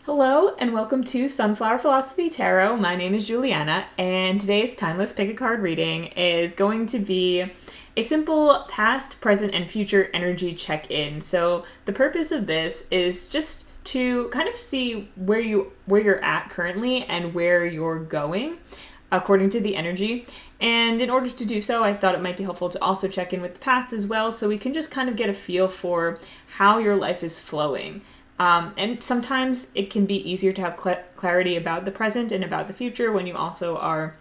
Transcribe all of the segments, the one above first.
Hello and welcome to Sunflower Philosophy Tarot. My name is Juliana and today's Timeless Pick a Card reading is going to be a simple past, present, and future energy check-in. So the purpose of this is just to kind of see where you're at currently and where you're going according to the energy. And in order to do so, I thought it might be helpful to also check in with the past as well, so we can just kind of get a feel for how your life is flowing. And sometimes it can be easier to have clarity about the present and about the future when you also are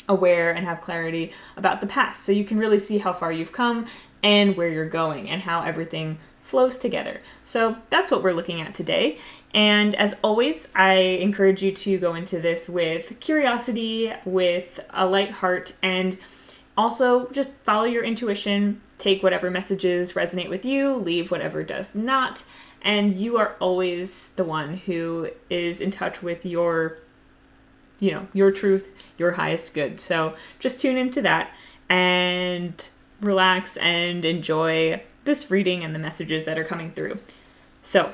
aware and have clarity about the past. So you can really see how far you've come and where you're going and how everything flows together. So that's what we're looking at today. And as always, I encourage you to go into this with curiosity, with a light heart, and also just follow your intuition. Take whatever messages resonate with you, leave whatever does not. And you are always the one who is in touch with your truth, your highest good. So just tune into that and relax and enjoy this reading and the messages that are coming through. So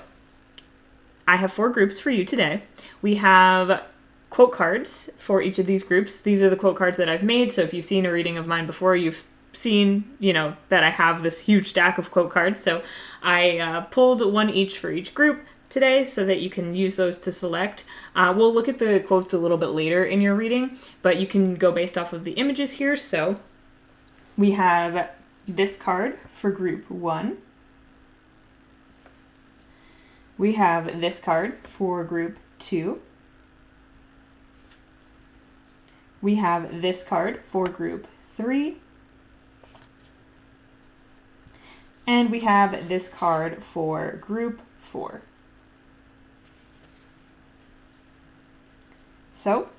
I have 4 groups for you today. We have quote cards for each of these groups. These are the quote cards that I've made. So if you've seen a reading of mine before, you've seen, that I have this huge stack of quote cards. So I pulled one each for each group today so that you can use those to select. We'll look at the quotes a little bit later in your reading, but you can go based off of the images here. So we have this card for group 1. We have this card for group 2. We have this card for group 3. And we have this card for group 4. So,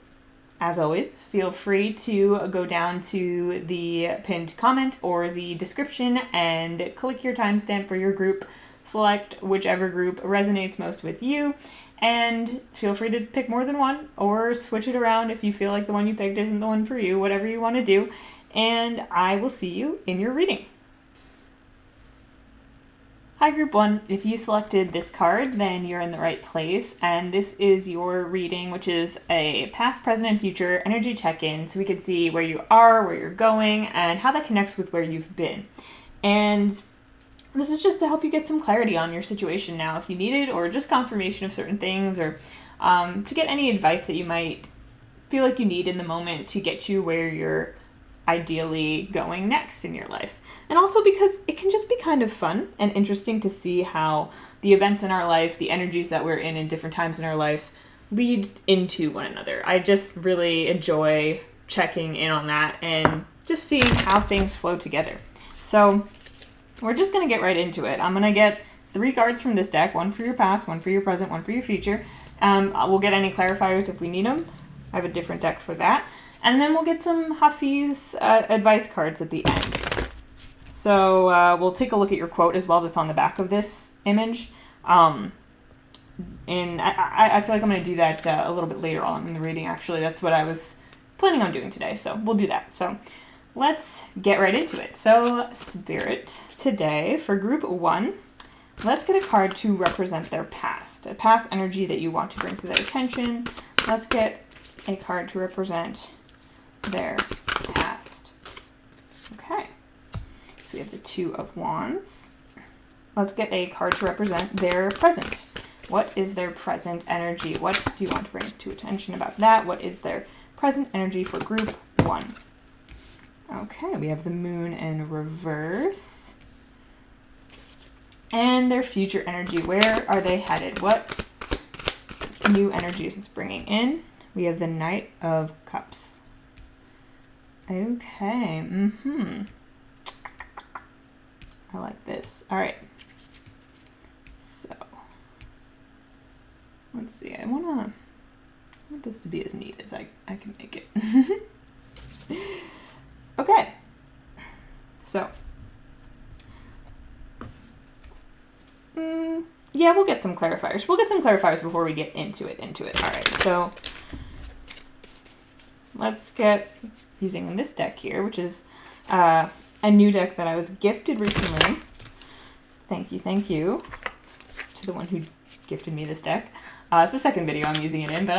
as always, feel free to go down to the pinned comment or the description and click your timestamp for your group. Select whichever group resonates most with you, and feel free to pick more than one or switch it around if you feel like the one you picked isn't the one for you, whatever you want to do. And I will see you in your reading. Hi Group 1, if you selected this card, then you're in the right place, and this is your reading, which is a past, present, and future energy check-in, so we can see where you are, where you're going, and how that connects with where you've been. And this is just to help you get some clarity on your situation now if you need it, or just confirmation of certain things, or to get any advice that you might feel like you need in the moment to get you where you're ideally going next in your life. And also because it can just be kind of fun and interesting to see how the events in our life, the energies that we're in different times in our life, lead into one another. I just really enjoy checking in on that and just seeing how things flow together. So we're just going to get right into it. I'm going to get 3 cards from this deck, one for your past, one for your present, one for your future. We'll get any clarifiers if we need them. I have a different deck for that. And then we'll get some Hafiz advice cards at the end. So we'll take a look at your quote as well that's on the back of this image. And I feel like I'm going to do that a little bit later on in the reading, actually. That's what I was planning on doing today, so we'll do that. So let's get right into it. So Spirit, today for group 1, let's get a card to represent their past, a past energy that you want to bring to their attention. Let's get a card to represent their past. Okay. So we have the 2 of Wands. Let's get a card to represent their present. What is their present energy? What do you want to bring to attention about that? What is their present energy for group 1? Okay, we have the Moon in reverse. And their future energy. Where are they headed? What new energy is this bringing in? We have the Knight of Cups. Okay, I like this. All right. So, let's see. I want this to be as neat as I can make it. Okay. So, yeah, we'll get some clarifiers. We'll get some clarifiers before we get into it. All right. So, let's get using this deck here, which is a new deck that I was gifted recently. Thank you to the one who gifted me this deck. It's the second video I'm using it in, but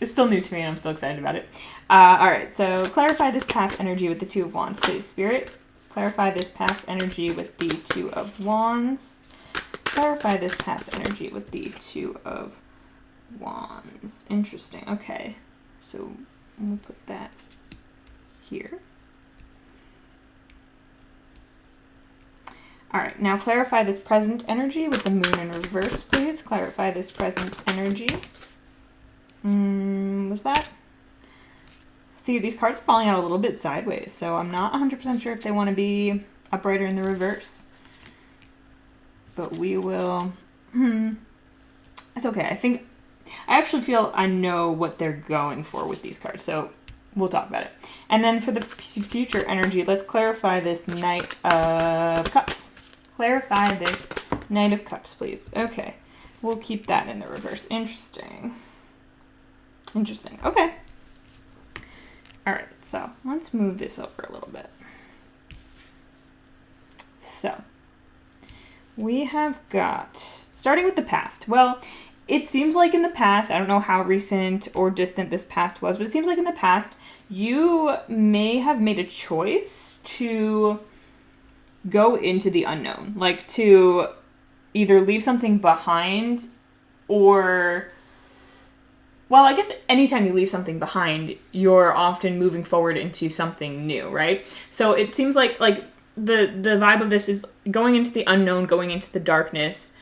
it's still new to me and I'm still excited about it. Alright, so clarify this past energy with the Two of Wands, please, Spirit. Clarify this past energy with the Two of Wands. Clarify this past energy with the Two of Wands. Interesting. Okay. So we'll put that here. Alright, now clarify this present energy with the Moon in reverse, please. Clarify this present energy. Was that? See, these cards are falling out a little bit sideways, so I'm not 100% sure if they want to be upright or in the reverse. But we will... It's okay. I actually feel I know what they're going for with these cards, so we'll talk about it. And then for the future energy, let's clarify this Knight of Cups. Clarify this Knight of Cups, please. Okay. We'll keep that in the reverse. Interesting. Interesting. Okay. Alright, so let's move this over a little bit. So, we have got, starting with the past. Well, it seems like in the past, I don't know how recent or distant this past was, but it seems like in the past, you may have made a choice to go into the unknown. Like to either leave something behind or... Well, I guess anytime you leave something behind, you're often moving forward into something new, right? So it seems like the vibe of this is going into the unknown, going into the darkness,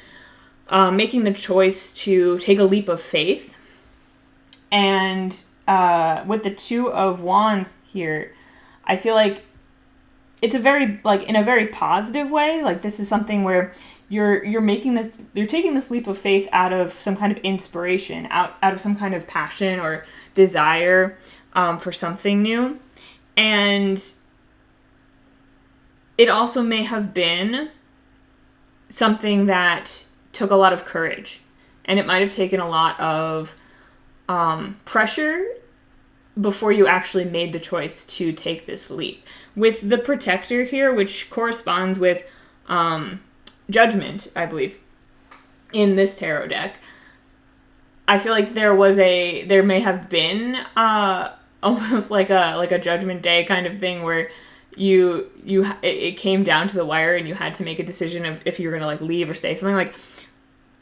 making the choice to take a leap of faith. And with the Two of Wands here, I feel like it's a very, in a very positive way. Like this is something where you're taking this leap of faith out of some kind of inspiration, out of some kind of passion or desire for something new. And it also may have been something that took a lot of courage. And it might have taken a lot of pressure before you actually made the choice to take this leap. With the Protector here, which corresponds with Judgment, I believe, in this tarot deck, I feel like there may have been almost like a Judgment Day kind of thing where it came down to the wire and you had to make a decision of if you were gonna leave or stay. Something like,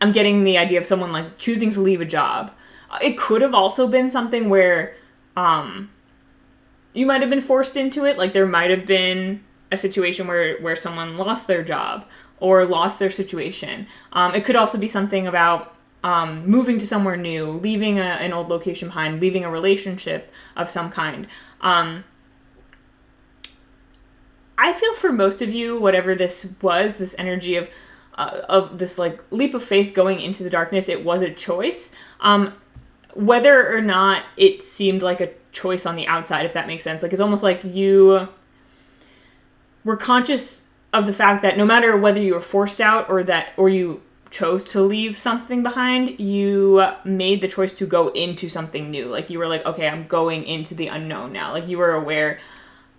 I'm getting the idea of someone choosing to leave a job. It could have also been something where you might have been forced into it. Like there might have been a situation where someone lost their job or lost their situation. It could also be something about moving to somewhere new, leaving an old location behind, leaving a relationship of some kind. I feel for most of you, whatever this was, this energy of this leap of faith going into the darkness, it was a choice. Whether or not it seemed like a choice on the outside, if that makes sense. It's almost like you were conscious of the fact that no matter whether you were forced out or you chose to leave something behind, you made the choice to go into something new. You were okay, I'm going into the unknown now. You were aware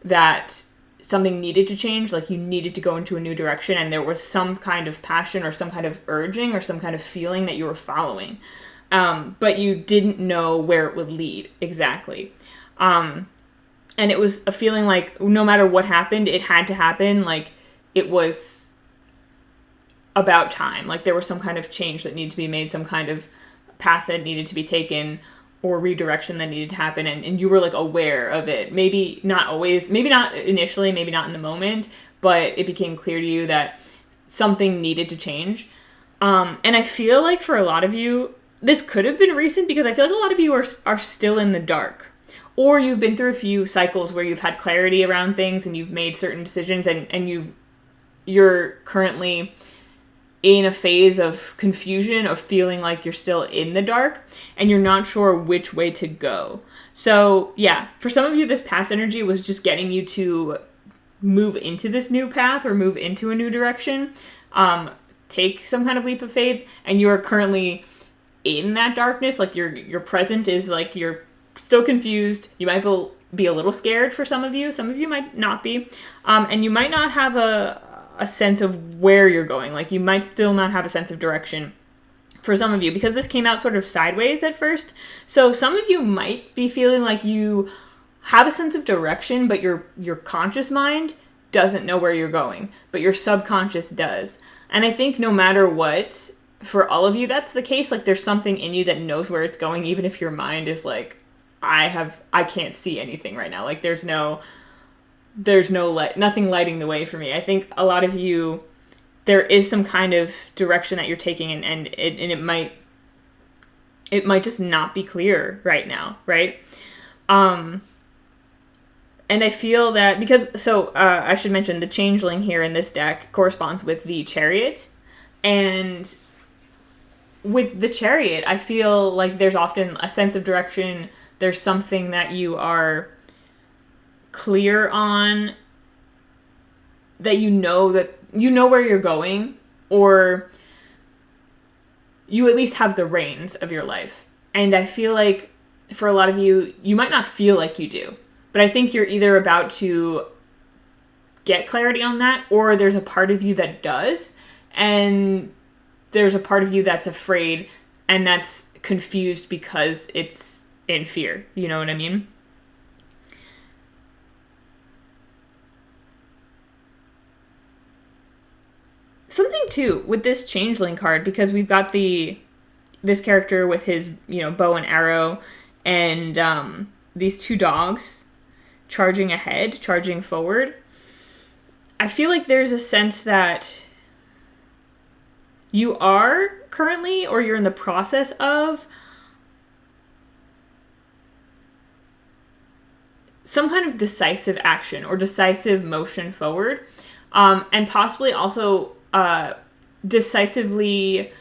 that something needed to change, you needed to go into a new direction, and there was some kind of passion or some kind of urging or some kind of feeling that you were following. But you didn't know where it would lead exactly. And it was a feeling no matter what happened, it had to happen. It was about time. There was some kind of change that needed to be made, some kind of path that needed to be taken or redirection that needed to happen. And you were aware of it. Maybe not always, maybe not initially, maybe not in the moment, but it became clear to you that something needed to change. And I feel like for a lot of you, this could have been recent because I feel like a lot of you are still in the dark. Or you've been through a few cycles where you've had clarity around things and you've made certain decisions and you're currently in a phase of confusion, of feeling like you're still in the dark and you're not sure which way to go. So yeah, for some of you, this past energy was just getting you to move into this new path or move into a new direction, take some kind of leap of faith, and you are currently in that darkness. Your present is you're still confused. You might be a little scared for some of you might not be, and you might not have a sense of where you're going. You might still not have a sense of direction for some of you, because this came out sort of sideways at first. So some of you might be feeling like you have a sense of direction, but your conscious mind doesn't know where you're going, but your subconscious does. And I think no matter what, for all of you, that's the case. Like, there's something in you that knows where it's going, even if your mind is like, I can't see anything right now. Like, there's nothing lighting the way for me. I think a lot of you, there is some kind of direction that you're taking, and it might just not be clear right now, right? And I feel that because, I should mention the Changeling here in this deck corresponds with the Chariot, and with the Chariot, I feel like there's often a sense of direction. There's something that you are clear on, that you know where you're going, or you at least have the reins of your life. And I feel like for a lot of you, you might not feel like you do, but I think you're either about to get clarity on that, or there's a part of you that does, and there's a part of you that's afraid and that's confused because it's in fear. You know what I mean? Something too with this Changeling card, because we've got this character with his, bow and arrow, and these two dogs charging forward. I feel like there's a sense that you are currently, or you're in the process of, some kind of decisive action or decisive motion forward, and possibly also decisively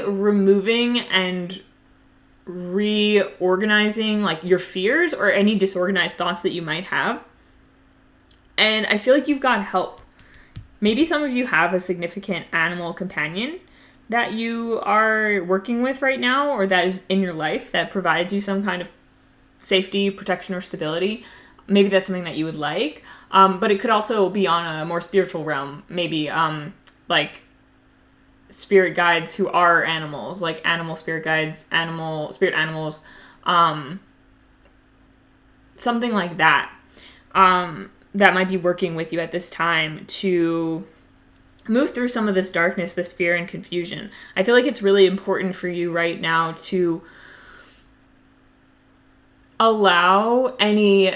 removing and reorganizing like your fears or any disorganized thoughts that you might have. And I feel like you've got help. Maybe some of you have a significant animal companion that you are working with right now, or that is in your life, that provides you some kind of safety, protection, or stability. Maybe that's something that you would like. But it could also be on a more spiritual realm. Maybe like spirit guides who are animals, like animal spirit guides, spirit animals, something like that. That might be working with you at this time to move through some of this darkness, this fear and confusion. I feel like it's really important for you right now to allow any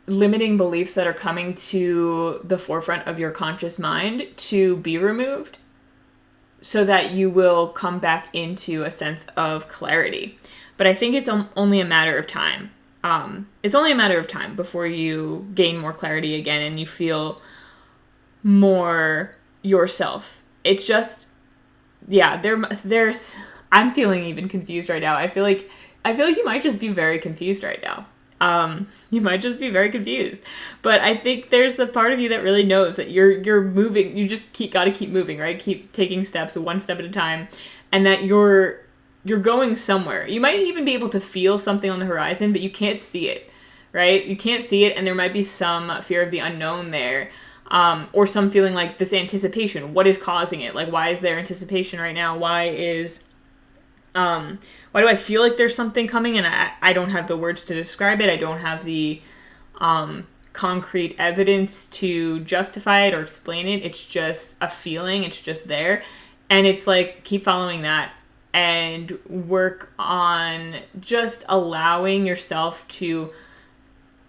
limiting beliefs that are coming to the forefront of your conscious mind to be removed, so that you will come back into a sense of clarity. But I think it's only a matter of time. It's only a matter of time before you gain more clarity again and you feel more yourself. It's just, there's, I'm feeling even confused right now. I feel like you might just be very confused right now. You might just be very confused, but I think there's a part of you that really knows that you're moving. You just gotta keep moving, right? Keep taking steps, one step at a time, and that you're going somewhere. You might even be able to feel something on the horizon, but you can't see it, right? You can't see it, and there might be some fear of the unknown there, or some feeling like this anticipation. What is causing it? Like, why is there anticipation right now? Why do I feel like there's something coming and I don't have the words to describe it? I don't have the concrete evidence to justify it or explain it. It's just a feeling. It's just there. And it's like, keep following that and work on just allowing yourself to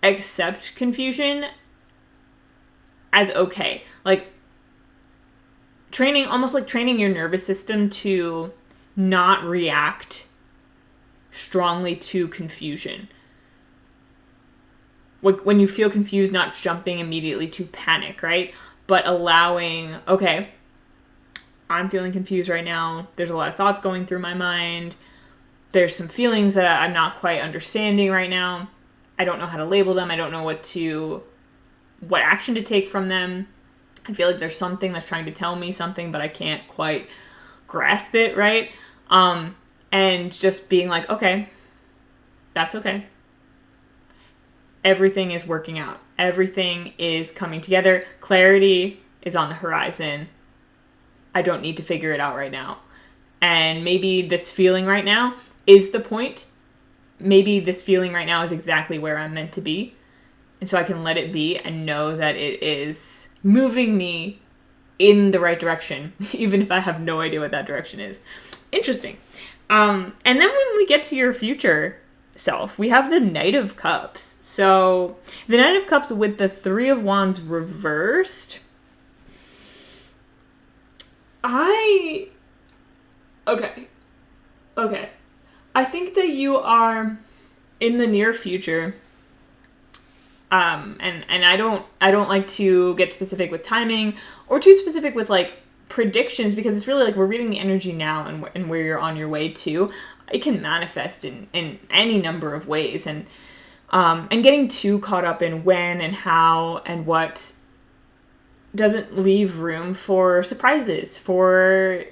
accept confusion as okay. Like almost like training your nervous system to not react strongly to confusion. When you feel confused, not jumping immediately to panic, right? But allowing, okay, I'm feeling confused right now. There's a lot of thoughts going through my mind. There's some feelings that I'm not quite understanding right now. I don't know how to label them. I don't know what action to take from them. I feel like there's something that's trying to tell me something, but I can't quite grasp it, right? And just being like, okay, that's okay. Everything is working out. Everything is coming together. Clarity is on the horizon. I don't need to figure it out right now. And maybe this feeling right now is the point. Maybe this feeling right now is exactly where I'm meant to be. And so I can let it be and know that it is moving me in the right direction, even if I have no idea what that direction is. Interesting. And then when we get to your future self, we have the Knight of Cups. So the Knight of Cups with the Three of Wands reversed. Okay. I think that you are in the near future. And I don't like to get specific with timing or too specific with like predictions, because it's really like we're reading the energy now and where you're on your way to. It can manifest in any number of ways, and getting too caught up in when and how and what doesn't leave room for surprises, for,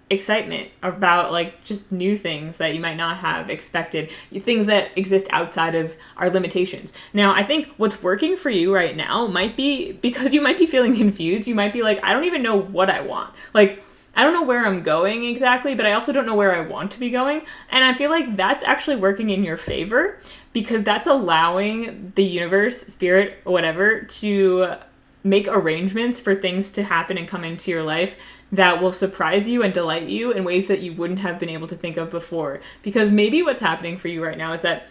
excitement about like just new things that you might not have expected, things that exist outside of our limitations. Now, I think what's working for you right now might be because you might be feeling confused. You might be like, I don't even know what I want. Like, I don't know where I'm going exactly, but I also don't know where I want to be going. And I feel like that's actually working in your favor, because that's allowing the universe, spirit, whatever, to make arrangements for things to happen and come into your life that will surprise you and delight you in ways that you wouldn't have been able to think of before. Because maybe what's happening for you right now is that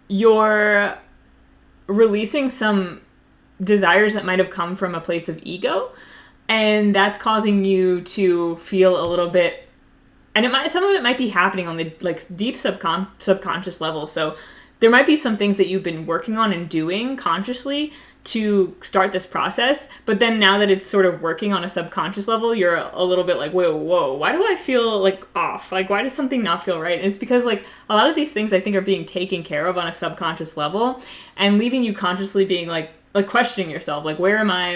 you're releasing some desires that might have come from a place of ego, and that's causing you to feel a little bit, and some of it might be happening on the like deep subconscious level. So there might be some things that you've been working on and doing consciously to start this process, but then now that it's sort of working on a subconscious level, you're a little bit like, whoa, why do I feel like off? Like, why does something not feel right? And it's because like a lot of these things I think are being taken care of on a subconscious level, and leaving you consciously being like questioning yourself, like, where am I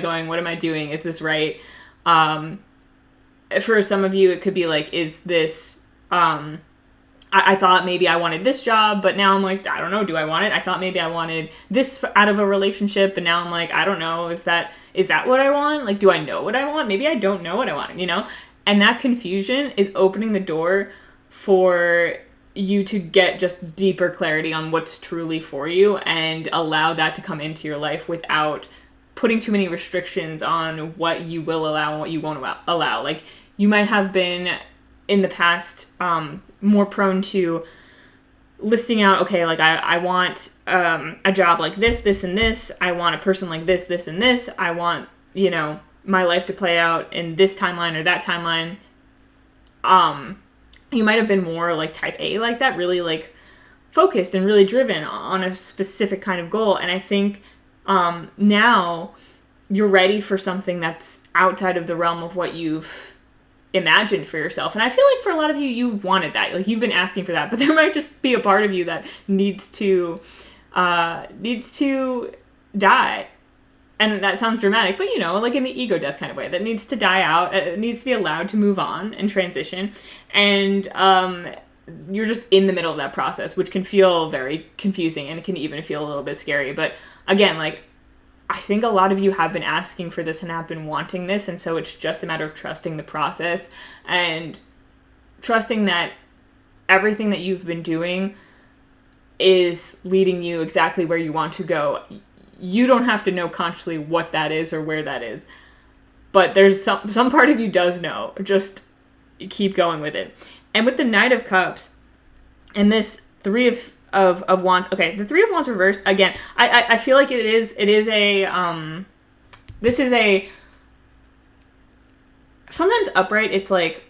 going? What am I doing? Is this right? For some of you, it could be like, is this, I thought maybe I wanted this job, but now I'm like, I don't know, do I want it? I thought maybe I wanted this out of a relationship, but now I'm like, I don't know, is that what I want? Like, do I know what I want? Maybe I don't know what I want, And that confusion is opening the door for you to get just deeper clarity on what's truly for you, and allow that to come into your life without putting too many restrictions on what you will allow and what you won't allow. Like, you might have been in the past more prone to listing out, okay, like I want a job like this, and this. I want a person like this, and this. I want, my life to play out in this timeline or that timeline. You might have been more like type A like that, really like focused and really driven on a specific kind of goal. And I think now you're ready for something that's outside of the realm of what you've imagined for yourself. And I feel like for a lot of you, you've wanted that. Like, you've been asking for that, but there might just be a part of you that needs to die. And that sounds dramatic, but like in the ego death kind of way, that needs to die out. It needs to be allowed to move on and transition. And you're just in the middle of that process, which can feel very confusing, and it can even feel a little bit scary. But again, like, I think a lot of you have been asking for this and have been wanting this, and so it's just a matter of trusting the process and trusting that everything that you've been doing is leading you exactly where you want to go. You don't have to know consciously what that is or where that is, but there's some part of you does know. Just keep going with it. And with the Knight of Cups and this Three of Wands. Okay, the Three of Wands reversed again. I feel like it is a this is a, sometimes upright, it's like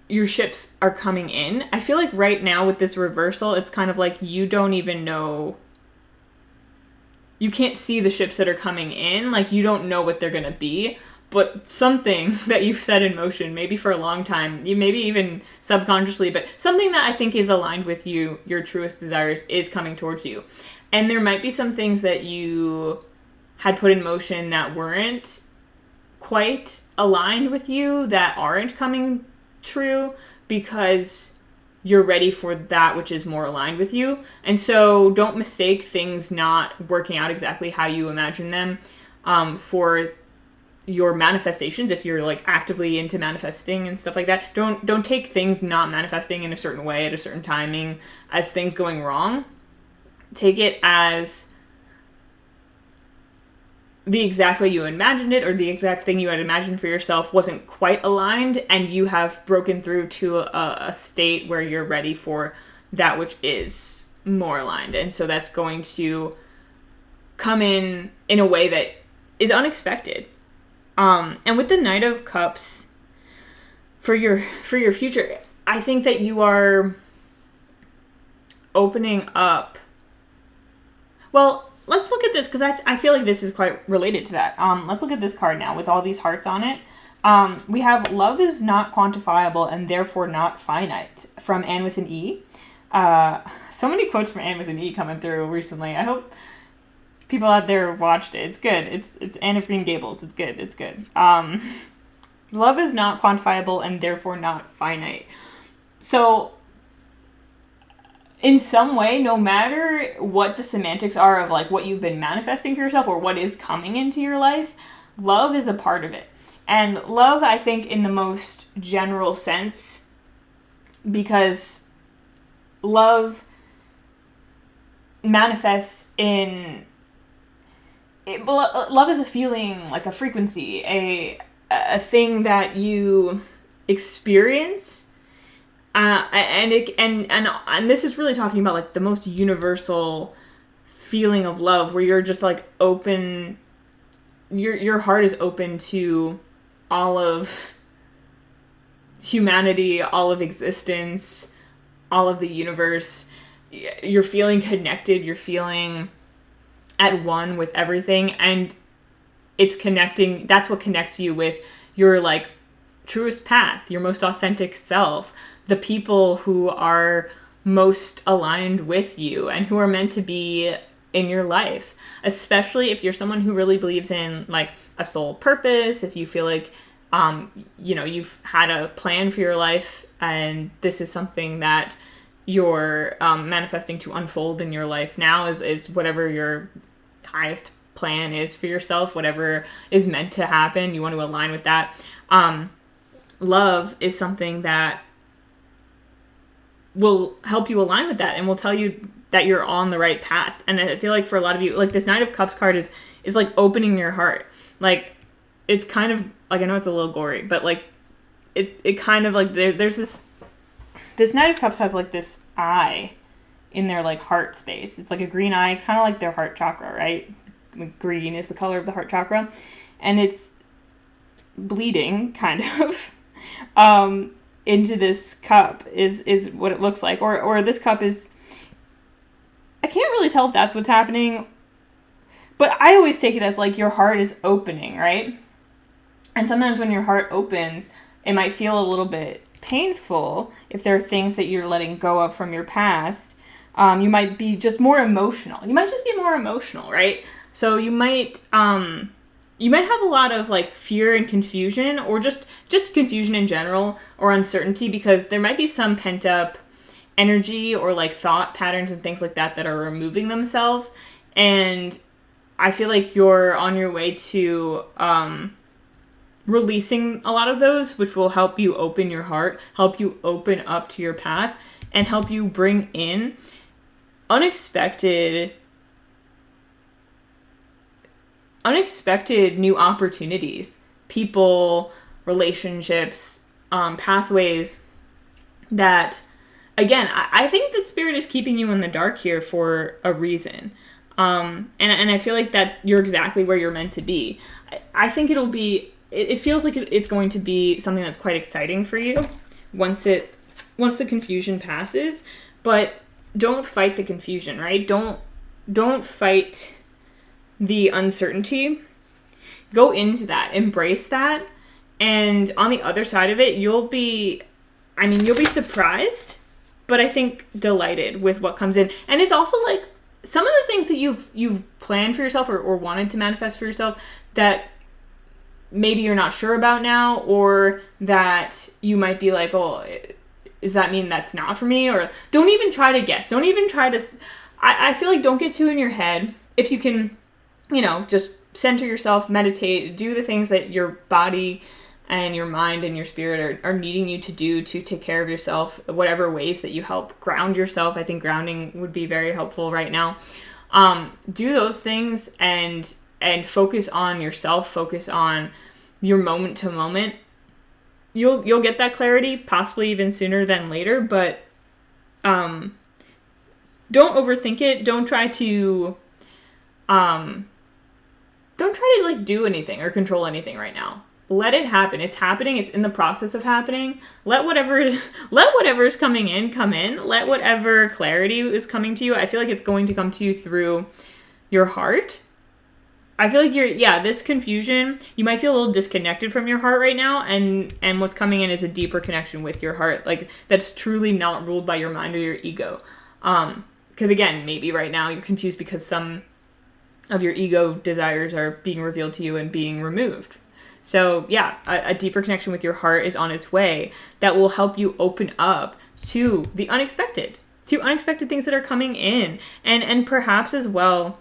your ships are coming in. I feel like right now with this reversal, it's kind of like you don't even know, you can't see the ships that are coming in, like you don't know what they're gonna be. But something that you've set in motion, maybe for a long time, you maybe even subconsciously, but something that I think is aligned with you, your truest desires, is coming towards you. And there might be some things that you had put in motion that weren't quite aligned with you, that aren't coming true, because you're ready for that which is more aligned with you. And so don't mistake things not working out exactly how you imagine them for your manifestations. If you're like actively into manifesting and stuff like that, don't take things not manifesting in a certain way at a certain timing as things going wrong. Take it as the exact way you imagined it, or the exact thing you had imagined for yourself wasn't quite aligned, and you have broken through to a state where you're ready for that which is more aligned. And so that's going to come in a way that is unexpected. And with the Knight of Cups for your future, I think that you are opening up. Well, let's look at this, because I feel like this is quite related to that. Let's look at this card now with all these hearts on it. We have love is not quantifiable and therefore not finite, from Anne with an E. So many quotes from Anne with an E coming through recently. I hope people out there watched it. It's good. It's Anne of Green Gables. It's good. It's good. Love is not quantifiable and therefore not finite. So in some way, no matter what the semantics are of like what you've been manifesting for yourself or what is coming into your life, love is a part of it. And love, I think, in the most general sense, because love manifests in love is a feeling, like a frequency, a thing that you experience, and this is really talking about like the most universal feeling of love, where you're just like open, your heart is open to all of humanity, all of existence, all of the universe. You're feeling connected, you're feeling at one with everything, and it's connecting. That's what connects you with your like truest path, your most authentic self, the people who are most aligned with you and who are meant to be in your life. Especially if you're someone who really believes in like a soul purpose, if you feel like you've had a plan for your life and this is something that you're manifesting to unfold in your life now, is whatever your highest plan is for yourself, whatever is meant to happen, you want to align with that. Love is something that will help you align with that and will tell you that you're on the right path. And I feel like for a lot of you, like this Knight of Cups card is like opening your heart. Like it's kind of like, I know it's a little gory, but like it kind of like there's this Knight of Cups has like this eye in their like heart space. It's like a green eye. It's kind of like their heart chakra, right? Green is the color of the heart chakra, and it's bleeding kind of into this cup is what it looks like, or this cup is, I can't really tell if that's what's happening, but I always take it as like your heart is opening, right? And sometimes when your heart opens, it might feel a little bit painful if there are things that you're letting go of from your past. You might be just more emotional. You might just be more emotional, right? So you might have a lot of like fear and confusion, or just confusion in general, or uncertainty, because there might be some pent up energy or like thought patterns and things like that are removing themselves. And I feel like you're on your way to releasing a lot of those, which will help you open your heart, help you open up to your path, and help you bring in unexpected new opportunities, people, relationships, pathways that, again, I think that Spirit is keeping you in the dark here for a reason. And I feel like that you're exactly where you're meant to be. I think it feels like it's going to be something that's quite exciting for you once the confusion passes, but don't fight the confusion, right? Don't fight the uncertainty. Go into that, embrace that, and on the other side of it, you'll be surprised, but I think delighted with what comes in. And it's also like some of the things that you've planned for yourself or wanted to manifest for yourself that maybe you're not sure about now, or that you might be like, oh, does that mean that's not for me? Or don't even try to guess. Don't even try to, I feel like don't get too in your head. If you can, just center yourself, meditate, do the things that your body and your mind and your spirit are needing you to do to take care of yourself, whatever ways that you help ground yourself. I think grounding would be very helpful right now. Do those things and focus on yourself, focus on your moment to moment. You'll get that clarity possibly even sooner than later, but don't overthink it. Don't try to like do anything or control anything right now. Let it happen. It's happening. It's in the process of happening. Let whatever is coming in come in. Let whatever clarity is coming to you. I feel like it's going to come to you through your heart. I feel like this confusion, you might feel a little disconnected from your heart right now, and what's coming in is a deeper connection with your heart, like that's truly not ruled by your mind or your ego. Because again, maybe right now you're confused because some of your ego desires are being revealed to you and being removed. So yeah, a deeper connection with your heart is on its way that will help you open up to the unexpected, to unexpected things that are coming in. And perhaps as well,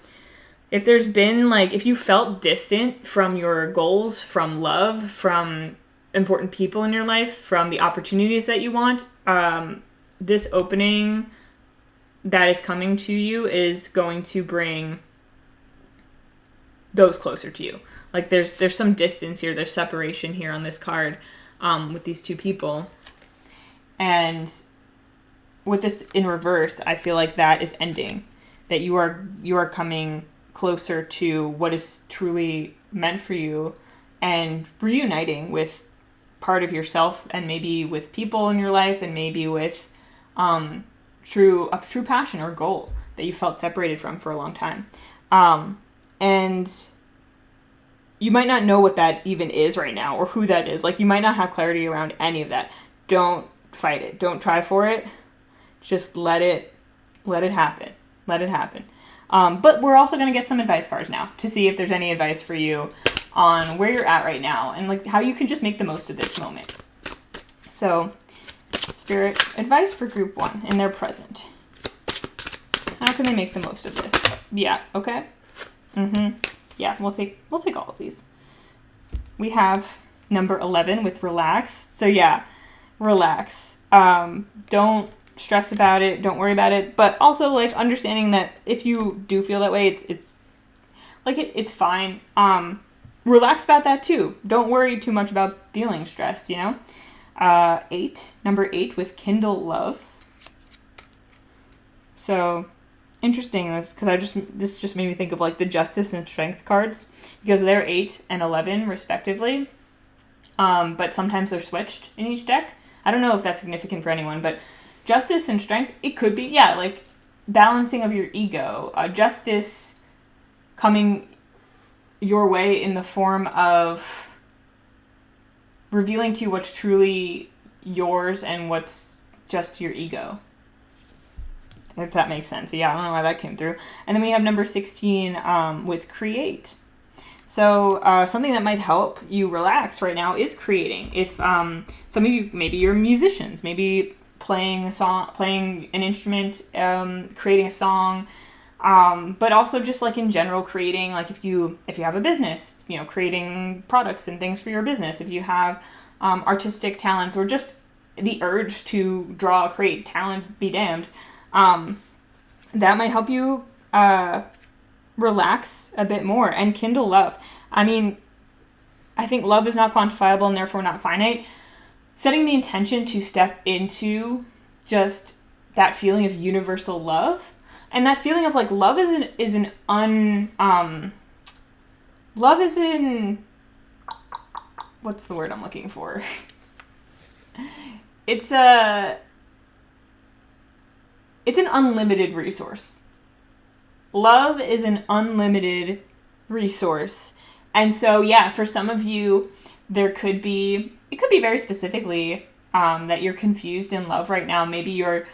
if there's been like, if you felt distant from your goals, from love, from important people in your life, from the opportunities that you want, this opening that is coming to you is going to bring those closer to you. Like there's some distance here, there's separation here on this card with these two people. And with this in reverse, I feel like that is ending. That you are coming closer to what is truly meant for you and reuniting with part of yourself and maybe with people in your life and maybe with true passion or goal that you felt separated from for a long time. And you might not know what that even is right now or who that is. Like you might not have clarity around any of that. Don't fight it. Don't try for it. Just let it happen. Let it happen. But we're also going to get some advice cards now to see if there's any advice for you on where you're at right now and like how you can just make the most of this moment. So, Spirit, advice for group 1 in their present. How can they make the most of this? Yeah, okay. Yeah, we'll take all of these. We have number 11 with relax. So yeah, relax. Don't stress about it. Don't worry about it. But also like understanding that if you do feel that way, it's fine. Relax about that too. Don't worry too much about feeling stressed, you know? Number 8 with kindle love. So interesting because this just made me think of like the justice and strength cards because they're 8 and 11 respectively. But sometimes they're switched in each deck. I don't know if that's significant for anyone, but justice and strength, it could be, yeah, like balancing of your ego. Justice coming your way in the form of revealing to you what's truly yours and what's just your ego. If that makes sense. Yeah, I don't know why that came through. And then we have number 16 with create. So something that might help you relax right now is creating. If some of you, maybe you're musicians, maybe playing an instrument, creating a song, but also just like in general creating, like if you have a business, you know, creating products and things for your business. If you have artistic talents or just the urge to draw, create, talent be damned. That might help you relax a bit more and kindle love. I mean, I think love is not quantifiable and therefore not finite. Setting the intention to step into just that feeling of universal love, and that feeling of like love what's the word I'm looking for? It's an unlimited resource. Love is an unlimited resource. And so, yeah, for some of you, it could be very specifically that you're confused in love right now. Maybe you're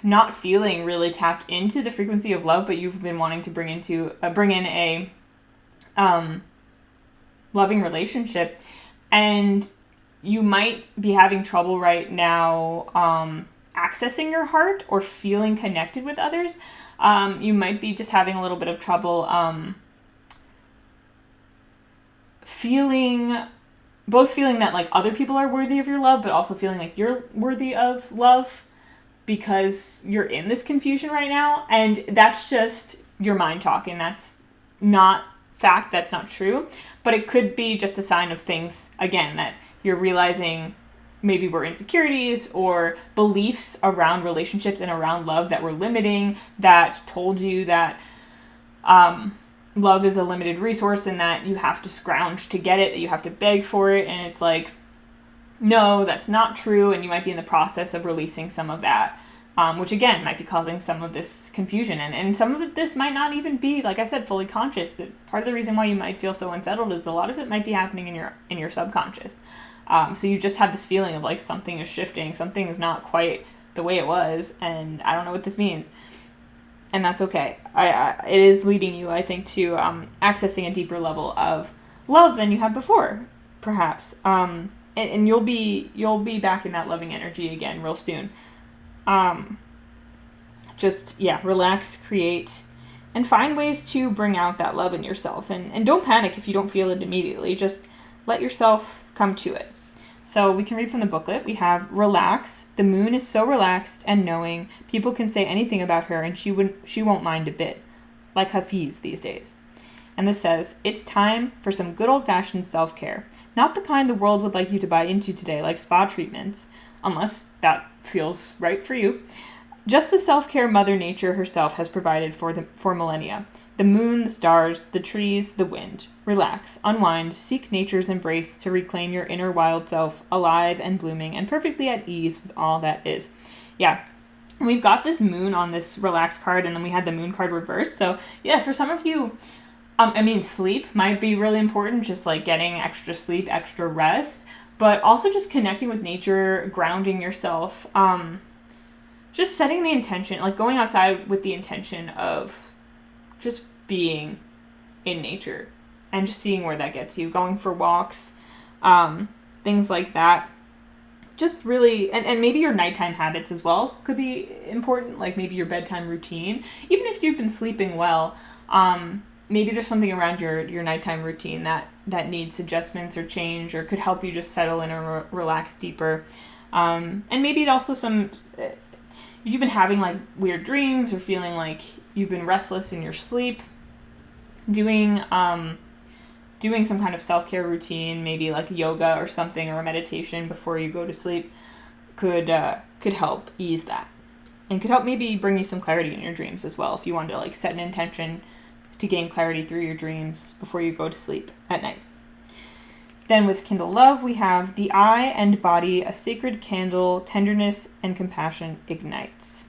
not feeling really tapped into the frequency of love, but you've been wanting to bring in a loving relationship, and you might be having trouble right now accessing your heart or feeling connected with others. You might be just having a little bit of trouble feeling that like other people are worthy of your love, but also feeling like you're worthy of love because you're in this confusion right now. And that's just your mind talking. That's not fact. That's not true. But it could be just a sign of things, again, that you're realizing maybe were insecurities or beliefs around relationships and around love that were limiting, that told you that love is a limited resource and that you have to scrounge to get it, that you have to beg for it. And it's like, no, that's not true. And you might be in the process of releasing some of that, which again might be causing some of this confusion. And some of this might not even be, like I said, fully conscious. That part of the reason why you might feel so unsettled is a lot of it might be happening in your subconscious. So you just have this feeling of like something is shifting, something is not quite the way it was, and I don't know what this means. And that's okay. It is leading you, I think, to accessing a deeper level of love than you had before, perhaps. And you'll be back in that loving energy again real soon. Relax, create, and find ways to bring out that love in yourself. And don't panic if you don't feel it immediately. Just let yourself come to it. So we can read from the booklet. We have relax. The moon is so relaxed and knowing. People can say anything about her and she won't mind a bit. Like Hafiz these days. And this says, it's time for some good old-fashioned self-care. Not the kind the world would like you to buy into today, like spa treatments. Unless that feels right for you. Just the self-care Mother Nature herself has provided for millennia. The moon, the stars, the trees, the wind. Relax, unwind, seek nature's embrace to reclaim your inner wild self, alive and blooming, and perfectly at ease with all that is. Yeah, we've got this moon on this relax card, and then we had the moon card reversed. So yeah, for some of you, sleep might be really important, just like getting extra sleep, extra rest, but also just connecting with nature, grounding yourself, just setting the intention, like going outside with the intention of just being in nature and just seeing where that gets you, going for walks, things like that. Just really, and maybe your nighttime habits as well could be important, like maybe your bedtime routine. Even if you've been sleeping well, maybe there's something around your nighttime routine that needs adjustments or change or could help you just settle in or relax deeper. And maybe also if you've been having like weird dreams or feeling like you've been restless in your sleep, doing some kind of self-care routine, maybe like yoga or something, or a meditation before you go to sleep could help ease that. And could help maybe bring you some clarity in your dreams as well, if you want to like set an intention to gain clarity through your dreams before you go to sleep at night. Then with Kindle Love, we have the eye and body, a sacred candle, tenderness and compassion ignites.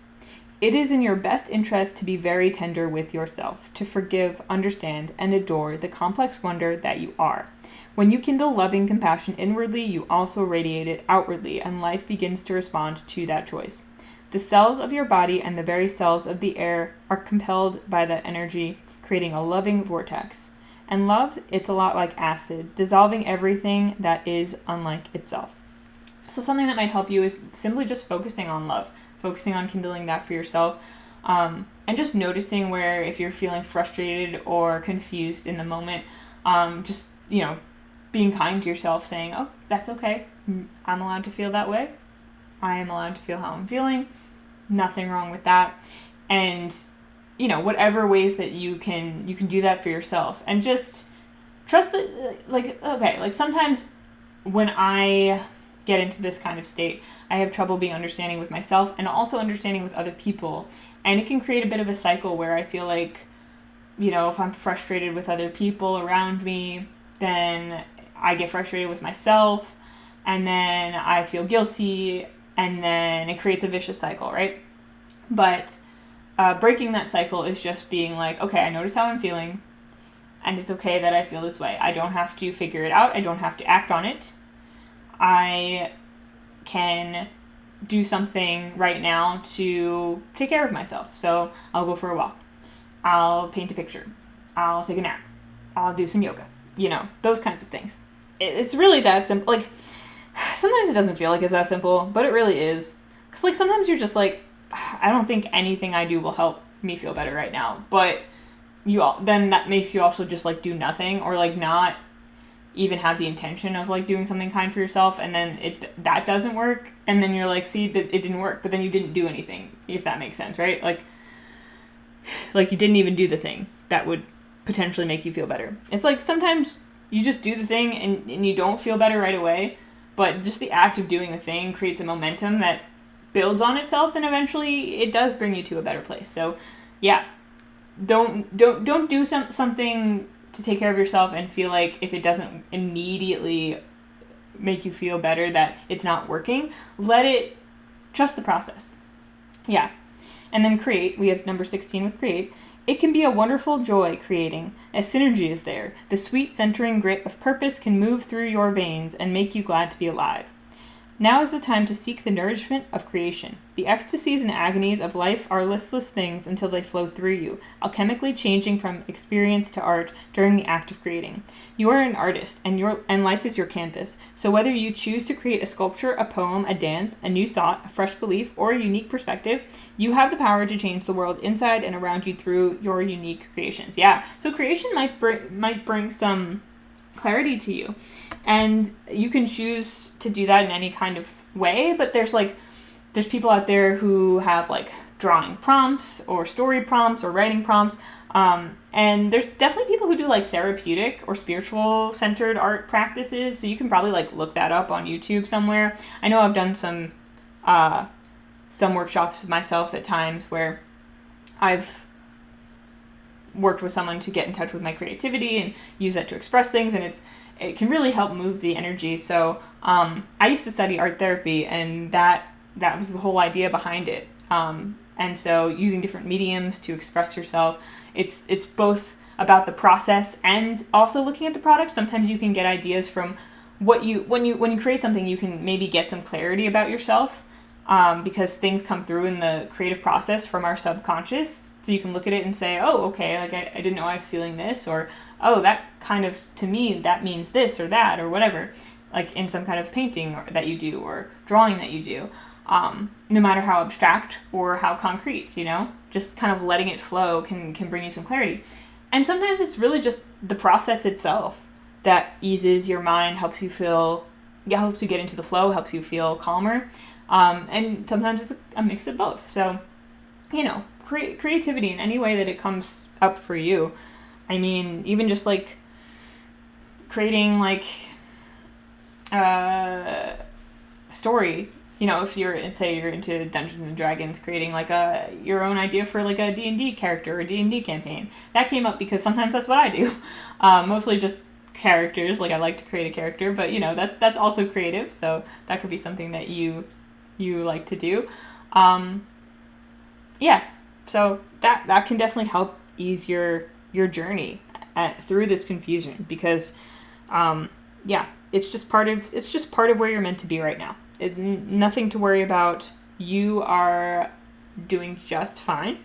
It is in your best interest to be very tender with yourself, to forgive, understand, and adore the complex wonder that you are. When you kindle loving compassion inwardly, you also radiate it outwardly, and life begins to respond to that choice. The cells of your body and the very cells of the air are compelled by that energy, creating a loving vortex. And love, it's a lot like acid, dissolving everything that is unlike itself. So something that might help you is simply just focusing on love. Focusing on kindling that for yourself, and just noticing where, if you're feeling frustrated or confused in the moment, just, being kind to yourself, saying, oh, that's okay. I'm allowed to feel that way. I am allowed to feel how I'm feeling. Nothing wrong with that. And, whatever ways that you can do that for yourself, and just trust that, sometimes when I get into this kind of state, I have trouble being understanding with myself and also understanding with other people. And it can create a bit of a cycle where I feel like, if I'm frustrated with other people around me, then I get frustrated with myself, and then I feel guilty, and then it creates a vicious cycle, right? But breaking that cycle is just being like, okay, I notice how I'm feeling, and it's okay that I feel this way. I don't have to figure it out. I don't have to act on it. I can do something right now to take care of myself. So I'll go for a walk. I'll paint a picture. I'll take a nap. I'll do some yoga. Those kinds of things. It's really that simple. Like, sometimes it doesn't feel like it's that simple, but it really is. Because, sometimes you're just like, I don't think anything I do will help me feel better right now. But then that makes you also just like do nothing, or like not even have the intention of like doing something kind for yourself, and then that doesn't work, and then you're like, see, that it didn't work, but then you didn't do anything, if that makes sense, right? Like you didn't even do the thing that would potentially make you feel better. It's like sometimes you just do the thing and you don't feel better right away, but just the act of doing the thing creates a momentum that builds on itself, and eventually it does bring you to a better place. So yeah, don't do something to take care of yourself and feel like if it doesn't immediately make you feel better that it's not working. Trust the process. Yeah. And then create, we have number 16 with create. It can be a wonderful joy creating, as synergy is there. The sweet centering grit of purpose can move through your veins and make you glad to be alive. Now is the time to seek the nourishment of creation. The ecstasies and agonies of life are listless things until they flow through you, alchemically changing from experience to art during the act of creating. You are an artist, and life is your canvas. So whether you choose to create a sculpture, a poem, a dance, a new thought, a fresh belief, or a unique perspective, you have the power to change the world inside and around you through your unique creations. Yeah, so creation might bring some clarity to you. And you can choose to do that in any kind of way, but there's people out there who have like drawing prompts or story prompts or writing prompts. And there's definitely people who do like therapeutic or spiritual centered art practices. So you can probably like look that up on YouTube somewhere. I know I've done some workshops myself at times where I've worked with someone to get in touch with my creativity and use that to express things, and it can really help move the energy. So I used to study art therapy, and that was the whole idea behind it. And so using different mediums to express yourself, it's both about the process and also looking at the product. Sometimes you can get ideas from when you create something, you can maybe get some clarity about yourself, because things come through in the creative process from our subconscious. So you can look at it and say, oh, okay, like I didn't know I was feeling this, or, oh, that kind of, to me, that means this or that or whatever, like in some kind of painting that you do or drawing that you do, no matter how abstract or how concrete, just kind of letting it flow can bring you some clarity. And sometimes it's really just the process itself that eases your mind, helps you get into the flow, helps you feel calmer. And sometimes it's a mix of both. So, creativity in any way that it comes up for you. I mean, even just like creating like a story, if you're into Dungeons and Dragons, creating like your own idea for like a D&D character or D&D campaign. That came up because sometimes that's what I do. Mostly just characters, like I like to create a character, but that's also creative, so that could be something that you like to do. Yeah. So that can definitely help ease your journey through this confusion, because it's just part of where you're meant to be right now. Nothing to worry about. You are doing just fine.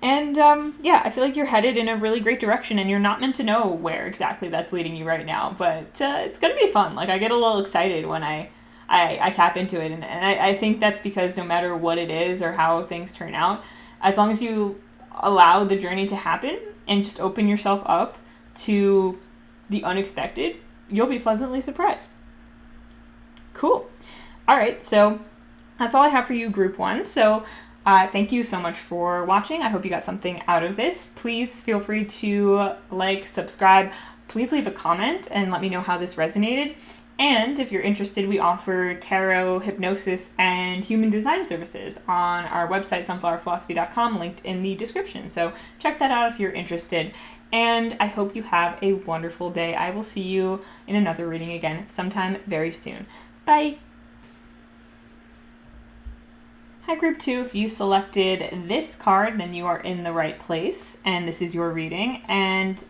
And I feel like you're headed in a really great direction, and you're not meant to know where exactly that's leading you right now, but it's gonna be fun. Like I get a little excited when I tap into it, and I think that's because no matter what it is or how things turn out, as long as you allow the journey to happen and just open yourself up to the unexpected, you'll be pleasantly surprised. Cool. All right, so that's all I have for you, Group 1. So thank you so much for watching. I hope you got something out of this. Please feel free to like, subscribe. Please leave a comment and let me know how this resonated. And if you're interested, we offer tarot, hypnosis, and human design services on our website, sunflowerphilosophy.com, linked in the description. So check that out if you're interested. And I hope you have a wonderful day. I will see you in another reading again sometime very soon. Bye! Hi, Group 2. If you selected this card, then you are in the right place, and this is your reading. And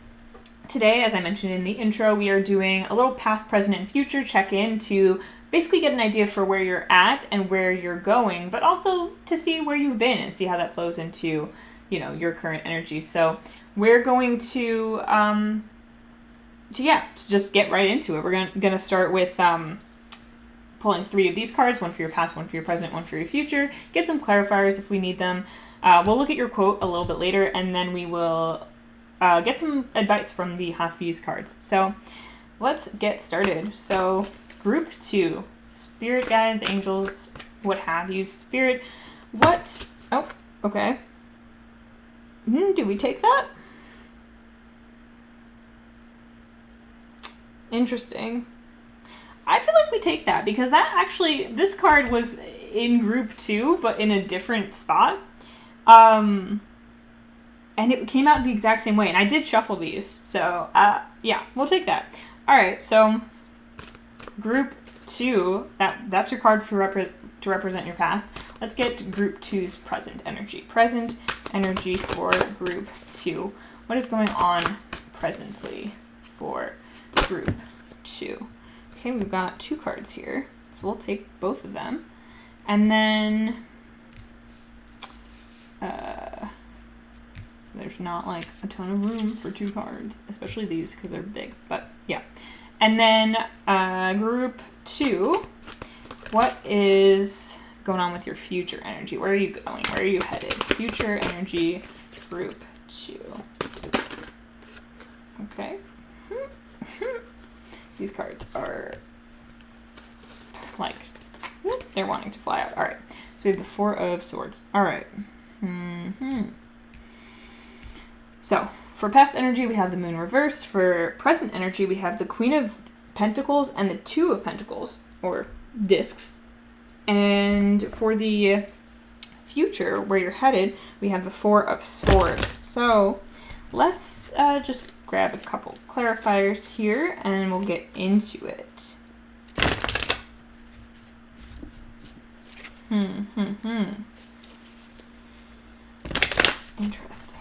today, as I mentioned in the intro, we are doing a little past, present, and future check-in to basically get an idea for where you're at and where you're going, but also to see where you've been and see how that flows into, your current energy. So we're going to just get right into it. We're going to start with pulling 3 of these cards, 1 for your past, 1 for your present, 1 for your future. Get some clarifiers if we need them. We'll look at your quote a little bit later, and then we will get some advice from the Hafiz cards. So let's get started. So group 2, spirit guides, angels, what have you. Spirit, what? Oh, okay. Do we take that? Interesting. I feel like we take that because that actually, this card was in group 2, but in a different spot. And it came out the exact same way. And I did shuffle these. So, yeah, we'll take that. All right, so group 2, that's your card to represent your past. Let's get group 2's present energy. Present energy for group 2. What is going on presently for group 2? Okay, we've got 2 cards here, so we'll take both of them. And then there's not like a ton of room for 2 cards, especially these because they're big, but yeah. And then group 2, what is going on with your future energy? Where are you going? Where are you headed? Future energy, group 2. Okay. These cards are like, they're wanting to fly out. All right. So we have the 4 of Swords. All right. So for past energy, we have the Moon reversed. For present energy, we have the Queen of Pentacles and the 2 of Pentacles, or discs. And for the future, where you're headed, we have the 4 of Swords. So let's just grab a couple clarifiers here and we'll get into it. Interesting.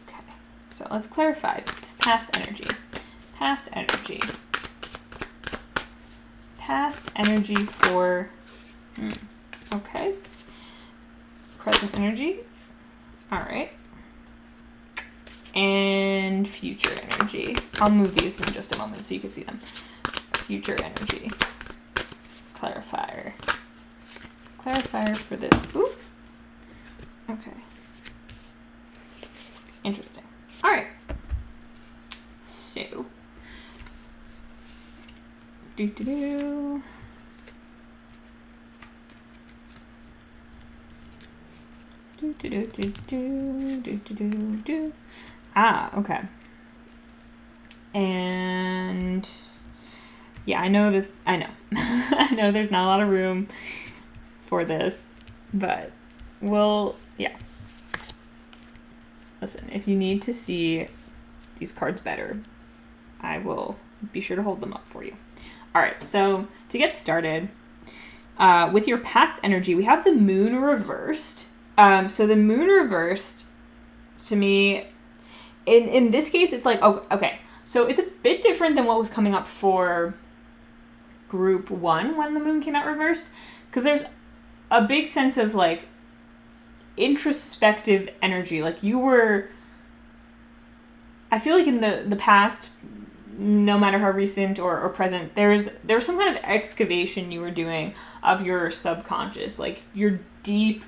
Okay, so let's clarify this past energy. Past energy. Past energy for, okay. Present energy. All right. And future energy. I'll move these in just a moment so you can see them. Future energy. Clarifier. Clarifier for this. Ooh. Okay. Interesting. All right. So. Do. Okay. And yeah, I know this. I know. I know there's not a lot of room for this, but yeah. Listen, if you need to see these cards better, I will be sure to hold them up for you. All right, so to get started, with your past energy, we have the Moon reversed. So the Moon reversed, to me, in this case, it's like, oh, okay. So it's a bit different than what was coming up for group 1 when the Moon came out reversed. Because there's a big sense of, like, introspective energy. Like, you were, I feel like in the past, no matter how recent or present, there was some kind of excavation you were doing of your subconscious. Like, your deep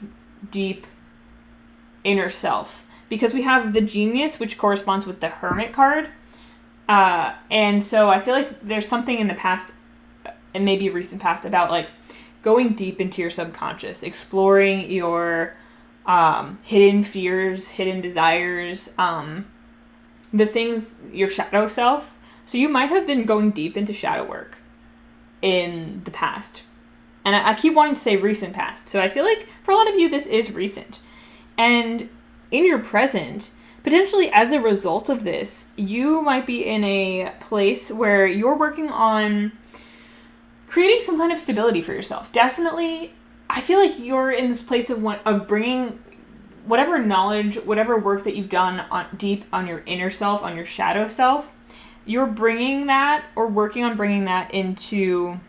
inner self, because we have the Genius, which corresponds with the Hermit card, and so I feel like there's something in the past and maybe recent past about like going deep into your subconscious, exploring your hidden fears, hidden desires, the things, your shadow self. So you might have been going deep into shadow work in the past. And I keep wanting to say recent past. So I feel like for a lot of you, this is recent. And in your present, potentially as a result of this, you might be in a place where you're working on creating some kind of stability for yourself. Definitely, I feel like you're in this place of bringing whatever knowledge, whatever work that you've done deep on your inner self, on your shadow self, you're bringing that or working on bringing that into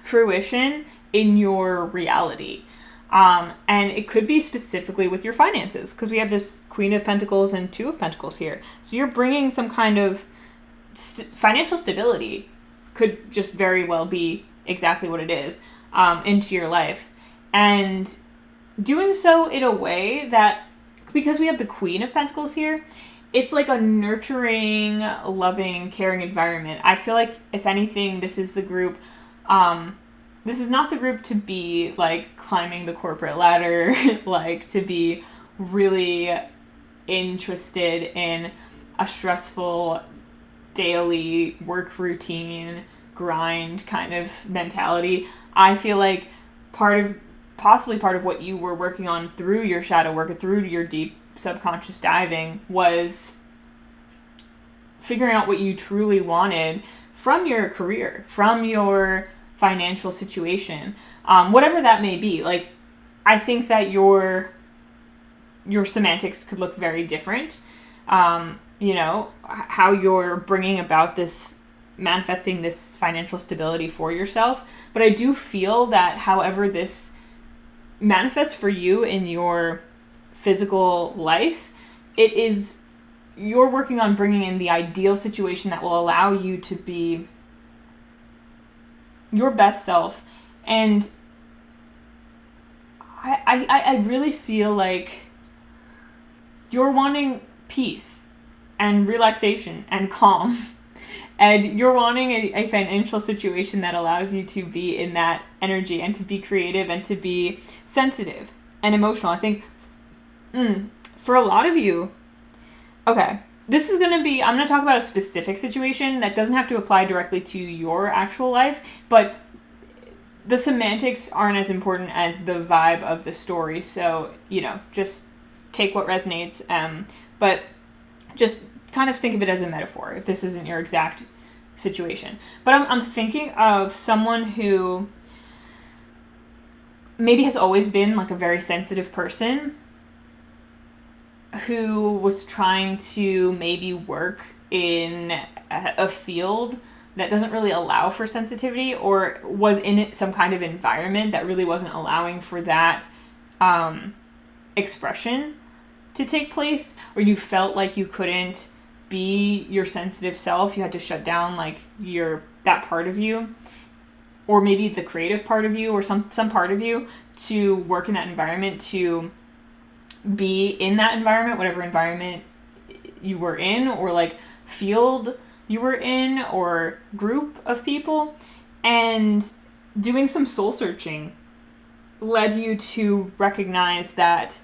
fruition in your reality. And it could be specifically with your finances, because we have this Queen of Pentacles and 2 of Pentacles here. So you're bringing some kind of financial stability could just very well be exactly what it is, into your life. And doing so in a way that, because we have the Queen of Pentacles here, it's like a nurturing, loving, caring environment. I feel like, if anything, this is the group, this is not the group to be, like, climbing the corporate ladder, like, to be really interested in a stressful daily work routine, grind kind of mentality. I feel like possibly part of what you were working on through your shadow work and through your deep subconscious diving was figuring out what you truly wanted from your career, from your financial situation, whatever that may be. Like, I think that your semantics could look very different. You know, how you're bringing about this, manifesting this financial stability for yourself. But I do feel that however this manifests for you in your physical life, you're working on bringing in the ideal situation that will allow you to be your best self. And I really feel like you're wanting peace and relaxation and calm. And you're wanting a financial situation that allows you to be in that energy and to be creative and to be sensitive and emotional. I think for a lot of you, okay, this is going to be, I'm going to talk about a specific situation that doesn't have to apply directly to your actual life, but the semantics aren't as important as the vibe of the story. So, you know, just take what resonates, but just kind of think of it as a metaphor if this isn't your exact situation. But I'm thinking of someone who maybe has always been like a very sensitive person who was trying to maybe work in a field that doesn't really allow for sensitivity, or was in some kind of environment that really wasn't allowing for that expression to take place, or you felt like you couldn't be your sensitive self. You had to shut down like that part of you, or maybe the creative part of you, or some part of you, to work in that environment, to be in that environment, whatever environment you were in, or like field you were in, or group of people. And doing some soul searching led you to recognize that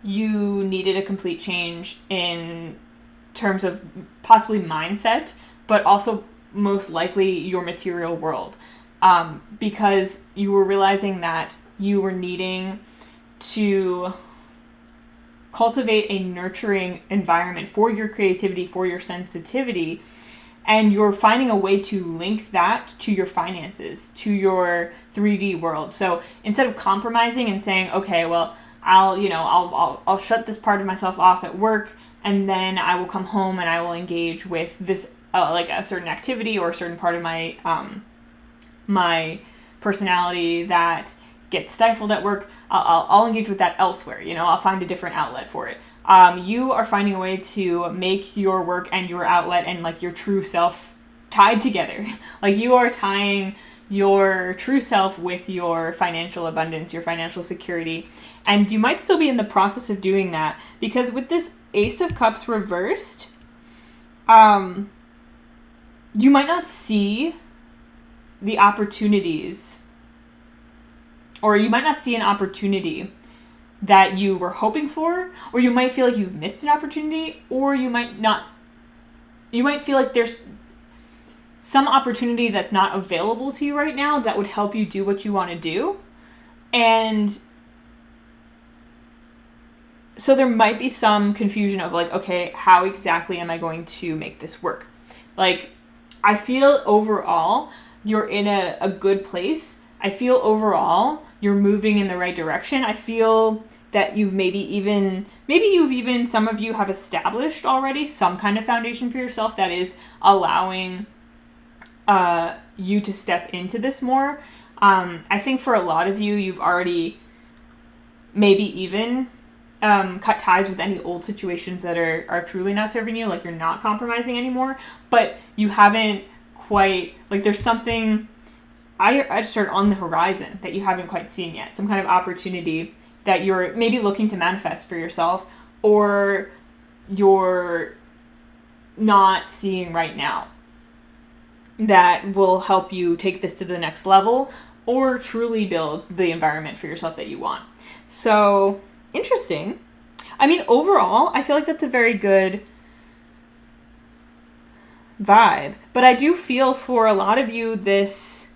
you needed a complete change in terms of possibly mindset, but also most likely your material world, because you were realizing that you were needing to cultivate a nurturing environment for your creativity, for your sensitivity, and you're finding a way to link that to your finances, to your 3D world. So instead of compromising and saying, okay, well, I'll shut this part of myself off at work, and then I will come home and I will engage with this, like a certain activity or a certain part of my my personality that gets stifled at work. I'll engage with that elsewhere. You know, I'll find a different outlet for it. You are finding a way to make your work and your outlet and like your true self tied together. Like you are tying your true self with your financial abundance, your financial security. And you might still be in the process of doing that, because with this Ace of Cups reversed, you might not see the opportunities, or you might not see an opportunity that you were hoping for, or you might feel like you've missed an opportunity, or you might feel like there's some opportunity that's not available to you right now that would help you do what you want to do. And so there might be some confusion of like, okay, how exactly am I going to make this work? Like, I feel overall you're in a good place. I feel overall you're moving in the right direction. I feel that you've maybe even some of you have established already some kind of foundation for yourself that is allowing you to step into this more. I think for a lot of you, you've already maybe even cut ties with any old situations that are truly not serving you, like you're not compromising anymore, but you haven't quite, like there's something I just heard on the horizon that you haven't quite seen yet. Some kind of opportunity that you're maybe looking to manifest for yourself, or you're not seeing right now, that will help you take this to the next level or truly build the environment for yourself that you want. So, interesting. I mean, overall, I feel like that's a very good vibe. But I do feel for a lot of you this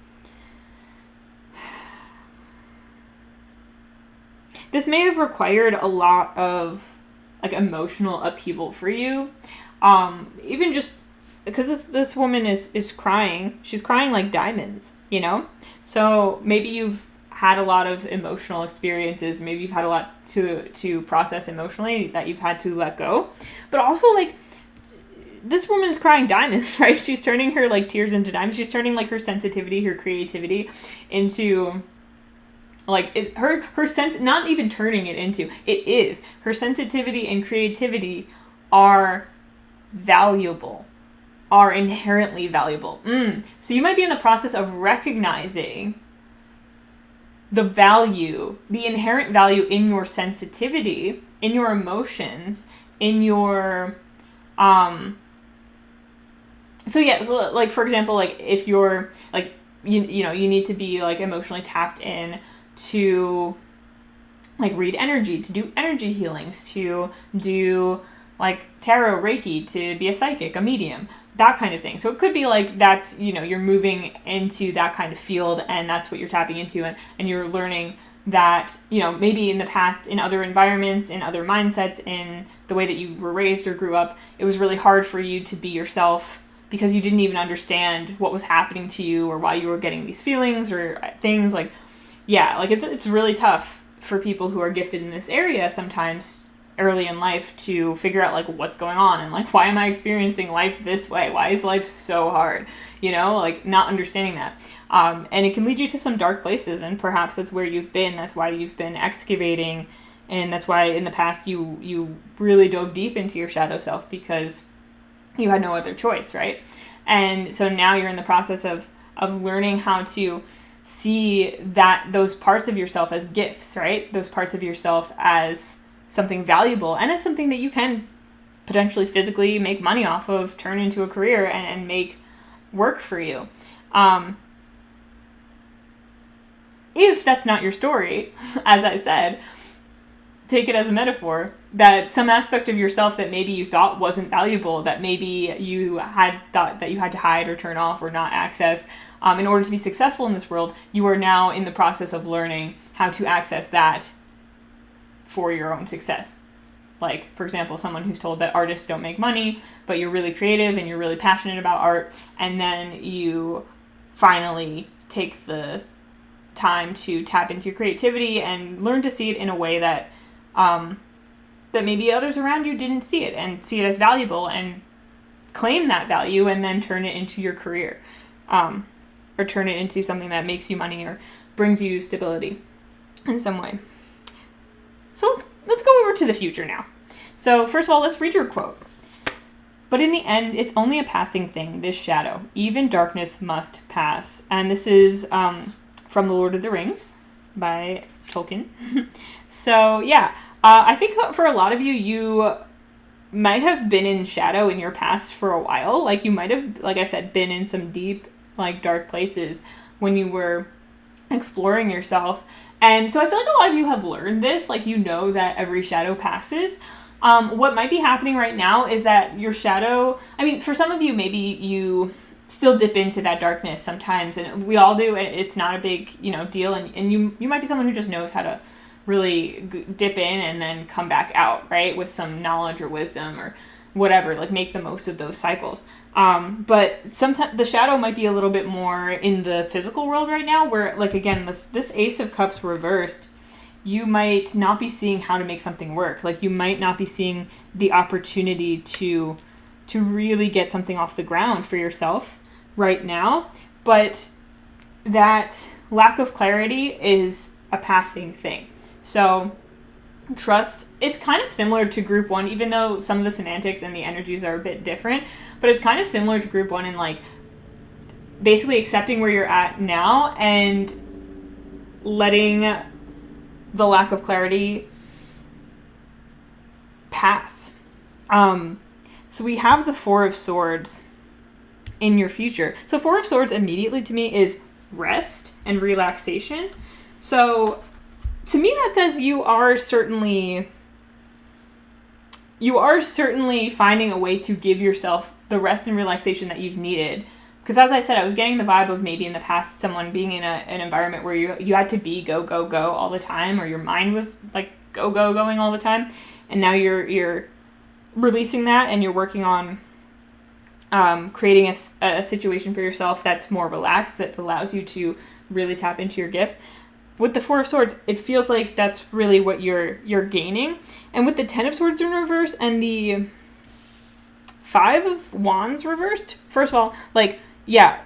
may have required a lot of like emotional upheaval for you. Even just because this woman is crying. She's crying like diamonds, you know? So maybe you've had a lot of emotional experiences. Maybe you've had a lot to process emotionally that you've had to let go. But also, like, this woman is crying diamonds, right? She's turning her, like, tears into diamonds. She's turning, like, her sensitivity, her creativity into, like, her sense, not even turning it into, it is. Her sensitivity and creativity are valuable, are inherently valuable. So you might be in the process of recognizing the value, the inherent value in your sensitivity, in your emotions, in your, so like, for example, like, if you're, like, you know, you need to be, like, emotionally tapped in to, like, read energy, to do energy healings, to do, like, tarot, Reiki, to be a psychic, a medium, that kind of thing. So it could be like that's, you know, you're moving into that kind of field and that's what you're tapping into, and you're learning that, you know, maybe in the past, in other environments, in other mindsets, in the way that you were raised or grew up, it was really hard for you to be yourself because you didn't even understand what was happening to you or why you were getting these feelings or things. Like, yeah, like it's really tough for people who are gifted in this area sometimes early in life to figure out, like, what's going on and, like, why am I experiencing life this way? Why is life so hard? You know, like, not understanding that. And it can lead you to some dark places, and perhaps that's where you've been. That's why you've been excavating, and that's why in the past you really dove deep into your shadow self because you had no other choice, right? And so now you're in the process of learning how to see that those parts of yourself as gifts, right? Those parts of yourself as something valuable and as something that you can potentially physically make money off of, turn into a career and make work for you. If that's not your story, as I said, take it as a metaphor that some aspect of yourself that maybe you thought wasn't valuable, that maybe you had thought that you had to hide or turn off or not access in order to be successful in this world, you are now in the process of learning how to access that for your own success. Like, for example, someone who's told that artists don't make money, but you're really creative and you're really passionate about art, and then you finally take the time to tap into your creativity and learn to see it in a way that that maybe others around you didn't see it, and see it as valuable and claim that value and then turn it into your career, or turn it into something that makes you money or brings you stability in some way. So let's go over to the future now. So first of all, let's read your quote. But in the end, it's only a passing thing, this shadow. Even darkness must pass. And this is from The Lord of the Rings by Tolkien. So yeah, I think for a lot of you, you might have been in shadow in your past for a while. Like, you might have, like I said, been in some deep, like, dark places when you were exploring yourself. And so I feel like a lot of you have learned this, like, you know that every shadow passes. What might be happening right now is that your shadow, I mean, for some of you, maybe you still dip into that darkness sometimes, and we all do, and it's not a big, you know, deal, and you might be someone who just knows how to really dip in and then come back out, right, with some knowledge or wisdom or whatever, like, make the most of those cycles. But sometimes the shadow might be a little bit more in the physical world right now, where, like, again, this Ace of Cups reversed, you might not be seeing how to make something work. Like, you might not be seeing the opportunity to really get something off the ground for yourself right now. But that lack of clarity is a passing thing. So trust, it's kind of similar to group one, even though some of the semantics and the energies are a bit different, but it's kind of similar to group one in, like, basically accepting where you're at now and letting the lack of clarity pass. So we have the Four of Swords in your future. So Four of Swords immediately to me is rest and relaxation. So to me that says you are certainly finding a way to give yourself the rest and relaxation that you've needed. Because as I said, I was getting the vibe of maybe in the past someone being in an environment where you had to be go, go, go all the time, or your mind was like go, go, going all the time. And now you're releasing that and you're working on creating a situation for yourself that's more relaxed, that allows you to really tap into your gifts. With the Four of Swords, it feels like that's really what you're gaining. And with the Ten of Swords in reverse and the Five of Wands reversed, first of all, like, yeah,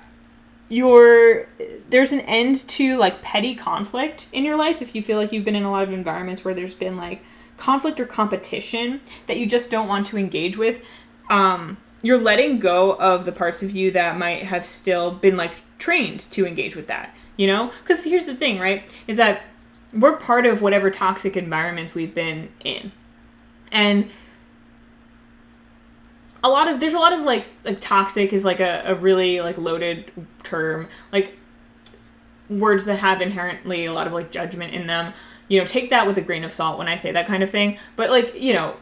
there's an end to like petty conflict in your life if you feel like you've been in a lot of environments where there's been like conflict or competition that you just don't want to engage with. You're letting go of the parts of you that might have still been like trained to engage with that, you know? Because here's the thing, right? Is that we're part of whatever toxic environments we've been in. And there's a lot of like toxic is like a really like loaded term, like words that have inherently a lot of like judgment in them. You know, take that with a grain of salt when I say that kind of thing. But like, you know,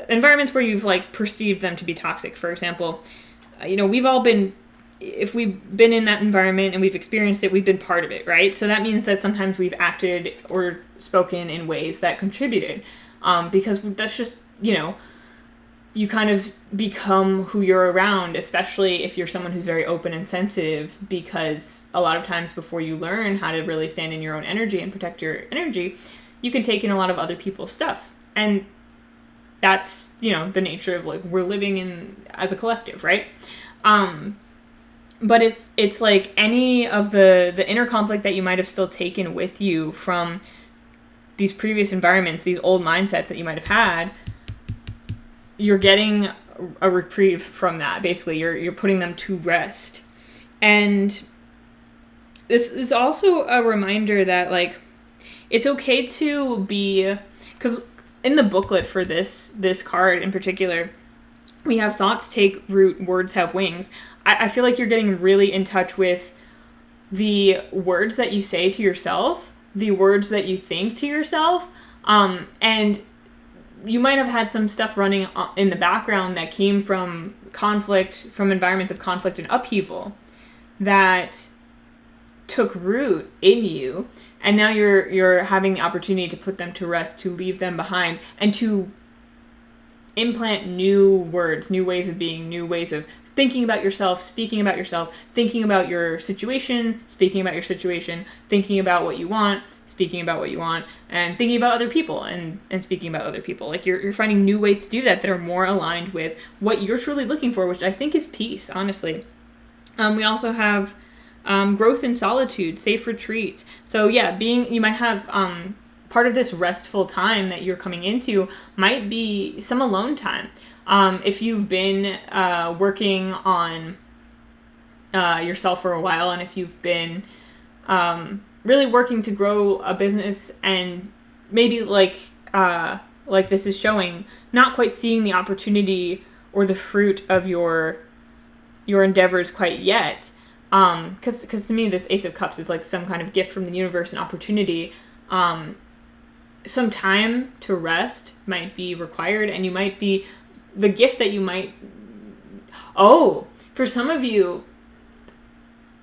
environments where you've like perceived them to be toxic, for example, you know, if we've been in that environment and we've experienced it, we've been part of it, right? So that means that sometimes we've acted or spoken in ways that contributed, because that's just, you know, you kind of become who you're around, especially if you're someone who's very open and sensitive, because a lot of times before you learn how to really stand in your own energy and protect your energy, you can take in a lot of other people's stuff. And that's, you know, the nature of like we're living in as a collective, right? But it's like any of the inner conflict that you might have still taken with you from these previous environments, these old mindsets that you might have had, you're getting a reprieve from that. Basically, you're putting them to rest. And this is also a reminder that like it's okay to be, because in the booklet for this card in particular, we have thoughts take root, words have wings. I feel like you're getting really in touch with the words that you say to yourself, the words that you think to yourself, and you might have had some stuff running in the background that came from conflict, from environments of conflict and upheaval that took root in you, and now you're having the opportunity to put them to rest, to leave them behind, and to implant new words, new ways of being, new ways of thinking about yourself, speaking about yourself, thinking about your situation, speaking about your situation, thinking about what you want, speaking about what you want, and thinking about other people and speaking about other people. Like you're finding new ways to do that are more aligned with what you're truly looking for, which I think is peace, honestly. We also have growth in solitude, safe retreat. So yeah, you might have part of this restful time that you're coming into might be some alone time. If you've been working on yourself for a while, and if you've been really working to grow a business, and maybe like this is showing, not quite seeing the opportunity or the fruit of your endeavors quite yet, because to me this Ace of Cups is like some kind of gift from the universe, an opportunity. Some time to rest might be required, and you might be the gift that you might... Oh, for some of you,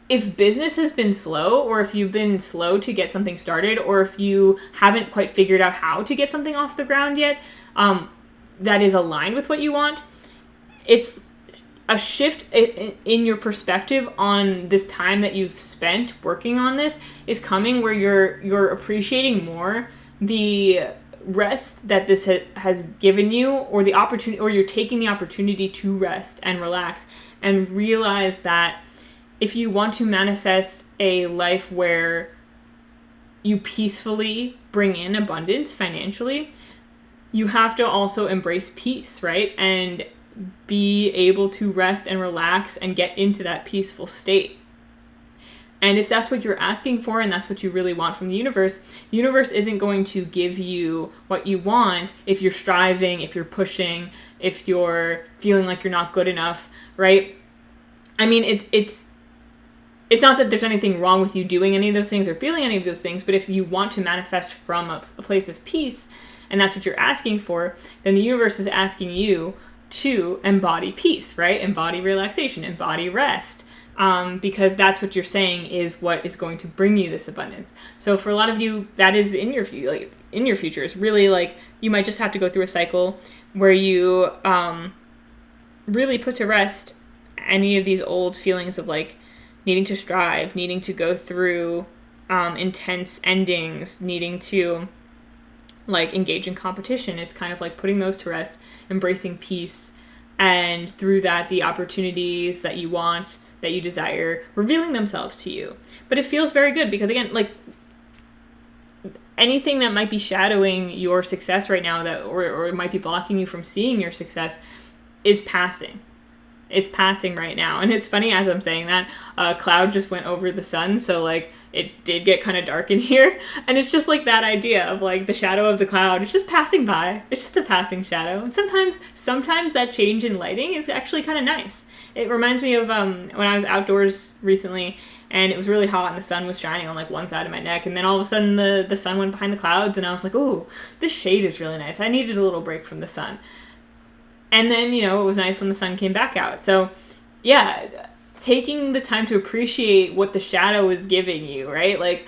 if business has been slow, or if you've been slow to get something started, or if you haven't quite figured out how to get something off the ground yet, that is aligned with what you want, it's a shift in your perspective on this time that you've spent working on this is coming, where you're appreciating more the rest that this has given you, or the opportunity, or you're taking the opportunity to rest and relax and realize that if you want to manifest a life where you peacefully bring in abundance financially, you have to also embrace peace, right? And be able to rest and relax and get into that peaceful state. And if that's what you're asking for and that's what you really want from the universe isn't going to give you what you want if you're striving, if you're pushing, if you're feeling like you're not good enough, right? I mean, it's not that there's anything wrong with you doing any of those things or feeling any of those things, but if you want to manifest from a place of peace, and that's what you're asking for, then the universe is asking you to embody peace, right? Embody relaxation, embody rest. Because that's what you're saying is what is going to bring you this abundance. So for a lot of you, that is in your future. Like in your future, it's really like you might just have to go through a cycle where you really put to rest any of these old feelings of like needing to strive, needing to go through intense endings, needing to like engage in competition. It's kind of like putting those to rest, embracing peace, and through that, the opportunities that you want, that you desire, revealing themselves to you. But it feels very good because, again, like anything that might be shadowing your success right now that or it might be blocking you from seeing your success is passing. It's passing right now. And it's funny, as I'm saying that, a cloud just went over the sun, so like it did get kind of dark in here. And it's just like that idea of like the shadow of the cloud. It's just passing by. It's just a passing shadow. And sometimes that change in lighting is actually kind of nice. It reminds me of when I was outdoors recently and it was really hot and the sun was shining on like one side of my neck, and then all of a sudden the sun went behind the clouds and I was like, ooh, this shade is really nice. I needed a little break from the sun. And then, you know, it was nice when the sun came back out. So yeah, taking the time to appreciate what the shadow is giving you, right? Like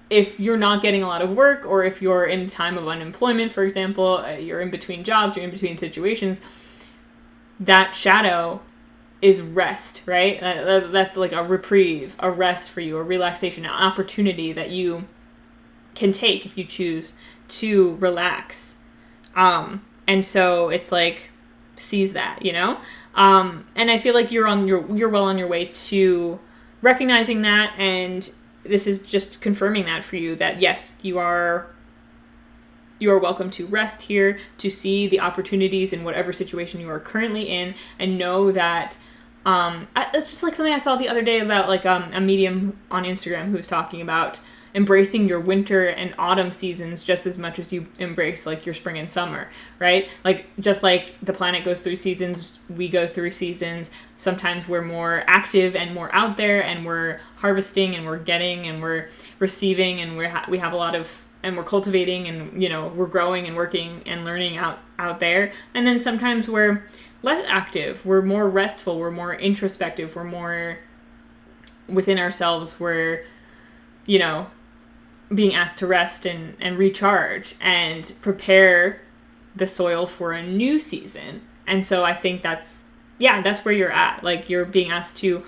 if you're not getting a lot of work, or if you're in time of unemployment, for example, you're in between jobs, you're in between situations, that shadow is rest, right? That's like a reprieve, a rest for you, a relaxation, an opportunity that you can take if you choose to relax. And so it's like, seize that, you know? And I feel like you're well on your way to recognizing that, and this is just confirming that for you, that yes, you are welcome to rest here, to see the opportunities in whatever situation you are currently in, and know that it's just like something I saw the other day about like a medium on Instagram who was talking about embracing your winter and autumn seasons just as much as you embrace like your spring and summer, right? Like just like the planet goes through seasons, we go through seasons. Sometimes we're more active and more out there, and we're harvesting and we're getting and we're receiving, and we have a lot of, and we're cultivating, and you know, we're growing and working and learning out there. And then sometimes we're less active, we're more restful, we're more introspective, we're more within ourselves, we're, you know, being asked to rest and recharge and prepare the soil for a new season. And so I think that's where you're at. Like you're being asked to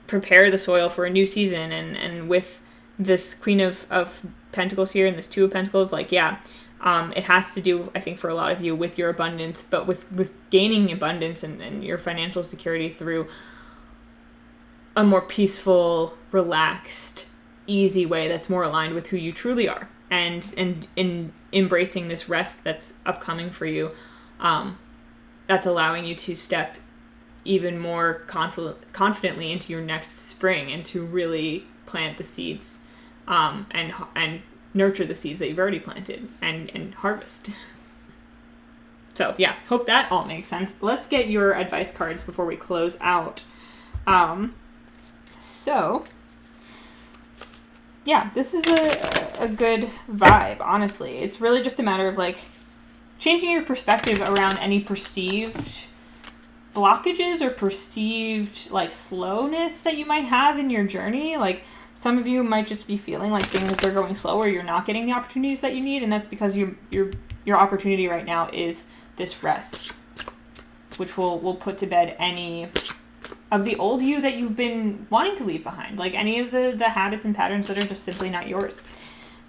prepare the soil for a new season, and with this Queen of Pentacles here and this Two of Pentacles, like, it has to do, I think, for a lot of you with your abundance, but with gaining abundance and your financial security through a more peaceful, relaxed, easy way that's more aligned with who you truly are, and in embracing this rest that's upcoming for you, that's allowing you to step even more confidently into your next spring, and to really plant the seeds and nurture the seeds that you've already planted and harvest. So yeah, hope that all makes sense. Let's get your advice cards before we close out. So yeah, this is a good vibe, honestly. It's really just a matter of like changing your perspective around any perceived blockages or perceived like slowness that you might have in your journey. Like some of you might just be feeling like things are going slow, or you're not getting the opportunities that you need, and that's because your opportunity right now is this rest, which will put to bed any of the old you that you've been wanting to leave behind, like any of the habits and patterns that are just simply not yours,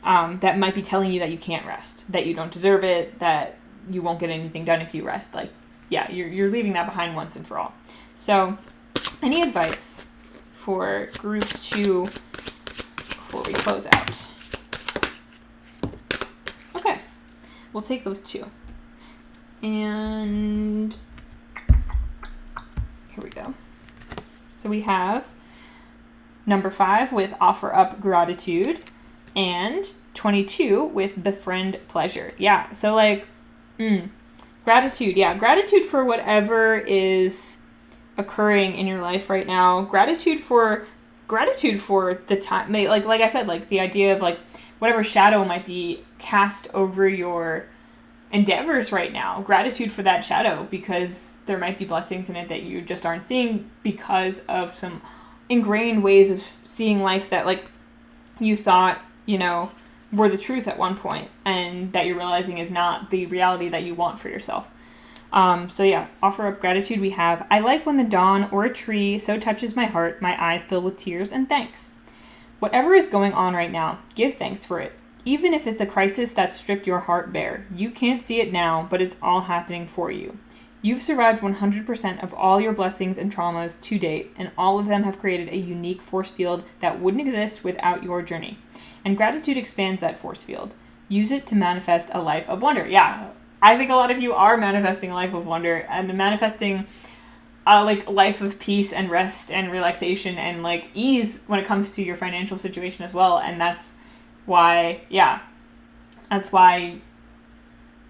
that might be telling you that you can't rest, that you don't deserve it, that you won't get anything done if you rest. Like, yeah, you're leaving that behind once and for all. So any advice for group 2 before we close out? Okay, we'll take those two. And Here we go. So we have number 5 with offer up gratitude, and 22 with befriend pleasure. Yeah, so like, gratitude. Yeah, gratitude for whatever is occurring in your life right now. Gratitude for the time, like I said, like the idea of like whatever shadow might be cast over your endeavors right now. Gratitude for that shadow, because there might be blessings in it that you just aren't seeing because of some ingrained ways of seeing life that like you thought, were the truth at one point, and that you're realizing is not the reality that you want for yourself. So yeah, offer up gratitude. We have, I like when the dawn or a tree so touches my heart, my eyes fill with tears and thanks. Whatever is going on right now, give thanks for it. Even if it's a crisis that stripped your heart bare, you can't see it now, but it's all happening for you. You've survived 100% of all your blessings and traumas to date, and all of them have created a unique force field that wouldn't exist without your journey. And gratitude expands that force field. Use it to manifest a life of wonder. Yeah, I think a lot of you are manifesting a life of wonder and manifesting like life of peace and rest and relaxation and like ease when it comes to your financial situation as well. And that's why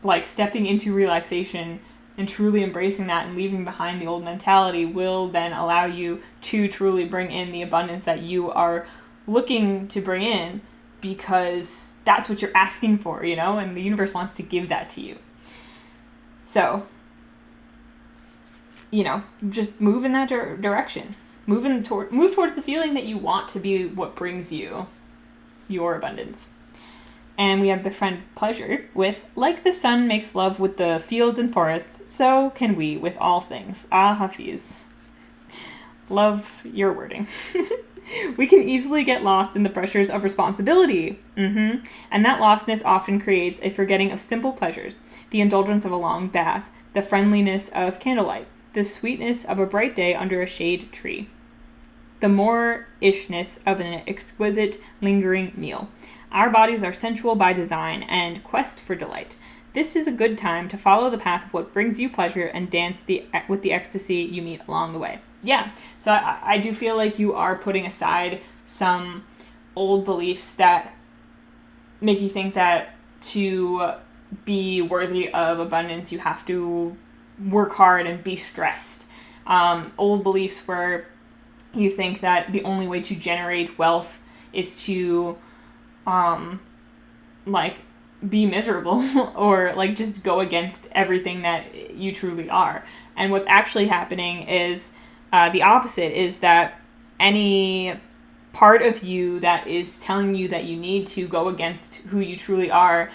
like stepping into relaxation and truly embracing that and leaving behind the old mentality will then allow you to truly bring in the abundance that you are looking to bring in, because that's what you're asking for, and the universe wants to give that to you. So, just move in that direction. Move towards the feeling that you want to be what brings you your abundance. And we have befriend pleasure with, like the sun makes love with the fields and forests, so can we with all things. Ah, Hafiz. Love your wording. We can easily get lost in the pressures of responsibility. And that lostness often creates a forgetting of simple pleasures, the indulgence of a long bath, the friendliness of candlelight, the sweetness of a bright day under a shade tree, the more-ishness of an exquisite, lingering meal. Our bodies are sensual by design and quest for delight. This is a good time to follow the path of what brings you pleasure and dance with the ecstasy you meet along the way. Yeah, so I do feel like you are putting aside some old beliefs that make you think that to be worthy of abundance, you have to work hard and be stressed. Old beliefs where you think that the only way to generate wealth is to like be miserable or like just go against everything that you truly are. And what's actually happening is the opposite, is that any part of you that is telling you that you need to go against who you truly are,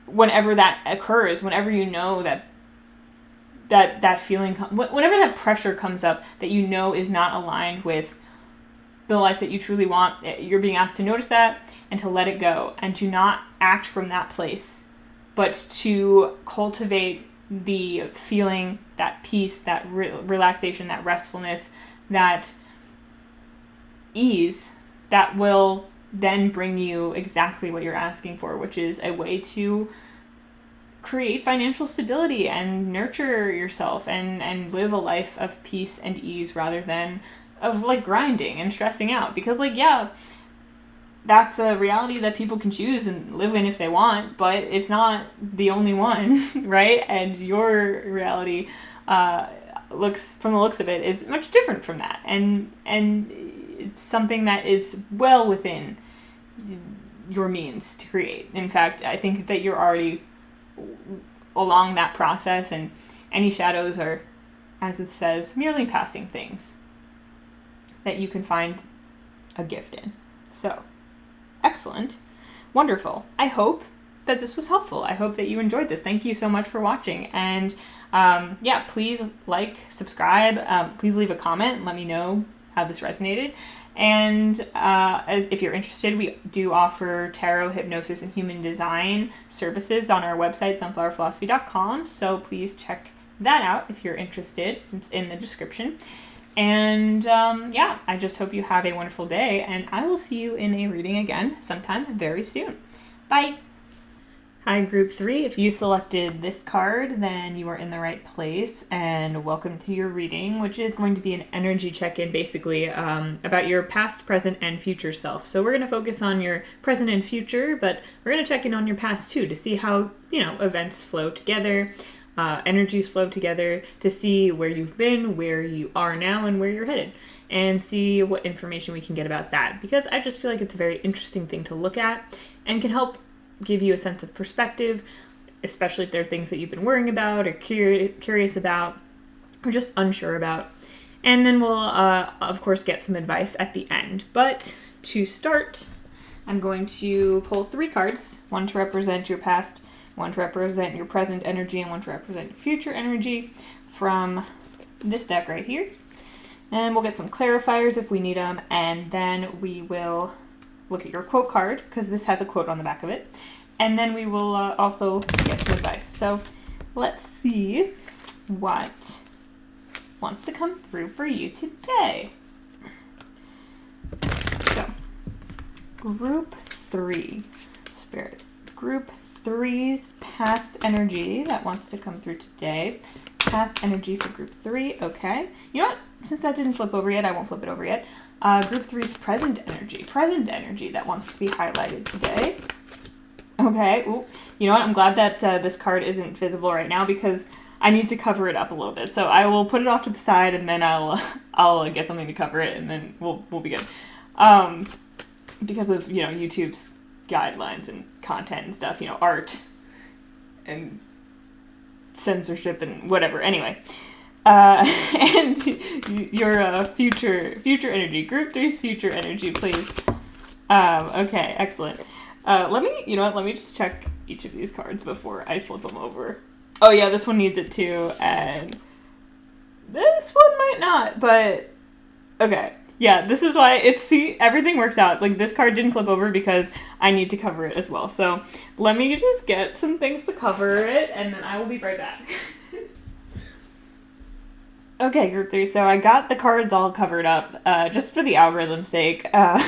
whenever that occurs, whenever you know that feeling, whenever that pressure comes up that is not aligned with the life that you truly want, you're being asked to notice that and to let it go and to not act from that place, but to cultivate the feeling, that peace, that relaxation, that restfulness, that ease that will then bring you exactly what you're asking for, which is a way to create financial stability and nurture yourself and live a life of peace and ease rather than of like grinding and stressing out. Because like, yeah, that's a reality that people can choose and live in if they want, but it's not the only one, right? And your reality from the looks of it is much different from that, and it's something that is well within your means to create. In fact, I think that you're already along that process, and any shadows are, as it says, merely passing things that you can find a gift in. So, excellent. Wonderful. I hope that this was helpful. I hope that you enjoyed this. Thank you so much for watching. And please like, subscribe. Please leave a comment. Let me know how this resonated. And if you're interested, we do offer tarot, hypnosis, and human design services on our website, sunflowerphilosophy.com. So please check that out if you're interested. It's in the description. And I just hope you have a wonderful day, and I will see you in a reading again sometime very soon. Bye! Hi, Group 3. If you selected this card, then you are in the right place, and welcome to your reading, which is going to be an energy check-in, basically, about your past, present, and future self. So we're going to focus on your present and future, but we're going to check in on your past, too, to see how, events flow together, energies flow together, to see where you've been, where you are now, and where you're headed, and see what information we can get about that, because I just feel like it's a very interesting thing to look at, and can help give you a sense of perspective, especially if there are things that you've been worrying about or curious about or just unsure about. And then we'll, of course, get some advice at the end. But to start, I'm going to pull 3 cards, one to represent your past, one to represent your present energy, and one to represent your future energy from this deck right here. And we'll get some clarifiers if we need them, and then we will look at your quote card, because this has a quote on the back of it, and then we will also get some advice. So let's see what wants to come through for you today. So, Group 3, Spirit. Group 3's past energy that wants to come through today. Past energy for Group 3, okay. You know what? Since that didn't flip over yet, I won't flip it over yet. Group 3's present energy that wants to be highlighted today. Okay, ooh. You know what? I'm glad that this card isn't visible right now because I need to cover it up a little bit. So I will put it off to the side and then I'll get something to cover it and then we'll be good. Because of, YouTube's guidelines and content and stuff, art and censorship and whatever. Anyway. And your future energy, Group 3's future energy, please. Okay, excellent. Let me just check each of these cards before I flip them over. Oh yeah, this one needs it too, and this one might not, but okay. Yeah, this is why everything works out. Like, this card didn't flip over because I need to cover it as well. So let me just get some things to cover it, and then I will be right back. Okay, Group 3, so I got the cards all covered up, just for the algorithm's sake. Let's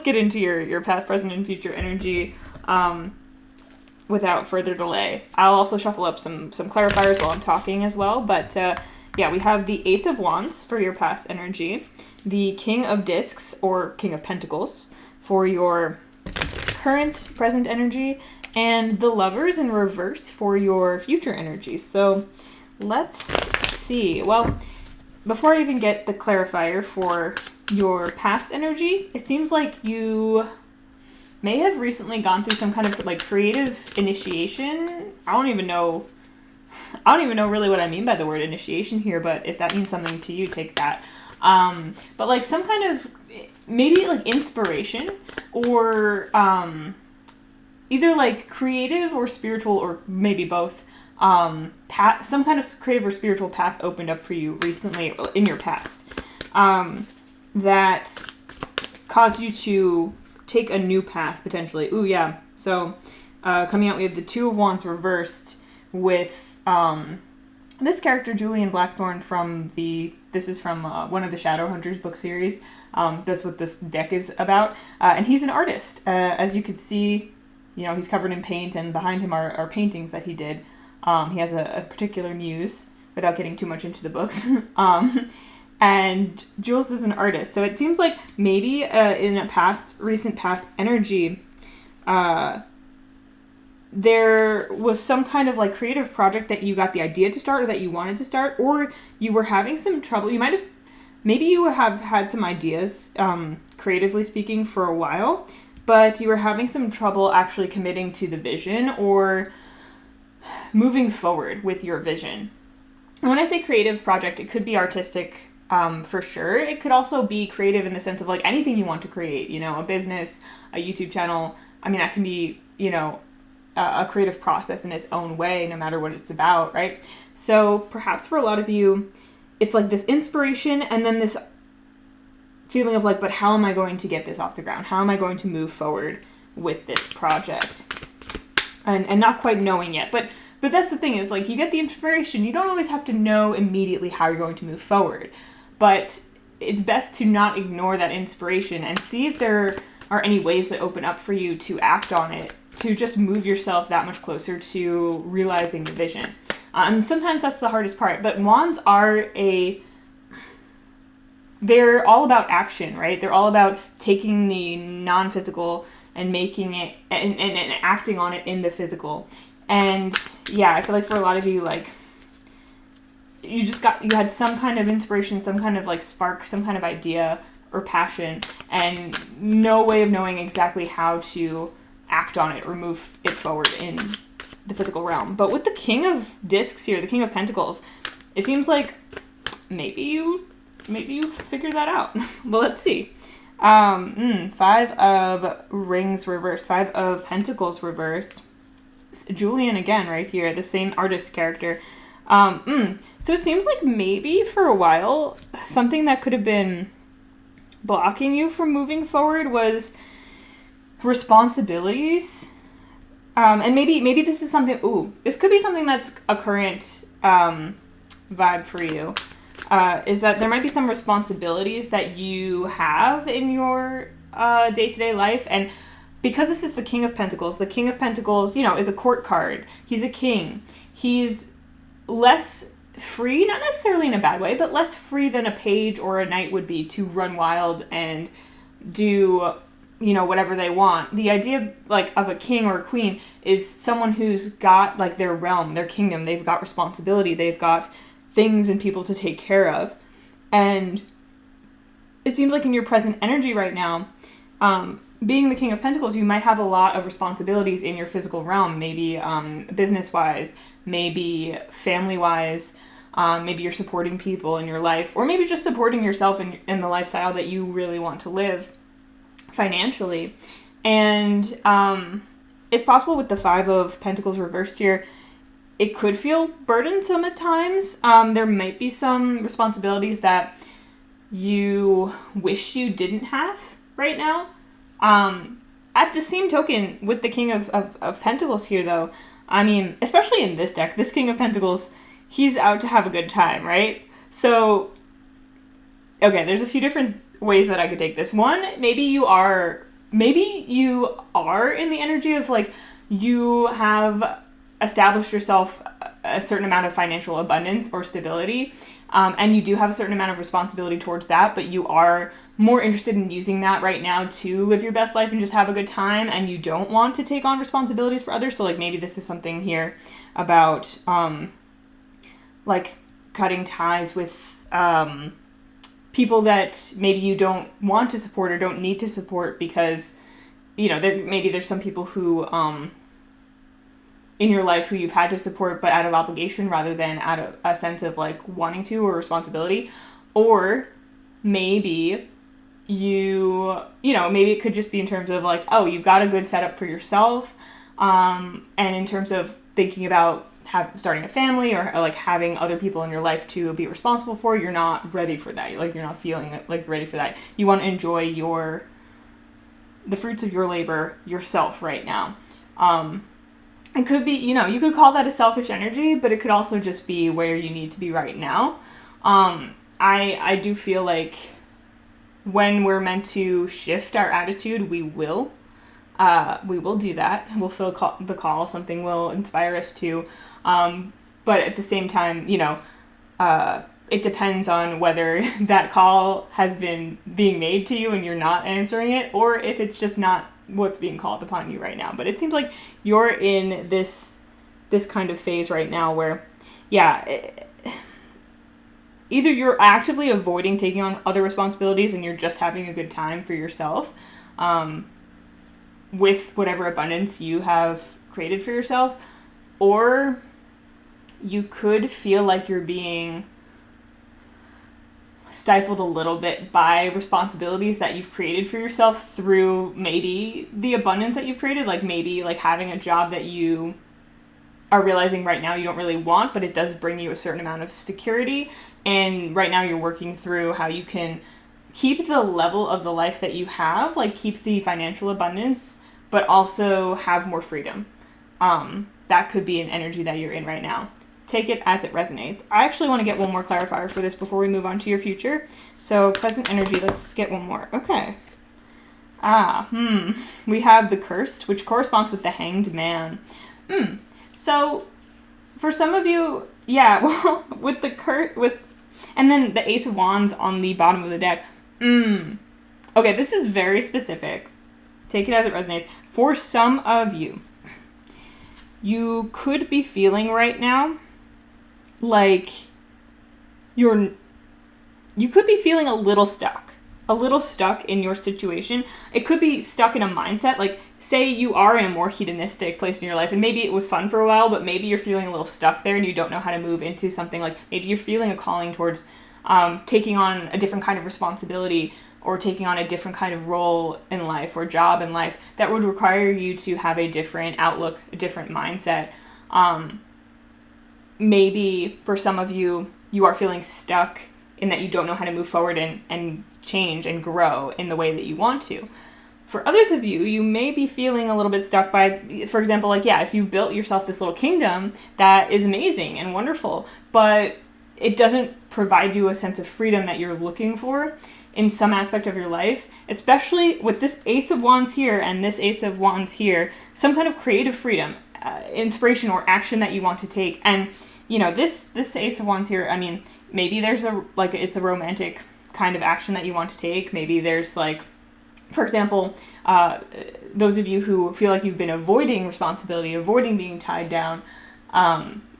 get into your past, present, and future energy without further delay. I'll also shuffle up some clarifiers while I'm talking as well, but we have the Ace of Wands for your past energy, the King of Discs, or King of Pentacles, for your current, present energy, and the Lovers in reverse for your future energy. So let's see. Well, before I even get the clarifier for your past energy, it seems like you may have recently gone through some kind of like creative initiation. I don't even know really what I mean by the word initiation here, but if that means something to you, take that. But like some kind of maybe like inspiration or either like creative or spiritual, or maybe both, path, some kind of creative or spiritual path opened up for you recently in your past, that caused you to take a new path potentially. Ooh, yeah. So, coming out, we have the Two of Wands reversed with, this character, Julian Blackthorn, this is from one of the Shadowhunters book series. That's what this deck is about. And he's an artist. As you could see, he's covered in paint, and behind him are paintings that he did. He has a particular muse, without getting too much into the books. And Jules is an artist. So it seems like maybe in a recent past energy, there was some kind of like creative project that you got the idea to start, or that you wanted to start, or you were having some trouble. Maybe you have had some ideas, creatively speaking, for a while, but you were having some trouble actually committing to the vision or moving forward with your vision. And when I say creative project, it could be artistic, for sure. It could also be creative in the sense of like anything you want to create, a business, a YouTube channel. I mean, that can be, a creative process in its own way, no matter what it's about, right? So perhaps for a lot of you, it's like this inspiration and then this feeling of like, but how am I going to get this off the ground? How am I going to move forward with this project? And not quite knowing yet. But that's the thing, is like, you get the inspiration. You don't always have to know immediately how you're going to move forward. But it's best to not ignore that inspiration and see if there are any ways that open up for you to act on it, to just move yourself that much closer to realizing the vision. And sometimes that's the hardest part, but wands they're all about action, right? They're all about taking the non-physical and making it and acting on it in the physical. And yeah, I feel like for a lot of you, like, you had some kind of inspiration, some kind of like spark, some kind of idea or passion, and no way of knowing exactly how to act on it or move it forward in the physical realm. But with the King of Discs here, the King of Pentacles, it seems like maybe you figured that out. Well, let's see. 5 of Rings reversed, 5 of Pentacles reversed. Julian again right here, the same artist character. So it seems like maybe for a while, something that could have been blocking you from moving forward was responsibilities. And maybe this is something, this could be something that's a current vibe for you. Is that there might be some responsibilities that you have in your day-to-day life. And because this is the King of Pentacles, is a court card. He's a king. He's less free, not necessarily in a bad way, but less free than a page or a knight would be to run wild and do, whatever they want. The idea, like, of a king or a queen is someone who's got, like, their realm, their kingdom. They've got responsibility. They've got things and people to take care of. And it seems like in your present energy right now, being the King of Pentacles, you might have a lot of responsibilities in your physical realm, maybe business-wise, maybe family-wise, maybe you're supporting people in your life, or maybe just supporting yourself in the lifestyle that you really want to live financially. And it's possible with the 5 of Pentacles reversed here, it could feel burdensome at times. There might be some responsibilities that you wish you didn't have right now. At the same token, with the King of Pentacles here, though, I mean, especially in this deck, this King of Pentacles, he's out to have a good time, right? So, okay, there's a few different ways that I could take this. One, maybe you are in the energy of, like, you have established yourself a certain amount of financial abundance or stability, and you do have a certain amount of responsibility towards that, but you are more interested in using that right now to live your best life and just have a good time, and you don't want to take on responsibilities for others. So, like, maybe this is something here about like cutting ties with people that maybe you don't want to support or don't need to support because there's some people who in your life who you've had to support but out of obligation rather than out of a sense of, like, wanting to or responsibility. Or maybe maybe it could just be in terms of, like, oh, you've got a good setup for yourself, and in terms of thinking about starting a family or, like, having other people in your life to be responsible for, you're not ready for that. Like, you're not feeling like you're ready for that. You want to enjoy the fruits of your labor yourself right now. It could be, you could call that a selfish energy, but it could also just be where you need to be right now. I do feel like when we're meant to shift our attitude, we will do that. We'll feel the call. Something will inspire us to. But at the same time, it depends on whether that call has been being made to you and you're not answering it, or if it's just not what's being called upon you right now. But it seems like you're in this kind of phase right now where, either you're actively avoiding taking on other responsibilities and you're just having a good time for yourself, with whatever abundance you have created for yourself, or you could feel like you're being stifled a little bit by responsibilities that you've created for yourself through maybe the abundance that you've created, like maybe like having a job that you are realizing right now you don't really want, but it does bring you a certain amount of security, and right now you're working through how you can keep the level of the life that you have, like keep the financial abundance, but also have more freedom. That could be an energy that you're in right now. Take it as it resonates. I actually want to get one more clarifier for this before we move on to your future. So present energy, let's get one more. Okay. We have the Cursed, which corresponds with the Hanged Man. So, for some of you, yeah, well, with the and then the Ace of Wands on the bottom of the deck. Okay, this is very specific. Take it as it resonates. For some of you, you could be feeling right now like you could be feeling a little stuck in your situation. It could be stuck in a mindset. Like, say you are in a more hedonistic place in your life, and maybe it was fun for a while, but maybe you're feeling a little stuck there and you don't know how to move into something. Like, maybe you're feeling a calling towards taking on a different kind of responsibility, or taking on a different kind of role in life or job in life that would require you to have a different outlook, a different mindset. Maybe for some of you, you are feeling stuck in that you don't know how to move forward and change and grow in the way that you want to. For others of you, you may be feeling a little bit stuck by, for example, like, if you've built yourself this little kingdom that is amazing and wonderful, but it doesn't provide you a sense of freedom that you're looking for in some aspect of your life, especially with this Ace of Wands here and this Ace of Wands here, some kind of creative freedom, inspiration or action that you want to take. And, this Ace of Wands here, I mean, maybe there's it's a romantic kind of action that you want to take. Maybe there's for example, those of you who feel like you've been avoiding responsibility, avoiding being tied down,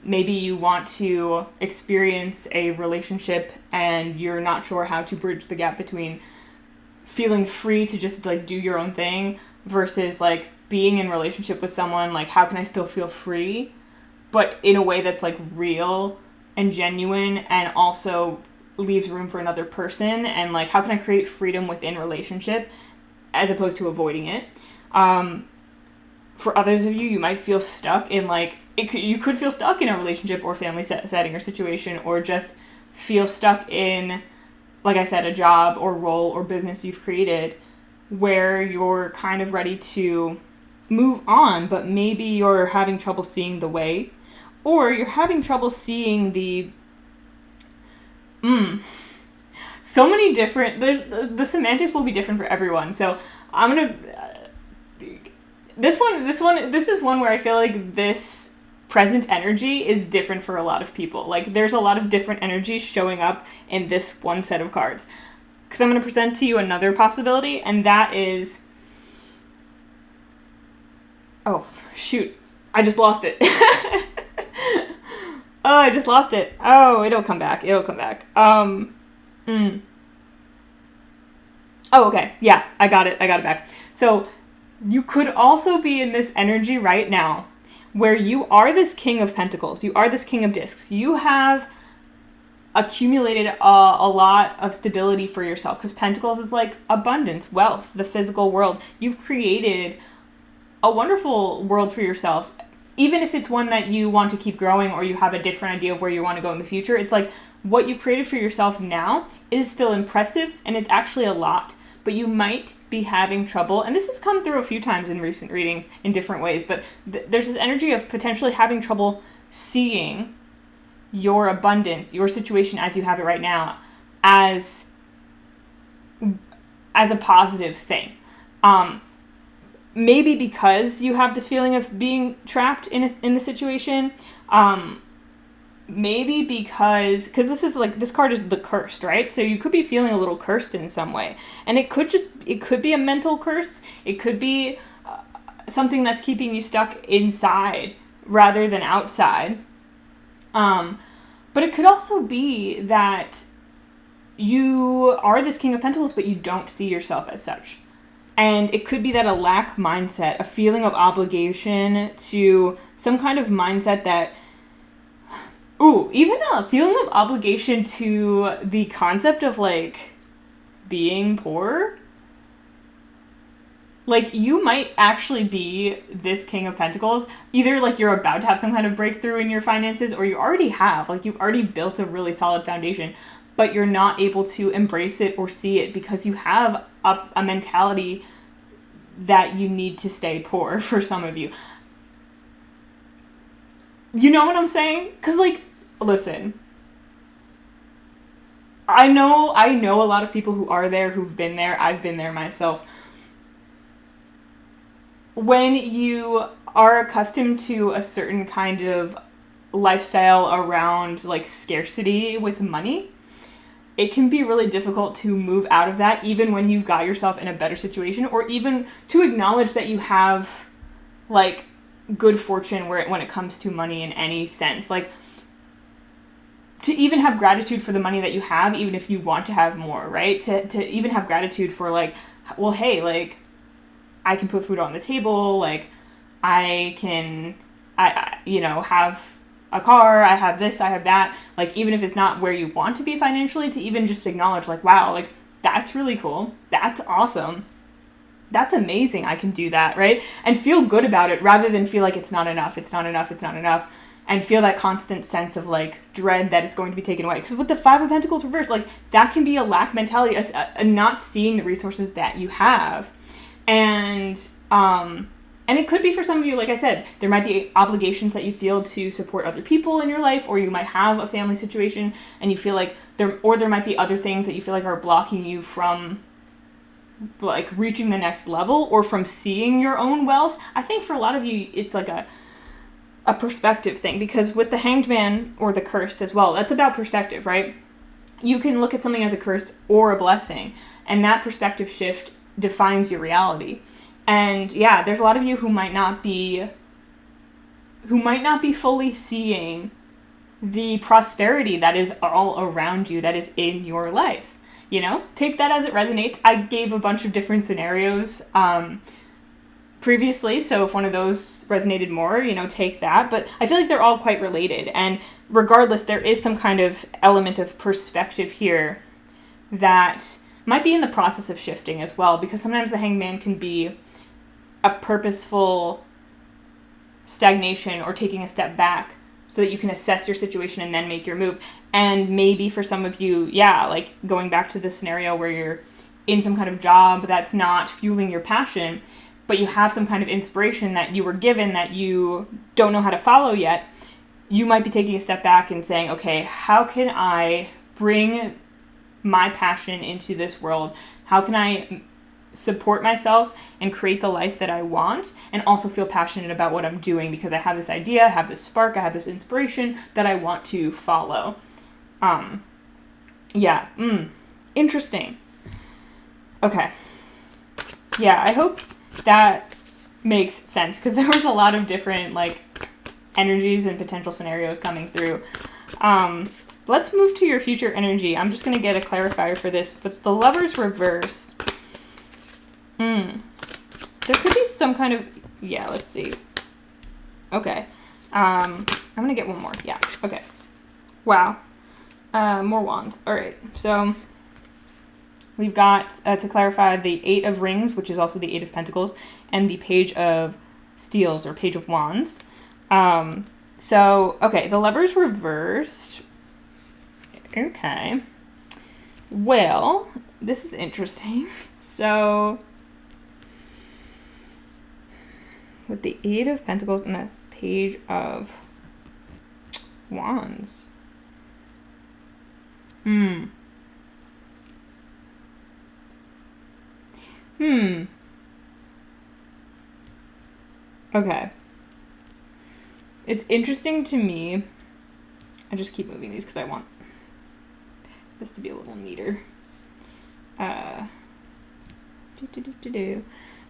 maybe you want to experience a relationship and you're not sure how to bridge the gap between feeling free to just do your own thing versus being in relationship with someone. How can I still feel free, but in a way that's real and genuine and also leaves room for another person? And how can I create freedom within relationship as opposed to avoiding it? For others of you, you might feel stuck in you could feel stuck in a relationship or family setting or situation, or just feel stuck in, like I said, a job or role or business you've created where you're kind of ready to move on, but maybe you're having trouble seeing the way, or you're having trouble seeing so many different, the semantics will be different for everyone. So I'm going to, this is one where I feel like this present energy is different for a lot of people. There's a lot of different energies showing up in this one set of cards. Because I'm going to present to you another possibility, and that is... Oh, shoot. I just lost it. I just lost it. Oh, it'll come back. Oh, okay. Yeah, I got it back. So, you could also be in this energy right now where you are this King of Pentacles, you are this King of Discs, you have accumulated a lot of stability for yourself, because Pentacles is abundance, wealth, the physical world. You've created a wonderful world for yourself, even if it's one that you want to keep growing or you have a different idea of where you want to go in the future. It's what you've created for yourself now is still impressive, and it's actually a lot. But you might be having trouble, and this has come through a few times in recent readings in different ways, but there's this energy of potentially having trouble seeing your abundance, your situation as you have it right now, as a positive thing. Maybe because you have this feeling of being trapped in the situation. Maybe because this is this card is the Cursed, right? So you could be feeling a little cursed in some way. And it could be a mental curse. It could be something that's keeping you stuck inside rather than outside. But it could also be that you are this King of Pentacles, but you don't see yourself as such. And it could be that a lack mindset, a feeling of obligation to some kind of mindset that... even a feeling of obligation to the concept of, being poor. You might actually be this King of Pentacles. Either, you're about to have some kind of breakthrough in your finances, or you already have. You've already built a really solid foundation, but you're not able to embrace it or see it because you have a mentality that you need to stay poor for some of you. You know what I'm saying? Because, listen, I know a lot of people who are there, who've been there. I've been there myself. when you are accustomed to a certain kind of lifestyle around like scarcity with money, it can be really difficult to move out of that even when you've got yourself in a better situation, or even to acknowledge that you have like good fortune when it comes to money in any sense. Like, to even have gratitude for the money that you have, even if you want to have more, right? To even have gratitude for like, well, hey, like, I can put food on the table, like, I can, have a car, I have this, I have that, like, even if it's not where you want to be financially, to even just acknowledge, like, wow, like, that's really cool, that's awesome, that's amazing, I can do that, right? And feel good about it, rather than feel like it's not enough, and feel that constant sense of, like, dread that it's going to be taken away. Because with the Five of Pentacles reversed, like, that can be a lack mentality, a not seeing the resources that you have. And it could be for some of you, like I said, there might be obligations that you feel to support other people in your life, or you might have a family situation and you feel like there might be other things that you feel like are blocking you from like reaching the next level, or from seeing your own wealth. I think for a lot of you, it's like a perspective thing, because with the Hanged Man or the Cursed as well, that's about perspective, right? You can look at something as a curse or a blessing, and that perspective shift defines your reality. And yeah, there's a lot of you who might not be fully seeing the prosperity that is all around you, that is in your life. Take that as it resonates. I gave a bunch of different scenarios previously, so if one of those resonated more, take that. But I feel like they're all quite related, and regardless, there is some kind of element of perspective here that might be in the process of shifting as well, because sometimes the Hanged Man can be a purposeful stagnation, or taking a step back so that you can assess your situation and then make your move. And maybe for some of you, like going back to the scenario where you're in some kind of job that's not fueling your passion, but you have some kind of inspiration that you were given that you don't know how to follow yet, you might be taking a step back and saying, okay, how can I bring my passion into this world? How can I support myself and create the life that I want, and also feel passionate about what I'm doing, because I have this idea, I have this spark, I have this inspiration that I want to follow. Interesting. Okay. Yeah, I hope that makes sense, because there was a lot of different like energies and potential scenarios coming through. Let's move to your future energy. I'm just going to get a clarifier for this, but the Lovers reverse. There could be some kind of, let's see. Okay. I'm going to get one more. Yeah. Okay. Wow. More wands. All right. So we've got, to clarify, the Eight of Rings, which is also the Eight of Pentacles, and the Page of Steels, or Page of Wands. Okay, the Lovers reversed. Okay. Well, this is interesting. So, with the Eight of Pentacles and the Page of Wands. Okay. It's interesting to me. I just keep moving these because I want this to be a little neater.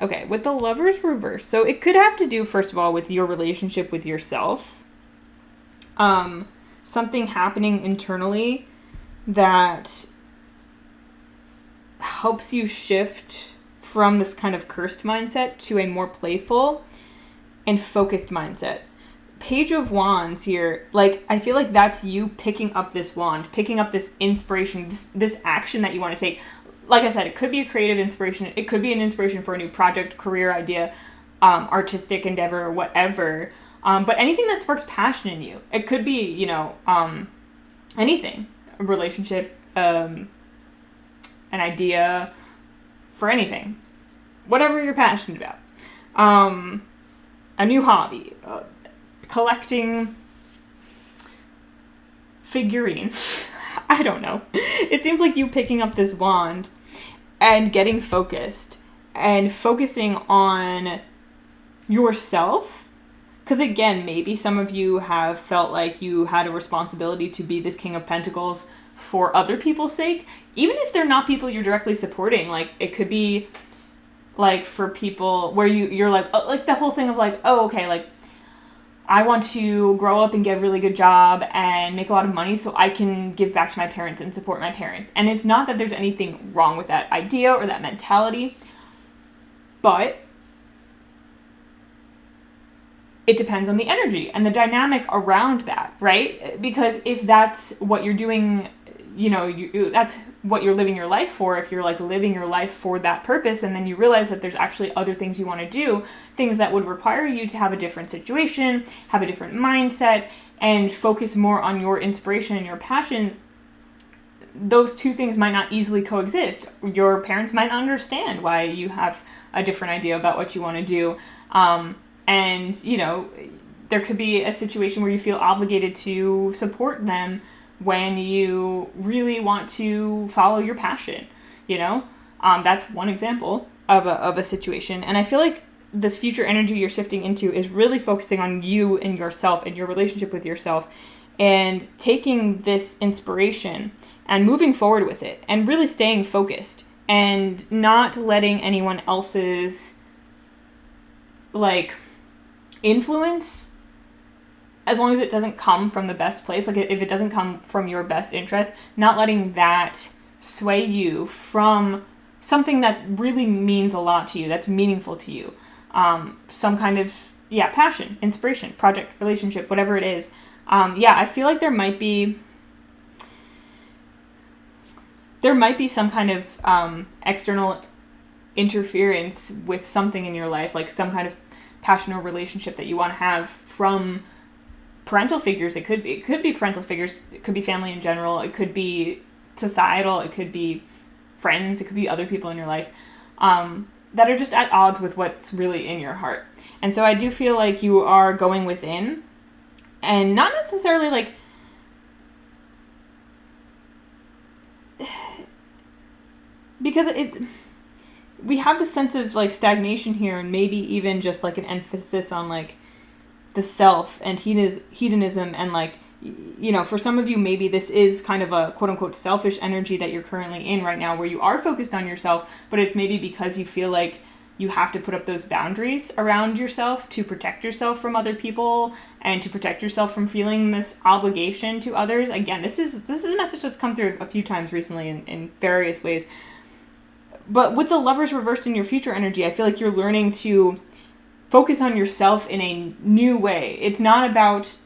Okay, with the Lovers reverse. So it could have to do, first of all, with your relationship with yourself. Something happening internally that helps you shift from this kind of cursed mindset to a more playful and focused mindset. Page of Wands here, like, I feel like that's you picking up this wand, picking up this inspiration, this action that you want to take. Like I said, it could be a creative inspiration. It could be an inspiration for a new project, career idea, artistic endeavor, whatever. But anything that sparks passion in you. It could be, anything. A relationship, an idea, for anything. Whatever you're passionate about. A new hobby. Collecting figurines. I don't know. It seems like you picking up this wand and getting focused and focusing on yourself, because again, maybe some of you have felt like you had a responsibility to be this King of Pentacles for other people's sake, even if they're not people you're directly supporting. Like, it could be like for people where you're like, oh, like the whole thing of like, oh, okay, like I want to grow up and get a really good job and make a lot of money so I can give back to my parents and support my parents. And it's not that there's anything wrong with that idea or that mentality, but it depends on the energy and the dynamic around that, right? Because if that's what you're doing, that's what you're living your life for. If you're like living your life for that purpose, and then you realize that there's actually other things you want to do, things that would require you to have a different situation, have a different mindset, and focus more on your inspiration and your passion, those two things might not easily coexist. Your parents might not understand why you have a different idea about what you want to do. And, there could be a situation where you feel obligated to support them when you really want to follow your passion, That's one example of a situation. And I feel like this future energy you're shifting into is really focusing on you and yourself and your relationship with yourself, and taking this inspiration and moving forward with it and really staying focused and not letting anyone else's influence, as long as it doesn't come from the best place, like if it doesn't come from your best interest, not letting that sway you from something that really means a lot to you, that's meaningful to you. Some kind of, passion, inspiration, project, relationship, whatever it is. I feel like there might be some kind of external interference with something in your life, like some kind of passion or relationship that you want to have from parental figures. It could be parental figures, it could be family in general, it could be societal, it could be friends, it could be other people in your life that are just at odds with what's really in your heart. And so I do feel like you are going within, and not necessarily because we have this sense of stagnation here, and maybe even just an emphasis on the self and hedonism, and for some of you, maybe this is kind of a quote-unquote selfish energy that you're currently in right now, where you are focused on yourself, but it's maybe because you feel like you have to put up those boundaries around yourself to protect yourself from other people and to protect yourself from feeling this obligation to others. Again, this is a message that's come through a few times recently in various ways. But with the Lovers reversed in your future energy, I feel like you're learning to focus on yourself in a new way. It's not about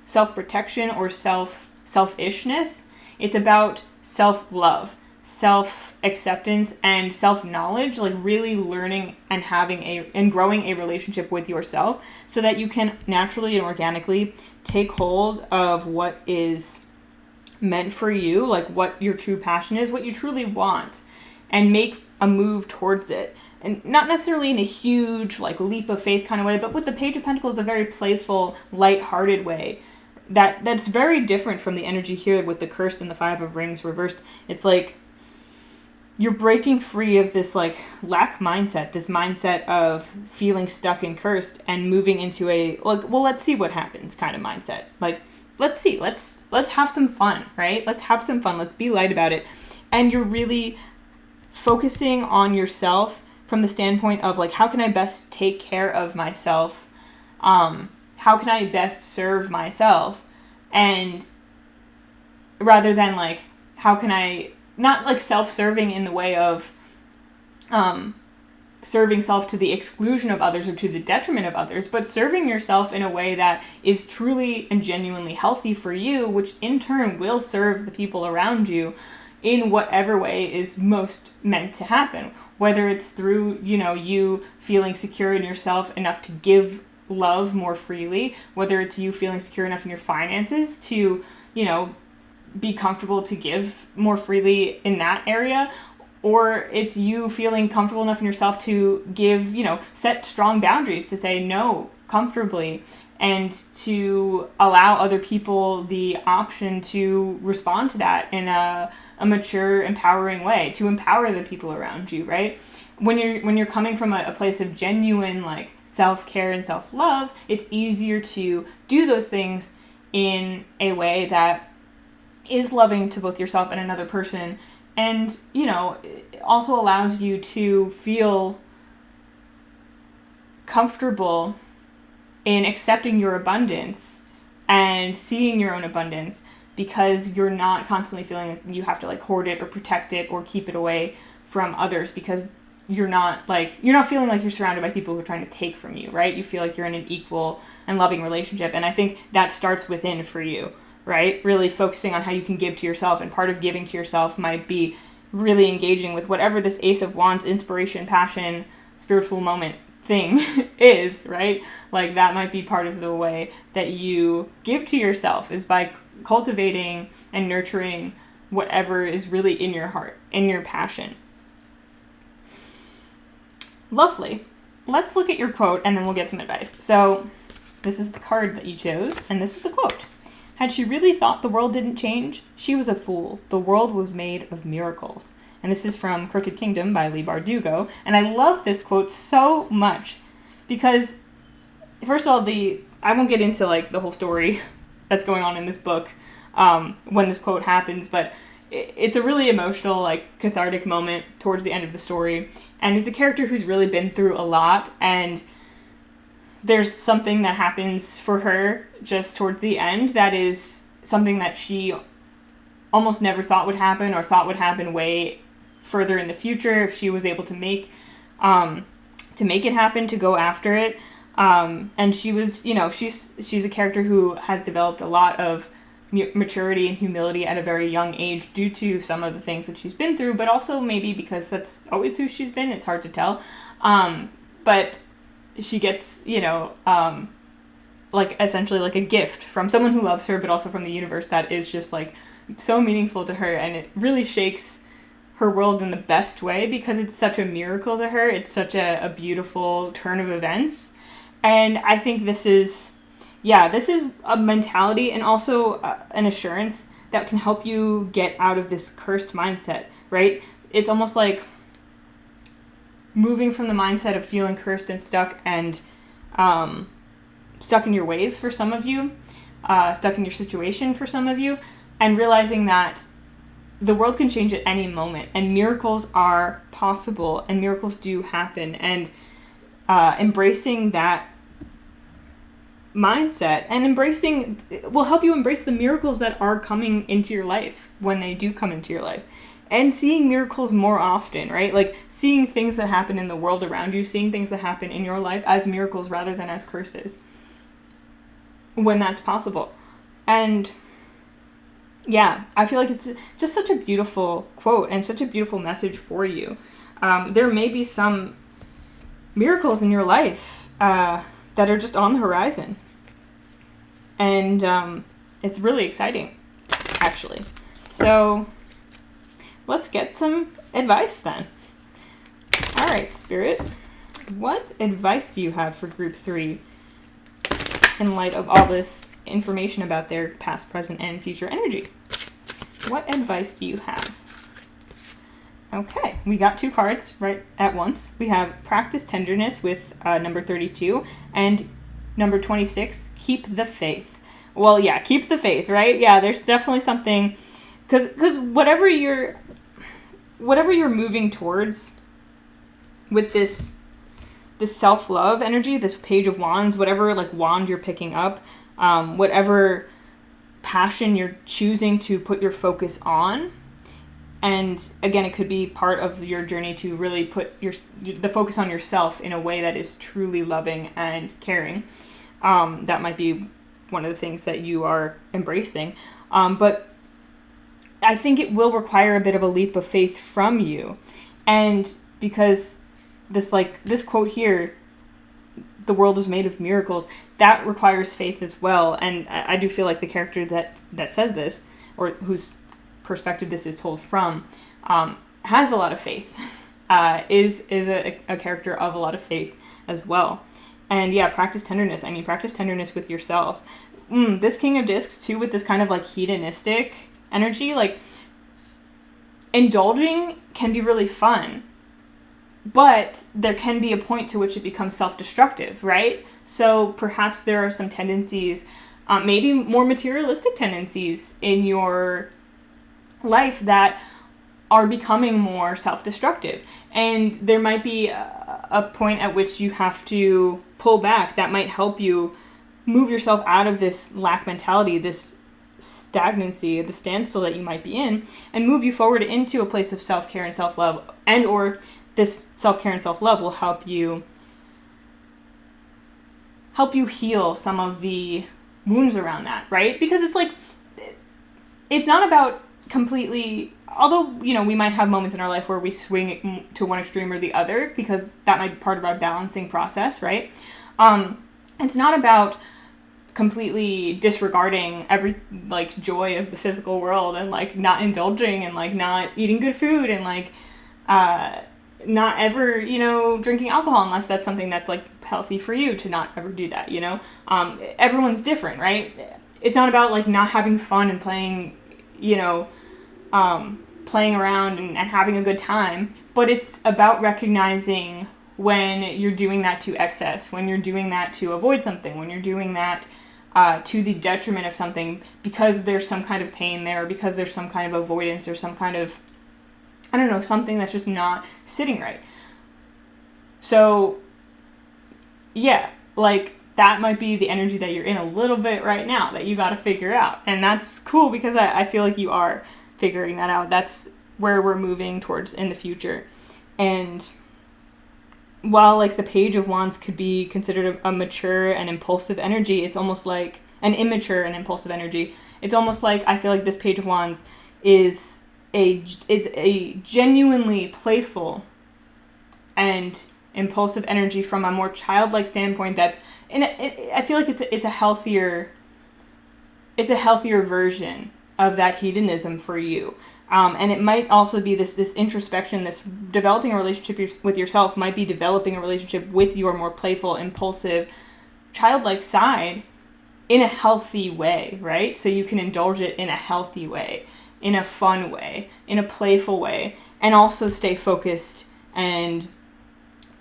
self-protection or selfishness. It's about self-love, self-acceptance, and self-knowledge, really learning and having and growing a relationship with yourself so that you can naturally and organically take hold of what is meant for you, what your true passion is, what you truly want, and make a move towards it. And not necessarily in a huge, leap of faith kind of way, but with the Page of Pentacles, a very playful, light-hearted way. That's very different from the energy here with the Cursed and the Five of Rings reversed. It's you're breaking free of this, lack mindset, this mindset of feeling stuck and cursed, and moving into a, let's see what happens kind of mindset. Let's see, let's have some fun, right? Let's have some fun. Let's be light about it. And you're really focusing on yourself from the standpoint of how can I best take care of myself? How can I best serve myself? And rather than how can I, not self-serving in the way of serving self to the exclusion of others or to the detriment of others, but serving yourself in a way that is truly and genuinely healthy for you, which in turn will serve the people around you in whatever way is most meant to happen. Whether it's through, you feeling secure in yourself enough to give love more freely, whether it's you feeling secure enough in your finances to, be comfortable to give more freely in that area, or it's you feeling comfortable enough in yourself to give, set strong boundaries to say no comfortably, and to allow other people the option to respond to that in a mature, empowering way, to empower the people around you, right? When you're coming from a place of genuine, self-care and self-love, it's easier to do those things in a way that is loving to both yourself and another person, and, you know, also allows you to feel comfortable in accepting your abundance and seeing your own abundance, because you're not constantly feeling like you have to like hoard it or protect it or keep it away from others, because you're not feeling like you're surrounded by people who are trying to take from you, right? You feel like you're in an equal and loving relationship. And I think that starts within for you, right? Really focusing on how you can give to yourself. And part of giving to yourself might be really engaging with whatever this Ace of Wands, inspiration, passion, spiritual moment thing is, right? Like that might be part of the way that you give to yourself, is by cultivating and nurturing whatever is really in your heart, in your passion. Lovely. Let's look at your quote and then we'll get some advice. So this is the card that you chose, and this is the quote. Had she really thought the world didn't change? She was a fool. The world was made of miracles. And this is from Crooked Kingdom by Leigh Bardugo. And I love this quote so much because, first of all, I won't get into like the whole story that's going on in this book when this quote happens, but it's a really emotional, like, cathartic moment towards the end of the story. And it's a character who's really been through a lot, and there's something that happens for her just towards the end that is something that she almost never thought would happen, or thought would happen way further in the future if she was able to make it happen, to go after it. And she was, you know, she's a character who has developed a lot of maturity and humility at a very young age due to some of the things that she's been through, but also maybe because that's always who she's been. It's hard to tell. But she gets, you know, like essentially like a gift from someone who loves her, but also from the universe that is just like so meaningful to her. And it really shakes her world in the best way because it's such a miracle to her. It's such a beautiful turn of events. And I think this is a mentality and also an assurance that can help you get out of this cursed mindset, right? It's almost like moving from the mindset of feeling cursed and stuck in your ways for some of you, stuck in your situation for some of you, and realizing that the world can change at any moment, and miracles are possible, and miracles do happen, and embracing that mindset and will help you embrace the miracles that are coming into your life when they do come into your life, and seeing miracles more often, right? Like seeing things that happen in the world around you, seeing things that happen in your life as miracles rather than as curses when that's possible. And yeah, I feel like it's just such a beautiful quote and such a beautiful message for you. There may be some miracles in your life that are just on the horizon. And it's really exciting, actually. So let's get some advice then. All right, Spirit, what advice do you have for Group 3 in light of all this information about their past, present, and future energy? What advice do you have? Okay, we got 2 cards right at once. We have Practice Tenderness with number 32 and number 26, Keep the Faith. Well, yeah, keep the faith, right? Yeah, there's definitely something, because whatever you're moving towards with this self-love energy, this Page of Wands, whatever like wand you're picking up, whatever passion you're choosing to put your focus on. And again, it could be part of your journey to really put the focus on yourself in a way that is truly loving and caring. That might be one of the things that you are embracing. But I think it will require a bit of a leap of faith from you. And because this quote here, the world was made of miracles, that requires faith as well. And I do feel like the character that says this, or whose perspective this is told from, has a lot of faith, is a character of a lot of faith as well. And yeah, practice tenderness. I mean, practice tenderness with yourself. This King of Discs too, with this kind of like hedonistic energy, like indulging can be really fun, But there can be a point to which it becomes self-destructive, right? So perhaps there are some tendencies, maybe more materialistic tendencies in your life that are becoming more self-destructive. And there might be a point at which you have to pull back that might help you move yourself out of this lack mentality, this stagnancy, the standstill that you might be in, and move you forward into a place of self-care and self-love, and or this self-care and self-love will help you heal some of the wounds around that, right? Because it's like, it's not about completely, although, you know, we might have moments in our life where we swing to one extreme or the other, because that might be part of our balancing process, right? It's not about completely disregarding every, like, joy of the physical world and, like, not indulging and, like, not eating good food and, like, not ever, you know, drinking alcohol unless that's something that's, like, healthy for you to not ever do that, you know? Everyone's different, right? It's not about, like, not having fun and playing, you know, playing around and having a good time, but it's about recognizing when you're doing that to excess, when you're doing that to avoid something, when you're doing that to the detriment of something because there's some kind of pain there, because there's some kind of avoidance or some kind of, I don't know, something that's just not sitting right. So, yeah, like, that might be the energy that you're in a little bit right now that you got to figure out. And that's cool because I feel like you are figuring that out. That's where we're moving towards in the future. And while, like, the Page of Wands could be considered a mature and impulsive energy, it's almost like an immature and impulsive energy. It's almost like I feel like this Page of Wands is a genuinely playful and impulsive energy from a more childlike standpoint. That's I feel like it's a healthier version of that hedonism for you. And it might also be this introspection, this developing a relationship with yourself might be developing a relationship with your more playful, impulsive, childlike side in a healthy way, right? So you can indulge it in a healthy way, in a fun way, in a playful way, and also stay focused and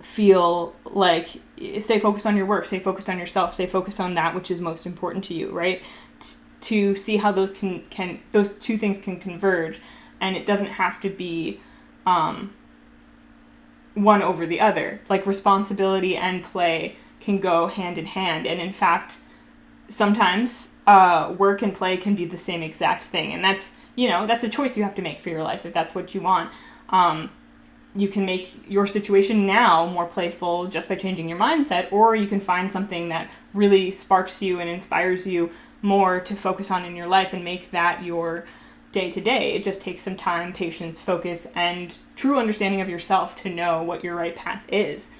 feel like, stay focused on your work, stay focused on yourself, stay focused on that which is most important to you, right? To see how those those two things can converge, and it doesn't have to be one over the other. Like, responsibility and play can go hand in hand, and in fact, sometimes work and play can be the same exact thing, and that's, you know, that's a choice you have to make for your life if that's what you want. You can make your situation now more playful just by changing your mindset, or you can find something that really sparks you and inspires you more to focus on in your life and make that your day-to-day. It just takes some time, patience, focus, and true understanding of yourself to know what your right path is.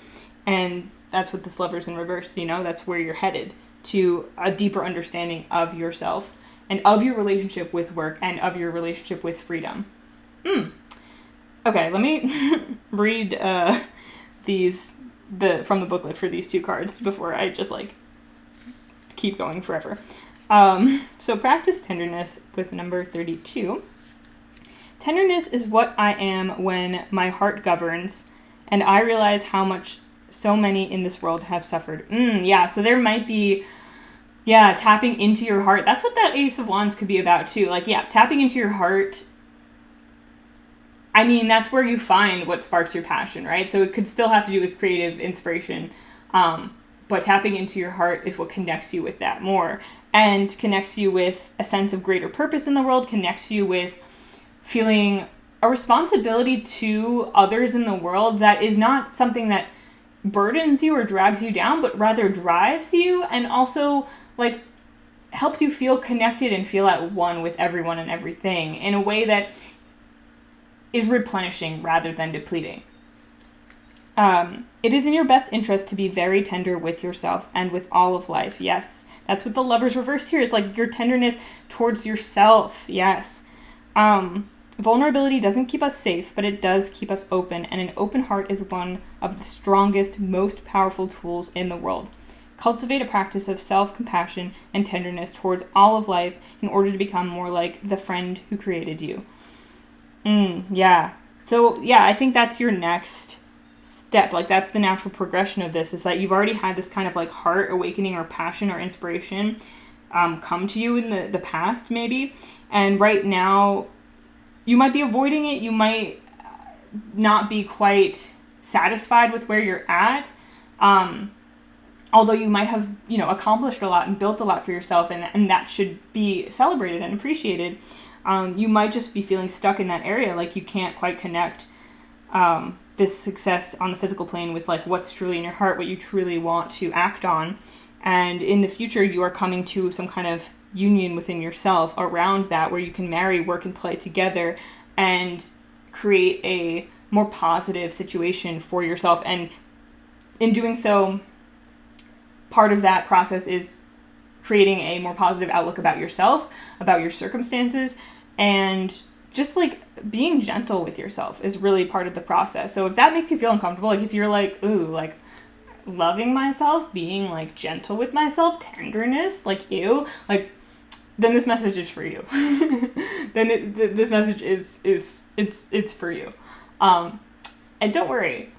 And that's what this Lover's in reverse, you know, that's where you're headed, to a deeper understanding of yourself and of your relationship with work and of your relationship with freedom. Okay, let me read from the booklet for these two cards before I just, like, keep going forever. So practice tenderness with number 32. Tenderness is what I am when my heart governs, and I realize how much so many in this world have suffered. Yeah, so there might be, tapping into your heart. That's what that Ace of Wands could be about too. Like, tapping into your heart. I mean, that's where you find what sparks your passion, right? So it could still have to do with creative inspiration, but tapping into your heart is what connects you with that more, and connects you with a sense of greater purpose in the world, connects you with feeling a responsibility to others in the world that is not something that burdens you or drags you down, but rather drives you, and also, like, helps you feel connected and feel at one with everyone and everything in a way that is replenishing rather than depleting. It is in your best interest to be very tender with yourself and with all of life. Yes, that's what the Lover's reverse here is, like, your tenderness towards yourself. Yes. Vulnerability doesn't keep us safe, but it does keep us open, and an open heart is one of the strongest, most powerful tools in the world. Cultivate a practice of self-compassion and tenderness towards all of life in order to become more like the friend who created you. Yeah. So, I think that's your next step, like that's the natural progression of this, is that you've already had this kind of like heart awakening or passion or inspiration come to you in the past maybe, and right now you might be avoiding it, you might not be quite satisfied with where you're at, although you might have, accomplished a lot and built a lot for yourself, and that should be celebrated and appreciated. You might just be feeling stuck in that area, like you can't quite connect this success on the physical plane with like what's truly in your heart, what you truly want to act on. And in the future, you are coming to some kind of union within yourself around that, where you can marry, work, and play together and create a more positive situation for yourself. And in doing so, part of that process is creating a more positive outlook about yourself, about your circumstances, and just like being gentle with yourself is really part of the process. So if that makes you feel uncomfortable, like if you're like, ooh, like loving myself, being like gentle with myself, tenderness, like ew, like then this message is for you. This message it's for you. And don't worry,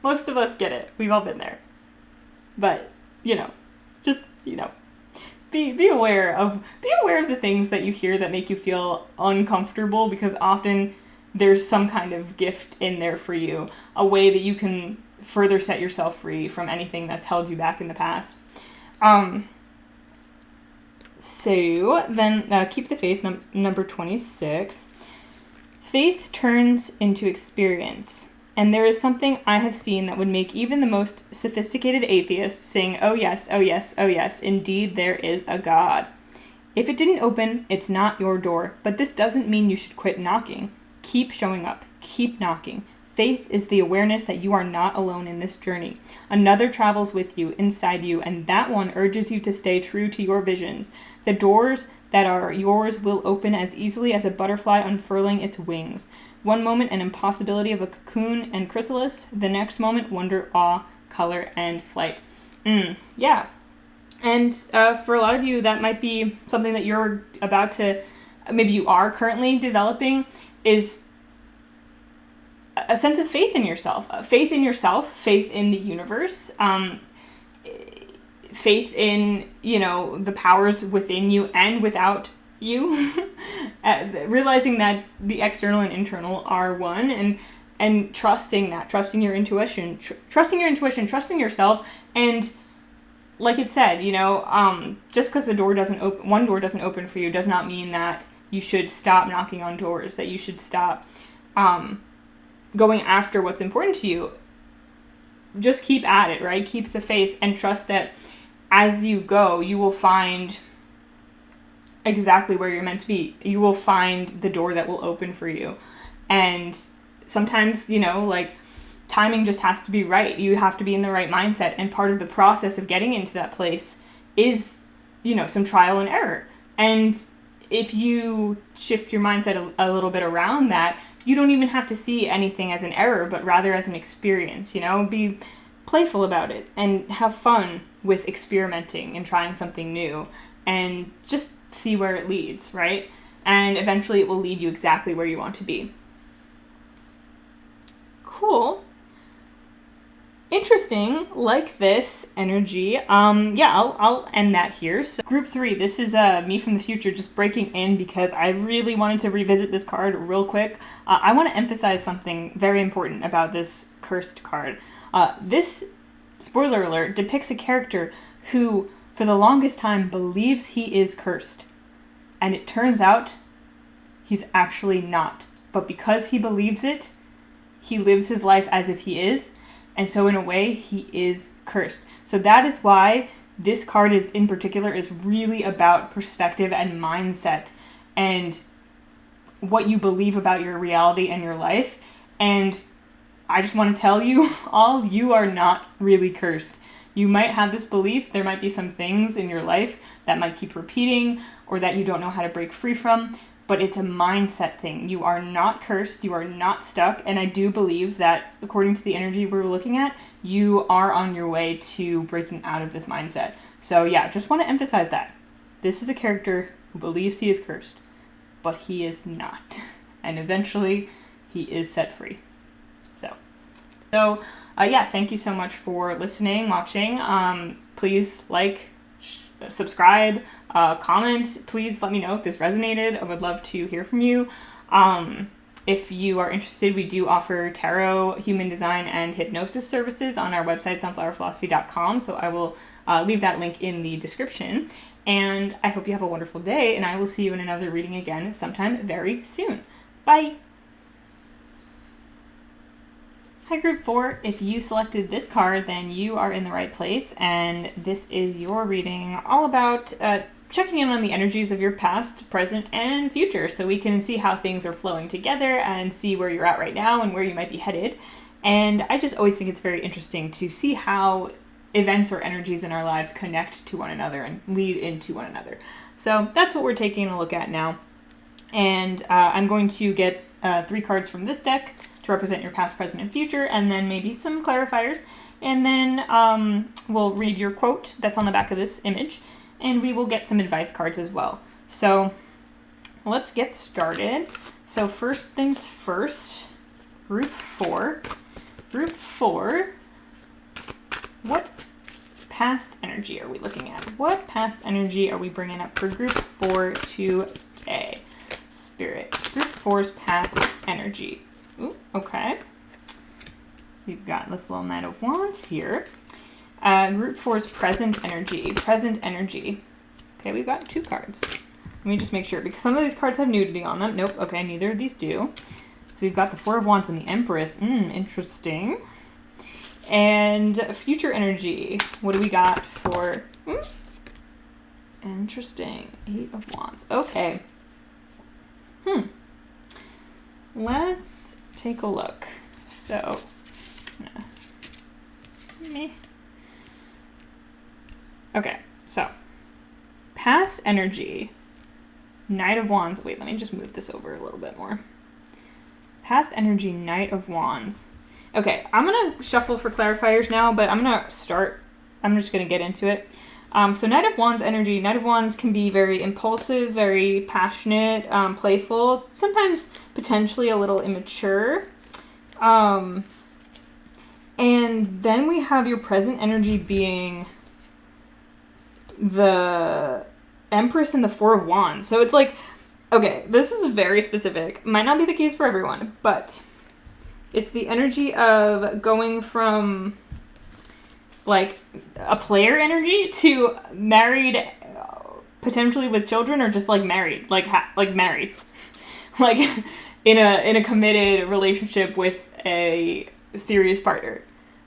most of us get it. We've all been there. But just be aware of the things that you hear that make you feel uncomfortable, because often there's some kind of gift in there for you, a way that you can further set yourself free from anything that's held you back in the past. So then keep the faith, number 26. Faith turns into experience. And there is something I have seen that would make even the most sophisticated atheists sing, oh yes, oh yes, oh yes, indeed there is a God. If it didn't open, it's not your door, but this doesn't mean you should quit knocking. Keep showing up, keep knocking. Faith is the awareness that you are not alone in this journey. Another travels with you, inside you, and that one urges you to stay true to your visions. The doors that are yours will open as easily as a butterfly unfurling its wings. One moment, an impossibility of a cocoon and chrysalis. The next moment, wonder, awe, color, and flight. Yeah. And for a lot of you, that might be something that you're about to, maybe you are currently developing, is a sense of faith in yourself. Faith in the universe, faith in, the powers within you and without you, realizing that the external and internal are one, and trusting your intuition, trusting yourself. And like it said, just because one door doesn't open for you does not mean that you should stop knocking on doors, that you should stop going after what's important to you. Just keep at it, right? Keep the faith and trust that as you go, you will find exactly where you're meant to be. You will find the door that will open for you. And sometimes, timing just has to be right. You have to be in the right mindset. And part of the process of getting into that place is, some trial and error. And if you shift your mindset a little bit around that, you don't even have to see anything as an error, but rather as an experience, be playful about it and have fun with experimenting and trying something new, and just see where it leads, right? And eventually it will lead you exactly where you want to be. Cool. Interesting, like this energy. I'll end that here. So group 3, this is me from the future just breaking in because I really wanted to revisit this card real quick. I want to emphasize something very important about this cursed card. This, spoiler alert, depicts a character who, for the longest time, believes he is cursed. And it turns out he's actually not. But because he believes it, he lives his life as if he is. And so in a way, he is cursed. So that is why this card in particular is really about perspective and mindset and what you believe about your reality and your life. And I just want to tell you all, you are not really cursed. You might have this belief. There might be some things in your life that might keep repeating or that you don't know how to break free from. But it's a mindset thing. You are not cursed. You are not stuck. And I do believe that, according to the energy we're looking at, you are on your way to breaking out of this mindset. So yeah, just want to emphasize that. This is a character who believes he is cursed, but he is not. And eventually, he is set free. So, So, yeah, thank you so much for listening, watching. Please subscribe, comment. Please let me know if this resonated. I would love to hear from you. If you are interested, we do offer tarot, human design, and hypnosis services on our website, sunflowerphilosophy.com. So I will leave that link in the description. And I hope you have a wonderful day, and I will see you in another reading again sometime very soon. Bye! Hi, Group 4. If you selected this card, then you are in the right place, and this is your reading all about checking in on the energies of your past, present, and future, so we can see how things are flowing together and see where you're at right now and where you might be headed. And I just always think it's very interesting to see how events or energies in our lives connect to one another and lead into one another. So that's what we're taking a look at now. And I'm going to get 3 cards from this deck to represent your past, present, and future, and then maybe some clarifiers. And then we'll read your quote that's on the back of this image, and we will get some advice cards as well. So let's get started. So first things first, Group 4. Group 4, what past energy are we looking at? What past energy are we bringing up for Group 4 today? Spirit, Group 4's past energy. Ooh, okay. We've got this little Knight of Wands here. Group 4's present energy. Present energy. Okay, we've got 2 cards. Let me just make sure, because some of these cards have nudity on them. Nope, okay, neither of these do. So we've got the 4 of Wands and the Empress. Interesting. And future energy. What do we got for... Interesting. 8 of Wands. Okay. Let's take a look. So... Okay, so past energy, Knight of Wands. Wait, let me just move this over a little bit more. Past energy, Knight of Wands. Okay, I'm going to shuffle for clarifiers now, but I'm going to start. I'm just going to get into it. So Knight of Wands energy. Knight of Wands can be very impulsive, very passionate, playful, sometimes potentially a little immature. And then we have your present energy being the Empress and the 4 of Wands. So it's like, okay, this is very specific. Might not be the case for everyone, but it's the energy of going from like a player energy to married, potentially with children, or just like married, like married, like in a committed relationship with a serious partner.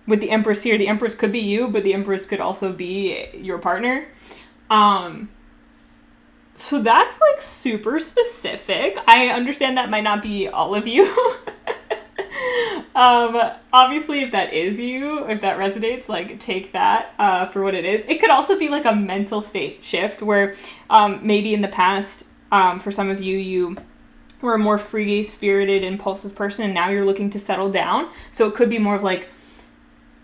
With the Empress here, the Empress could be you, but the Empress could also be your partner. So that's like super specific. I understand that might not be all of you. Obviously, if that is you, if that resonates, like take that for what it is. It could also be like a mental state shift where maybe in the past, for some of you, you were a more free-spirited, impulsive person, and now you're looking to settle down. So it could be more of like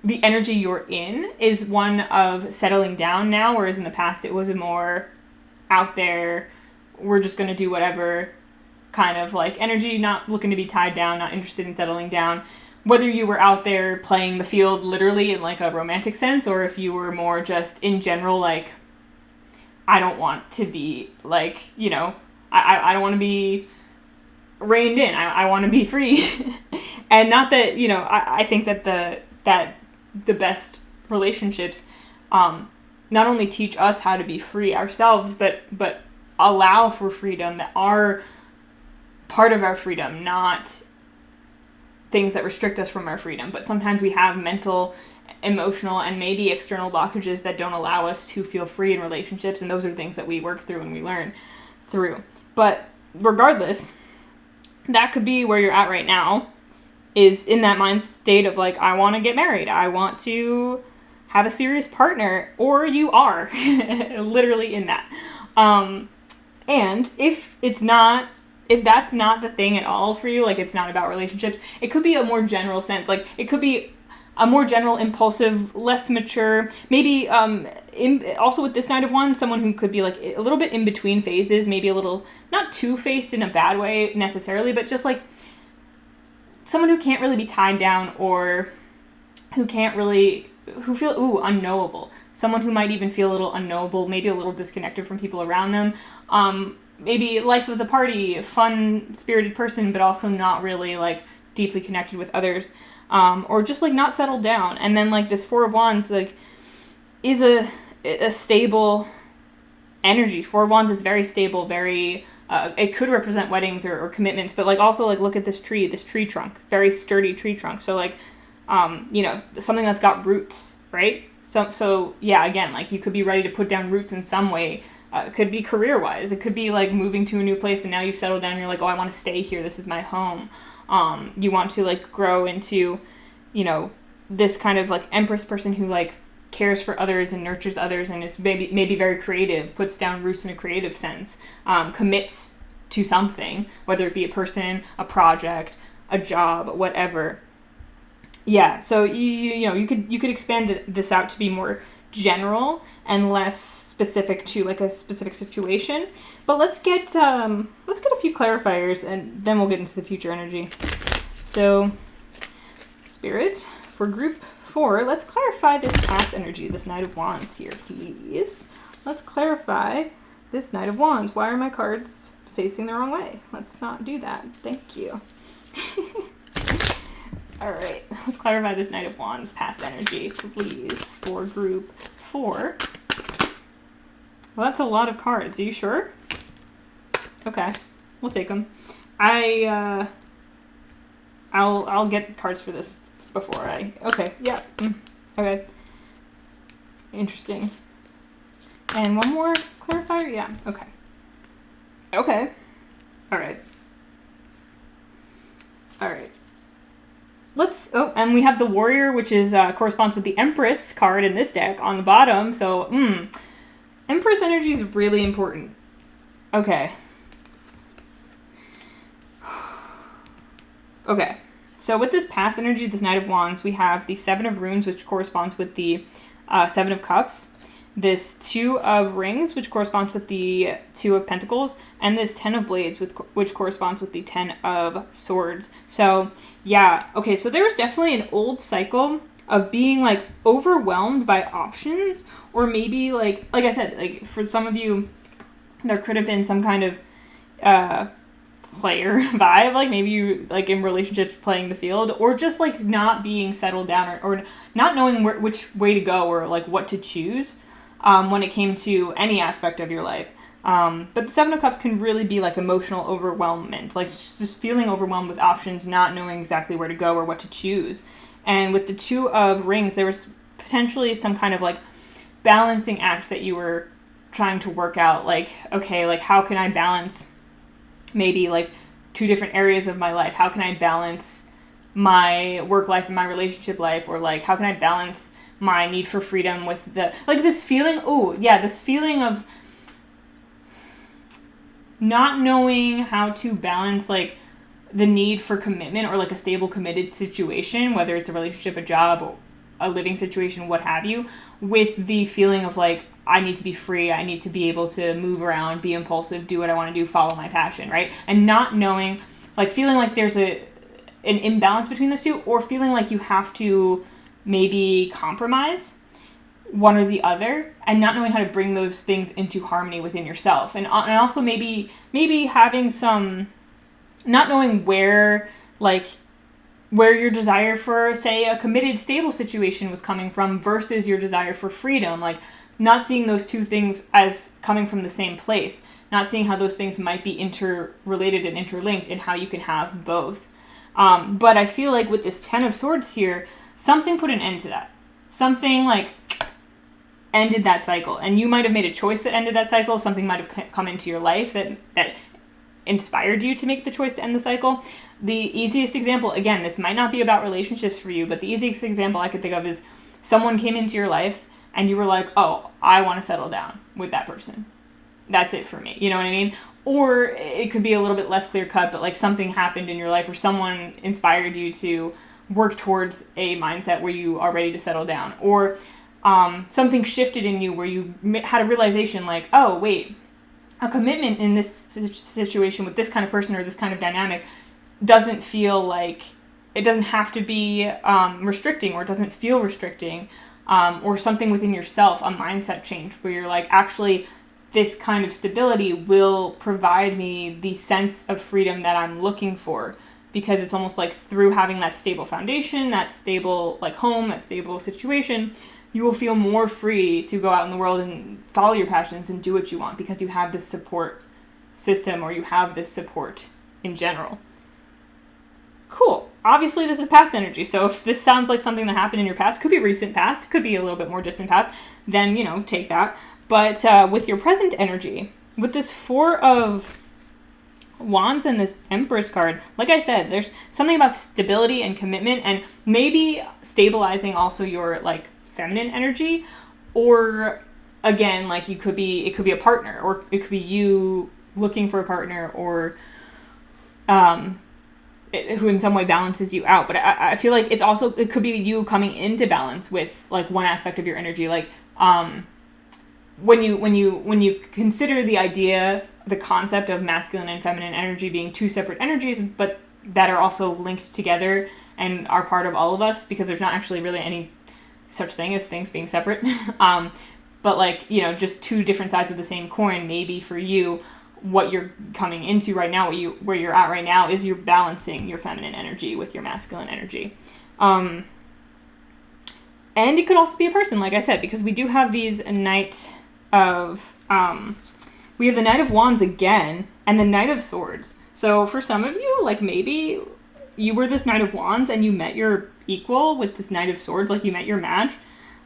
the energy you're in is one of settling down now, whereas in the past it was a more out there, we're just going to do whatever kind of like energy, not looking to be tied down, not interested in settling down. Whether you were out there playing the field literally in like a romantic sense, or if you were more just in general, like, I don't want to be like, you know, I don't want to be reined in. I want to be free. And not that, you know, I think that the best relationships not only teach us how to be free ourselves, but allow for freedom that are part of our freedom, not things that restrict us from our freedom. But sometimes we have mental, emotional, and maybe external blockages that don't allow us to feel free in relationships, and those are things that we work through and we learn through. But regardless, that could be where you're at right now, is in that mind state of like, I want to get married, I want to have a serious partner, or you are literally in that. And if that's not the thing at all for you, like it's not about relationships, it could be a more general sense. Like it could be a more general, impulsive, less mature, maybe also with this Knight of Wands, someone who could be like a little bit in between phases, maybe a little, not two-faced in a bad way necessarily, but just like someone who can't really be tied down or who feel unknowable. Someone who might even feel a little unknowable, maybe a little disconnected from people around them. Maybe life of the party, fun, spirited person, but also not really like deeply connected with others, or just like not settled down. And then like this Four of Wands like is a stable energy. Four of Wands is very stable, very it could represent weddings or commitments, but like also like look at this tree trunk, very sturdy tree trunk. So like something that's got roots, right? So yeah, again, like you could be ready to put down roots in some way. It could be career-wise. It could be like moving to a new place and now you've settled down and you're like, oh, I want to stay here. This is my home. You want to like grow into, this kind of like Empress person who like cares for others and nurtures others and is maybe very creative, puts down roots in a creative sense, commits to something, whether it be a person, a project, a job, whatever. Yeah, so you could expand this out to be more general and less specific to like a specific situation. But let's get a few clarifiers and then we'll get into the future energy. So, Spirit, for group 4, let's clarify this past energy, this Knight of Wands here, please. Let's clarify this Knight of Wands. Why are my cards facing the wrong way? Let's not do that. Thank you. All right, let's clarify this Knight of Wands past energy, please, for group 4. Well, that's a lot of cards. Are you sure? Okay, we'll take them. I'll get cards for this before okay, yeah, okay. Interesting. And one more clarifier? Yeah, okay. Okay. All right. And we have the Warrior, which is corresponds with the Empress card in this deck on the bottom. So, Empress energy is really important. Okay. Okay. So with this past energy, this Knight of Wands, we have the Seven of Runes, which corresponds with the Seven of Cups. This Two of Rings, which corresponds with the Two of Pentacles, and this Ten of Blades, which corresponds with the Ten of Swords. So, yeah, okay, so there was definitely an old cycle of being, like, overwhelmed by options, or maybe, like I said, like, for some of you, there could have been some kind of player vibe, like, maybe you, like, in relationships playing the field, or just, like, not being settled down, or not knowing which way to go, or, like, what to choose. When it came to any aspect of your life. But the Seven of Cups can really be like emotional overwhelmment, like just feeling overwhelmed with options, not knowing exactly where to go or what to choose. And with the Two of Rings, there was potentially some kind of like balancing act that you were trying to work out. Like, okay, like how can I balance maybe like two different areas of my life? How can I balance my work life and my relationship life? Or like, how can I balance my need for freedom with the, like this feeling, this feeling of not knowing how to balance like the need for commitment or like a stable committed situation, whether it's a relationship, a job, or a living situation, what have you, with the feeling of like, I need to be free, I need to be able to move around, be impulsive, do what I want to do, follow my passion, right? And not knowing, like feeling like there's an imbalance between those two, or feeling like you have to maybe compromise one or the other, and not knowing how to bring those things into harmony within yourself, and also maybe having some, not knowing where your desire for, say, a committed, stable situation was coming from versus your desire for freedom, like not seeing those two things as coming from the same place, not seeing how those things might be interrelated and interlinked, and how you can have both. But I feel like with this Ten of Swords here, something put an end to that. Something like ended that cycle. And you might have made a choice that ended that cycle. Something might have come into your life that inspired you to make the choice to end the cycle. The easiest example, again, this might not be about relationships for you, but the easiest example I could think of is someone came into your life and you were like, oh, I want to settle down with that person. That's it for me. You know what I mean? Or it could be a little bit less clear cut, but like something happened in your life or someone inspired you to work towards a mindset where you are ready to settle down, or something shifted in you where you had a realization like, oh wait, a commitment in this situation with this kind of person or this kind of dynamic doesn't feel like it doesn't have to be restricting, or it doesn't feel restricting, or something within yourself, a mindset change where you're like, actually, this kind of stability will provide me the sense of freedom that I'm looking for, because it's almost like through having that stable foundation, that stable like home, that stable situation, you will feel more free to go out in the world and follow your passions and do what you want, because you have this support system, or you have this support in general. Cool. Obviously, this is past energy, so if this sounds like something that happened in your past, could be recent past, could be a little bit more distant past, then, take that. But with your present energy, with this Four of Wands and this Empress card, like I said, there's something about stability and commitment, and maybe stabilizing also your, like, feminine energy, or, again, like, it could be a partner, or it could be you looking for a partner, or who in some way balances you out. But I feel like it could be you coming into balance with, like, one aspect of your energy. Like, when you consider the concept of masculine and feminine energy being two separate energies, but that are also linked together and are part of all of us, because there's not actually really any such thing as things being separate. But, like, just two different sides of the same coin. Maybe for you, what you're coming into right now, where you're at right now, is you're balancing your feminine energy with your masculine energy. And it could also be a person, like I said, because we do have these we have the Knight of Wands again, and the Knight of Swords. So for some of you, like, maybe you were this Knight of Wands and you met your equal with this Knight of Swords, like you met your match.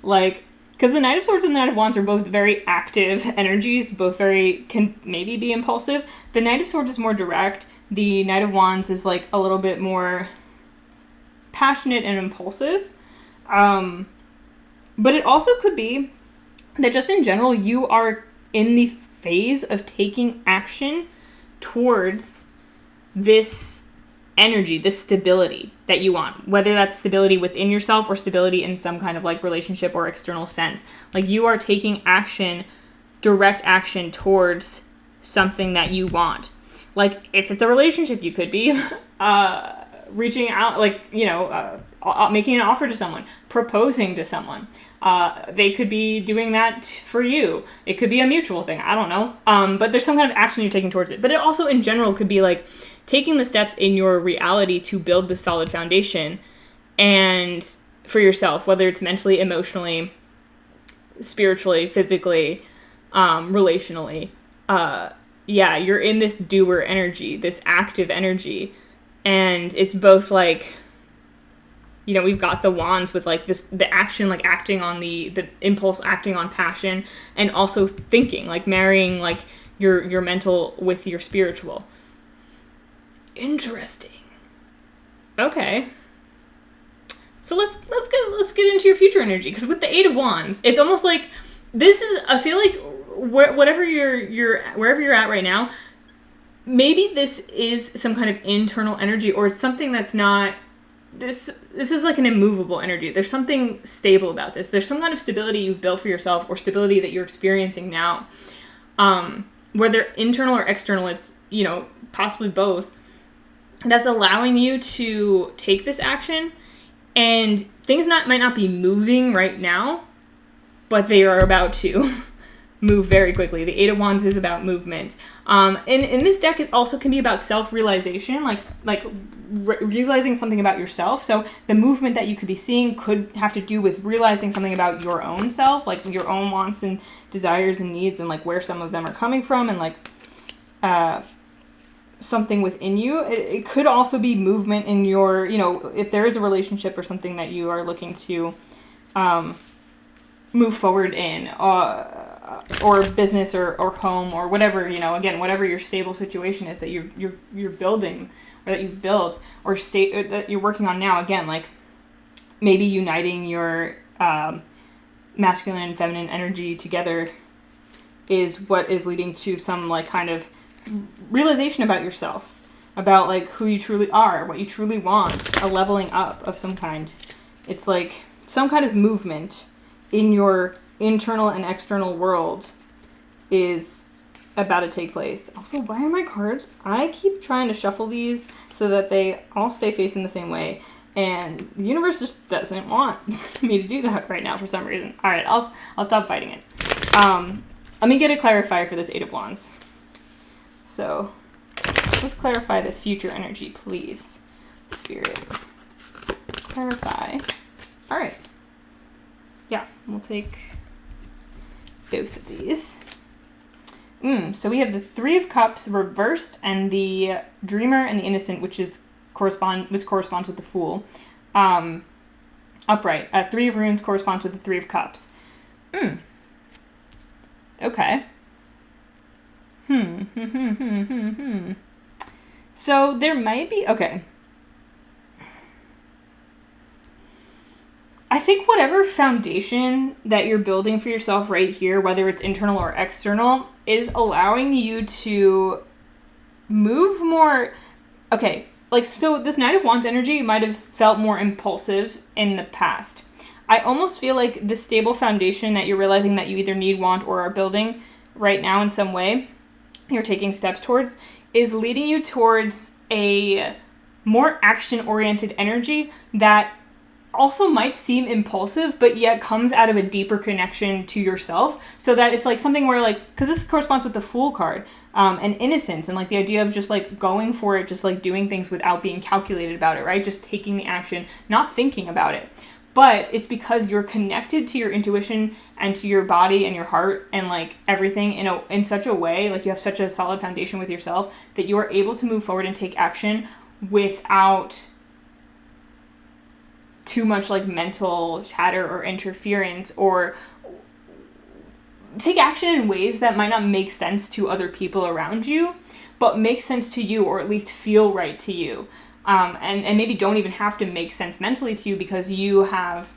Like, because the Knight of Swords and the Knight of Wands are both very active energies, can maybe be impulsive. The Knight of Swords is more direct. The Knight of Wands is, like, a little bit more passionate and impulsive. But it also could be that just in general, you are in the phase of taking action towards this energy, this stability that you want, whether that's stability within yourself or stability in some kind of, like, relationship or external sense. Like, you are taking action, direct action towards something that you want. Like, if it's a relationship, you could be reaching out, like, making an offer to someone, proposing to someone. They could be doing that for you. It could be a mutual thing. I don't know. But there's some kind of action you're taking towards it. But it also, in general, could be, like, taking the steps in your reality to build the solid foundation and for yourself, whether it's mentally, emotionally, spiritually, physically, relationally. You're in this doer energy, this active energy. And it's both, like, we've got the wands with, like, the action, like, acting on the impulse, acting on passion, and also thinking, like, marrying, like, your mental with your spiritual. Interesting. Okay. So let's get into your future energy, because with the Eight of Wands, it's almost like this is, I feel like, wherever you're at right now, maybe this is some kind of internal energy, or it's something that's not. This is like an immovable energy. There's something stable about this. There's some kind of stability you've built for yourself, or stability that you're experiencing now. Whether internal or external, it's, possibly both. That's allowing you to take this action, and things might not be moving right now, but they are about to move very quickly. The Eight of Wands is about movement. In this deck, it also can be about self-realization, like realizing something about yourself. So the movement that you could be seeing could have to do with realizing something about your own self, like your own wants and desires and needs, and, like, where some of them are coming from, and, like, something within you. It could also be movement in your, if there is a relationship or something that you are looking to move forward in, or business or home, or whatever, again, whatever your stable situation is that you're building, or that you've built, or that you're working on now. Again, like, maybe uniting your masculine and feminine energy together is what is leading to some, like, kind of realization about yourself, about, like, who you truly are, what you truly want, a leveling up of some kind. It's like some kind of movement in your internal and external world is about to take place. Also, why are my cards? I keep trying to shuffle these so that they all stay facing the same way. And the universe just doesn't want me to do that right now for some reason. All right, I'll stop fighting it. Let me get a clarifier for this Eight of Wands. So let's clarify this future energy, please. Spirit. Clarify. All right. Yeah, we'll take both of these. So we have the Three of Cups reversed and the Dreamer and the Innocent, which corresponds with the Fool. Upright. Three of Runes corresponds with the Three of Cups. Okay. So there might be... Okay. I think whatever foundation that you're building for yourself right here, whether it's internal or external, is allowing you to move more... Okay, like, so this Knight of Wands energy might have felt more impulsive in the past. I almost feel like the stable foundation that you're realizing that you either need, want, or are building right now in some way, you're taking steps towards, is leading you towards a more action-oriented energy that also might seem impulsive, but yet comes out of a deeper connection to yourself, so that it's like something where, like, because this corresponds with the Fool card, and innocence, and like the idea of just like going for it, just like doing things without being calculated about it, right? Just taking the action, not thinking about it. But it's because you're connected to your intuition and to your body and your heart and like everything in such a way, like you have such a solid foundation with yourself that you are able to move forward and take action without too much like mental chatter or interference, or take action in ways that might not make sense to other people around you, but make sense to you, or at least feel right to you. And maybe don't even have to make sense mentally to you because you have,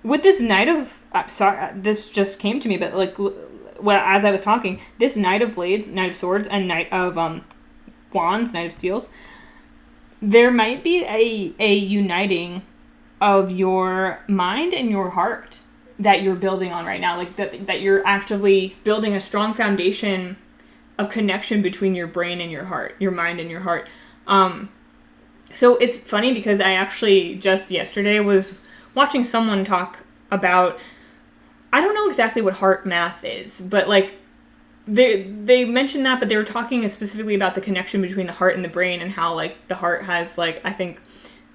with this Knight of, this just came to me, but like, well, as I was talking, this Knight of Blades, Knight of Swords, and Knight of Wands, Knight of Steels, there might be a uniting of your mind and your heart that you're building on right now, like that you're actively building a strong foundation of connection between your brain and your heart, your mind and your heart. So it's funny because I actually just yesterday was watching someone talk about, I don't know exactly what heart math is, but like they mentioned that, but they were talking specifically about the connection between the heart and the brain, and how like the heart has like, I think,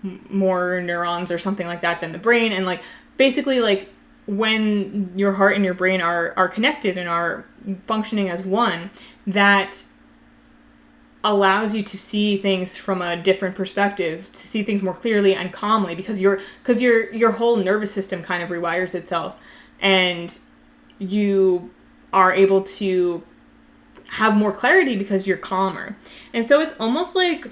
more neurons or something like that than the brain, and like basically like when your heart and your brain are connected and are functioning as one, that allows you to see things from a different perspective, to see things more clearly and calmly, because your whole nervous system kind of rewires itself, and you are able to have more clarity because you're calmer. And so it's almost like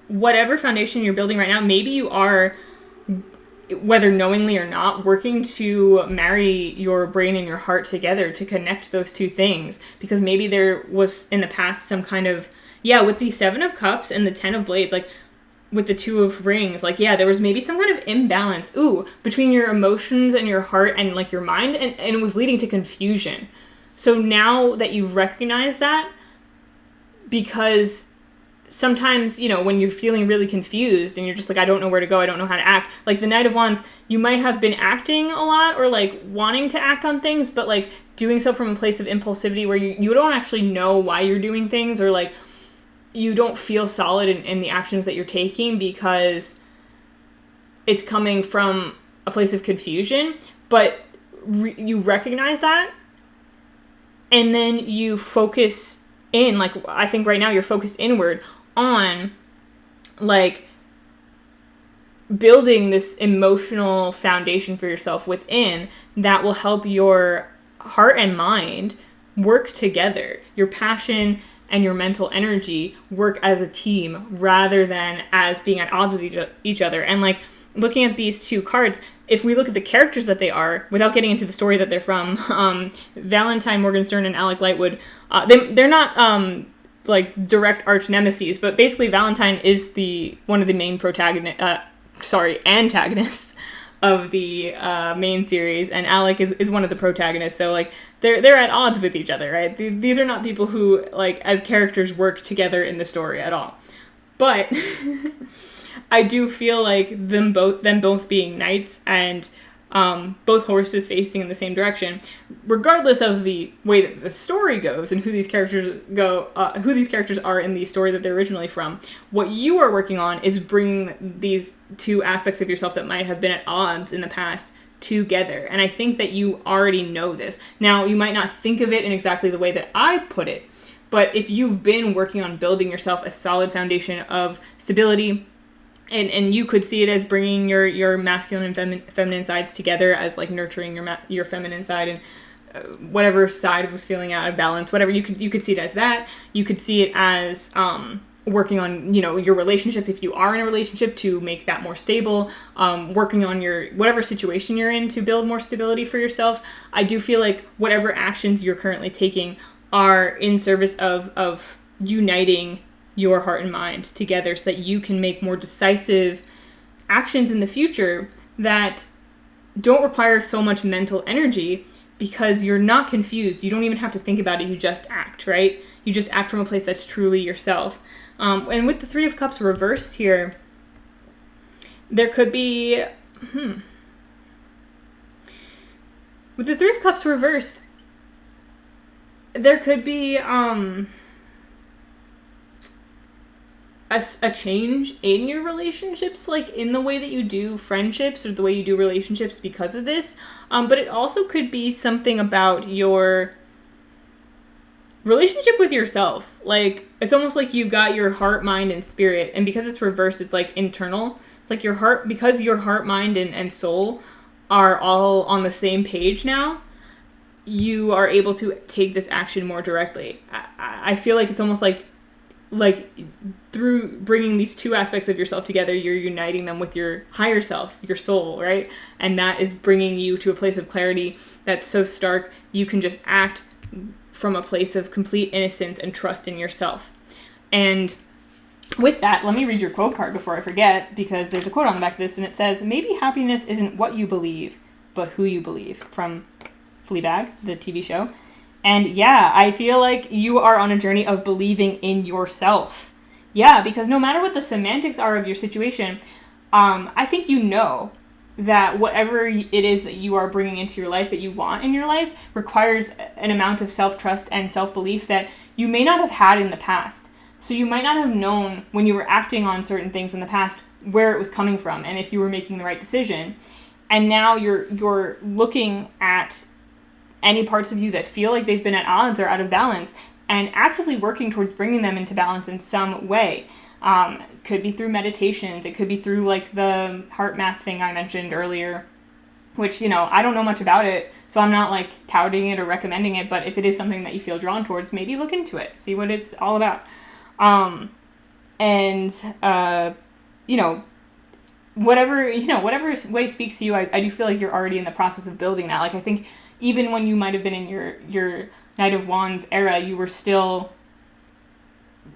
whatever foundation you're building right now, maybe you are, whether knowingly or not, working to marry your brain and your heart together to connect those two things, because maybe there was in the past some kind of, with the Seven of Cups and the Ten of Blades, like with the Two of Rings, like there was maybe some kind of imbalance between your emotions and your heart and like your mind, and it was leading to confusion. So now that you've recognized that, because sometimes, when you're feeling really confused and you're just like, I don't know where to go, I don't know how to act, like the Knight of Wands, you might have been acting a lot or like wanting to act on things, but like doing so from a place of impulsivity where you don't actually know why you're doing things, or like you don't feel solid in the actions that you're taking because it's coming from a place of confusion. But you recognize that, and then you focus in, like I think right now you're focused inward on like building this emotional foundation for yourself within that will help your heart and mind work together. Your passion and your mental energy work as a team rather than as being at odds with each other. And like looking at these two cards, if we look at the characters that they are, without getting into the story that they're from, Valentine Morgenstern and Alec Lightwood, they're not like direct arch nemesis, but basically Valentine is one of the main antagonists of the main series, and Alec is one of the protagonists. So like they're at odds with each other, right? These are not people who like as characters work together in the story at all. But I do feel like them both being knights and both horses facing in the same direction, regardless of the way that the story goes and who these characters are in the story that they're originally from. What you are working on is bringing these two aspects of yourself that might have been at odds in the past together. And I think that you already know this. Now, you might not think of it in exactly the way that I put it, but if you've been working on building yourself a solid foundation of stability, and you could see it as bringing your masculine and feminine sides together, as like nurturing your feminine side, and whatever side was feeling out of balance, whatever, you could see it as that. You could see it as working on, your relationship, if you are in a relationship, to make that more stable, working on your whatever situation you're in to build more stability for yourself. I do feel like whatever actions you're currently taking are in service of uniting your heart and mind together so that you can make more decisive actions in the future that don't require so much mental energy, because you're not confused. You don't even have to think about it. You just act, right? You just act from a place that's truly yourself. And with the Three of Cups reversed here, there could be... With the Three of Cups reversed, there could be... a change in your relationships, like in the way that you do friendships or the way you do relationships because of this. But it also could be something about your relationship with yourself. Like, it's almost like you've got your heart, mind, and spirit. And because it's reversed, it's like internal. It's like your heart, because your heart, mind, and soul are all on the same page now, you are able to take this action more directly. I feel like it's almost like through bringing these two aspects of yourself together, you're uniting them with your higher self, your soul, right? And that is bringing you to a place of clarity that's so stark, you can just act from a place of complete innocence and trust in yourself. And with that, let me read your quote card before I forget, because there's a quote on the back of this, and it says, "Maybe happiness isn't what you believe, but who you believe," from Fleabag, the TV show. And yeah, I feel like you are on a journey of believing in yourself. Yeah, because no matter what the semantics are of your situation, I think you know that whatever it is that you are bringing into your life, that you want in your life, requires an amount of self-trust and self-belief that you may not have had in the past. So you might not have known when you were acting on certain things in the past where it was coming from and if you were making the right decision. And now you're looking at any parts of you that feel like they've been at odds or out of balance and actively working towards bringing them into balance in some way. Could be through meditations. It could be through like the heart math thing I mentioned earlier, which, I don't know much about it, so I'm not like touting it or recommending it, but if it is something that you feel drawn towards, maybe look into it, see what it's all about. Whatever way speaks to you, I do feel like you're already in the process of building that. Like, I think even when you might have been in your Knight of Wands era, you were still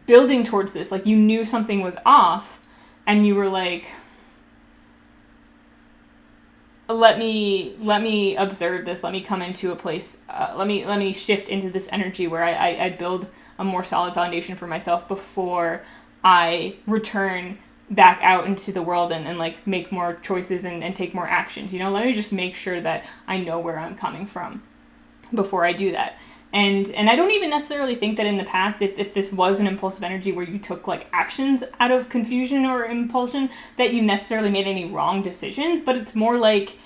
building towards this. Like, you knew something was off, and you were like, let me observe this. Let me come into a place. Let me shift into this energy where I build a more solid foundation for myself before I return back out into the world and like make more choices and take more actions. Let me just make sure that I know where I'm coming from before I do that. And I don't even necessarily think that in the past, if this was an impulsive energy where you took like actions out of confusion or impulsion, that you necessarily made any wrong decisions, but it's more like,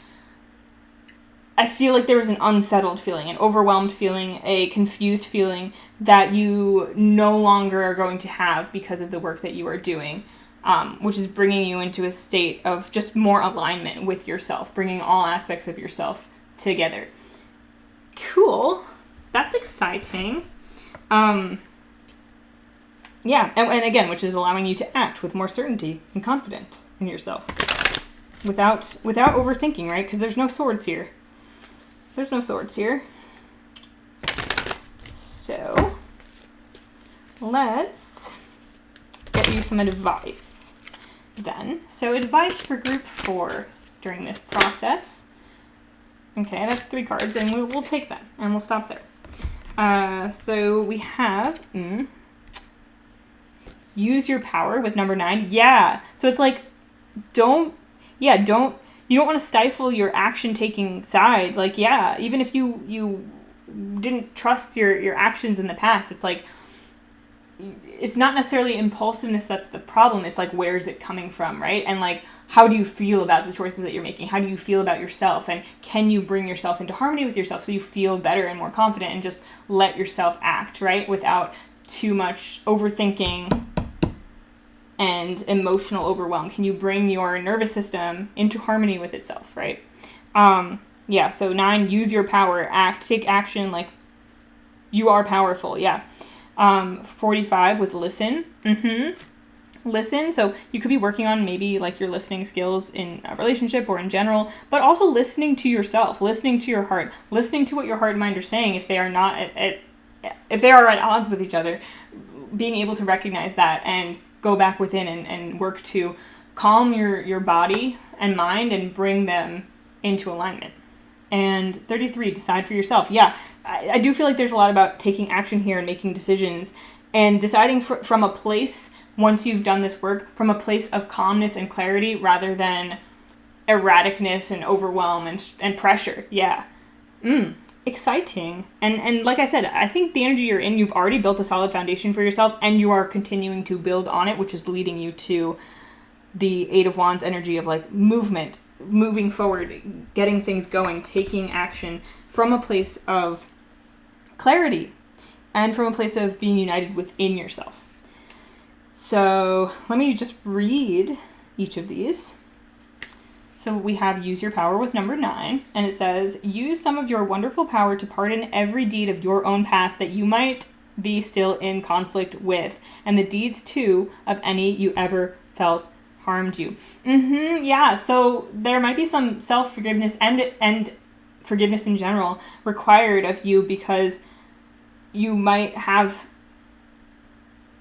I feel like there was an unsettled feeling, an overwhelmed feeling, a confused feeling that you no longer are going to have because of the work that you are doing. Which is bringing you into a state of just more alignment with yourself, bringing all aspects of yourself together. Cool. That's exciting. And again, which is allowing you to act with more certainty and confidence in yourself without overthinking, right? Because there's no swords here. So let's get you some advice then. So advice for group 4 during this process. Okay, that's 3 cards, and we'll take that, and we'll stop there. So we have use your power with number 9. Yeah, so it's like, you don't want to stifle your action-taking side. Like, yeah, even if you didn't trust your actions in the past, it's like, it's not necessarily impulsiveness that's the problem. It's like, where is it coming from, right? And like, how do you feel about the choices that you're making? How do you feel about yourself? And can you bring yourself into harmony with yourself so you feel better and more confident and just let yourself act, right? Without too much overthinking and emotional overwhelm. Can you bring your nervous system into harmony with itself, right? Yeah, so 9, use your power, take action, like, you are powerful, yeah. 45 with listen. Listen, so you could be working on maybe like your listening skills in a relationship or in general, but also listening to yourself, listening to your heart, listening to what your heart and mind are saying if they are not if they are at odds with each other, being able to recognize that and go back within and work to calm your body and mind and bring them into alignment. And 33, decide for yourself. Yeah, I do feel like there's a lot about taking action here and making decisions and deciding from a place, once you've done this work, from a place of calmness and clarity rather than erraticness and overwhelm and pressure. Yeah. Exciting. And like I said, I think the energy you're in, you've already built a solid foundation for yourself and you are continuing to build on it, which is leading you to the 8 of Wands energy of like movement, moving forward, getting things going, taking action from a place of clarity and from a place of being united within yourself. So let me just read each of these. So we have use your power with number 9, and it says, use some of your wonderful power to pardon every deed of your own past that you might be still in conflict with, and the deeds too of any you ever felt harmed you. Yeah, so there might be some self-forgiveness and forgiveness in general required of you, because you might have,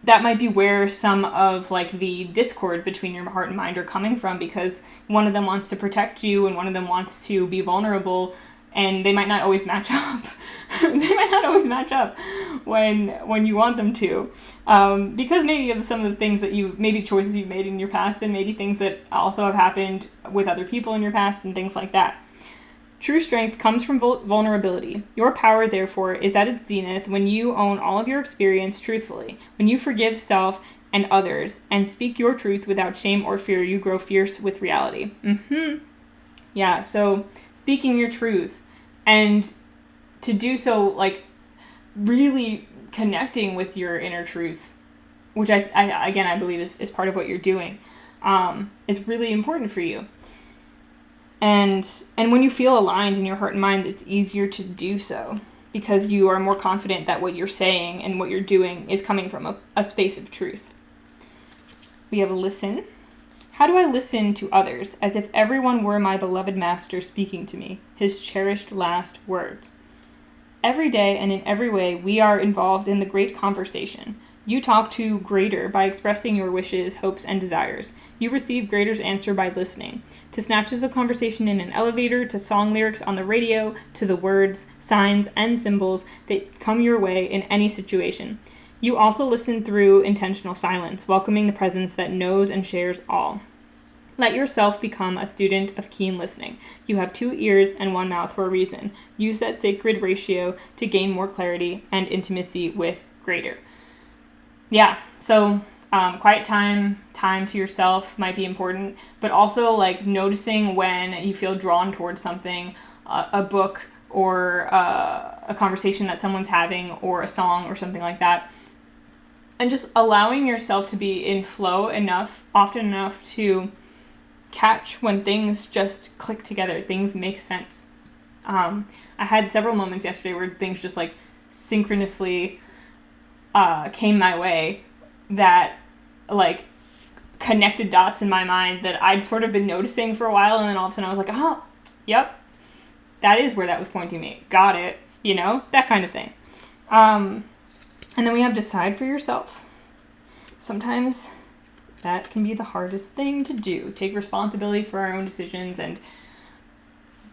that might be where some of like the discord between your heart and mind are coming from, because one of them wants to protect you and one of them wants to be vulnerable, and they might not always match up. They might not always match up when you want them to, because maybe of some of the things that maybe choices you've made in your past, and maybe things that also have happened with other people in your past and things like that. True strength comes from vulnerability. Your power, therefore, is at its zenith when you own all of your experience truthfully. When you forgive self and others and speak your truth without shame or fear, you grow fierce with reality. Yeah, so speaking your truth, and to do so, like, really connecting with your inner truth, which I believe is part of what you're doing, is really important for you. And when you feel aligned in your heart and mind, it's easier to do so because you are more confident that what you're saying and what you're doing is coming from a space of truth. We have listen. How do I listen to others as if everyone were my beloved master speaking to me, his cherished last words? Every day and in every way, we are involved in the great conversation. You talk to Greater by expressing your wishes, hopes, and desires. You receive Greater's answer by listening. To snatches of conversation in an elevator, to song lyrics on the radio, to the words, signs, and symbols that come your way in any situation. You also listen through intentional silence, welcoming the presence that knows and shares all. Let yourself become a student of keen listening. You have 2 ears and 1 mouth for a reason. Use that sacred ratio to gain more clarity and intimacy with Greater. Yeah, so quiet time to yourself might be important, but also like noticing when you feel drawn towards something, a book or a conversation that someone's having or a song or something like that, and just allowing yourself to be in flow often enough to catch when things just click together, things make sense. I had several moments yesterday where things just like synchronously came my way that like connected dots in my mind that I'd sort of been noticing for a while, and then all of a sudden I was like, oh, yep, that is where that was pointing me. Got it. You know, that kind of thing. And then we have decide for yourself. Sometimes That can be the hardest thing to do. Take responsibility for our own decisions and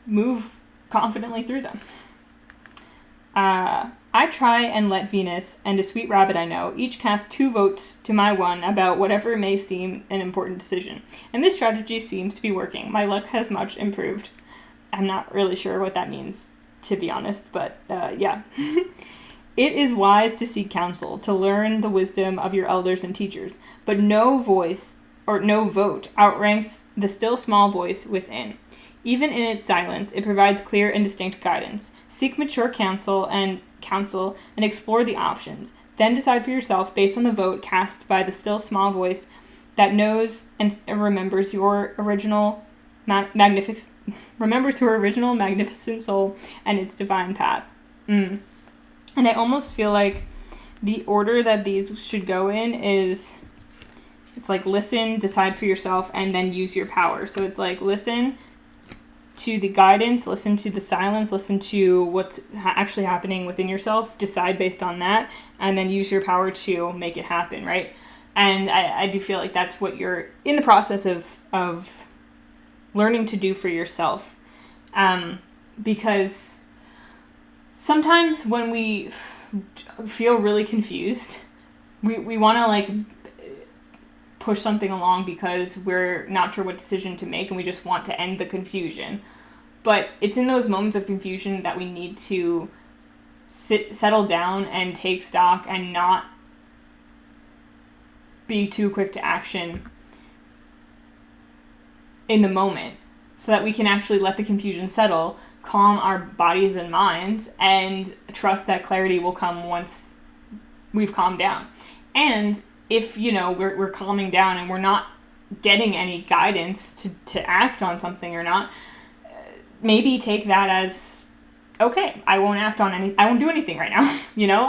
move confidently through them. I try and let Venus and a sweet rabbit I know each cast 2 votes to my 1 about whatever may seem an important decision. And this strategy seems to be working. My luck has much improved. I'm not really sure what that means, to be honest, but yeah. It is wise to seek counsel, to learn the wisdom of your elders and teachers, but no vote outranks the still small voice within. Even in its silence, it provides clear and distinct guidance. Seek mature counsel and explore the options. Then decide for yourself based on the vote cast by the still small voice that knows and remembers your original magnificent soul and its divine path. And I almost feel like the order that these should go in is, it's like listen, decide for yourself, and then use your power. So it's like listen to the guidance, listen to the silence, listen to what's actually happening within yourself, decide based on that, and then use your power to make it happen, right? And I do feel like that's what you're in the process of learning to do for yourself. Because sometimes when we feel really confused, we want to like push something along because we're not sure what decision to make and we just want to end the confusion. But it's in those moments of confusion that we need to settle down and take stock and not be too quick to action in the moment, so that we can actually let the confusion settle, calm our bodies and minds, and trust that clarity will come once we've calmed down. And if, we're calming down and we're not getting any guidance to act on something or not, maybe take that as, okay, I won't do anything right now.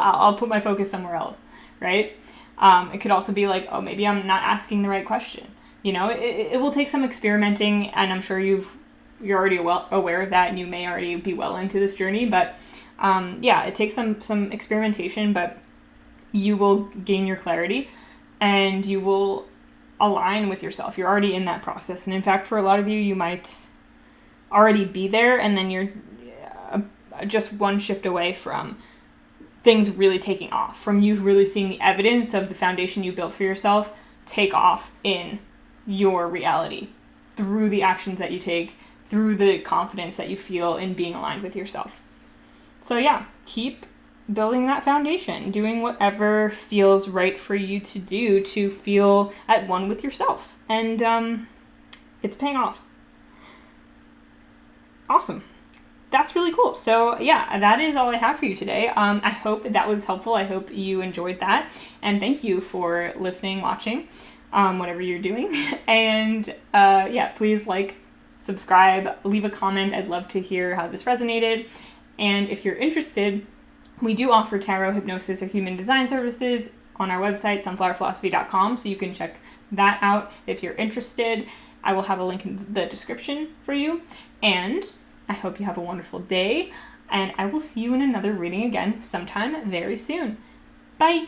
I'll put my focus somewhere else, right? It could also be like, oh, maybe I'm not asking the right question. It will take some experimenting, and I'm sure you're already well aware of that, and you may already be well into this journey, but it takes some experimentation, but you will gain your clarity and you will align with yourself. You're already in that process. And in fact, for a lot of you, you might already be there, and then you're just one shift away from things really taking off, from you really seeing the evidence of the foundation you built for yourself take off in your reality through the actions that you take, through the confidence that you feel in being aligned with yourself. So yeah, keep building that foundation, doing whatever feels right for you to do to feel at one with yourself. And it's paying off. Awesome. That's really cool. So yeah, that is all I have for you today. I hope that was helpful. I hope you enjoyed that. And thank you for listening, watching, whatever you're doing. And please subscribe, leave a comment. I'd love to hear how this resonated. And if you're interested, we do offer tarot, hypnosis, or human design services on our website, sunflowerphilosophy.com, so you can check that out if you're interested. I will have a link in the description for you. And I hope you have a wonderful day, and I will see you in another reading again sometime very soon. Bye!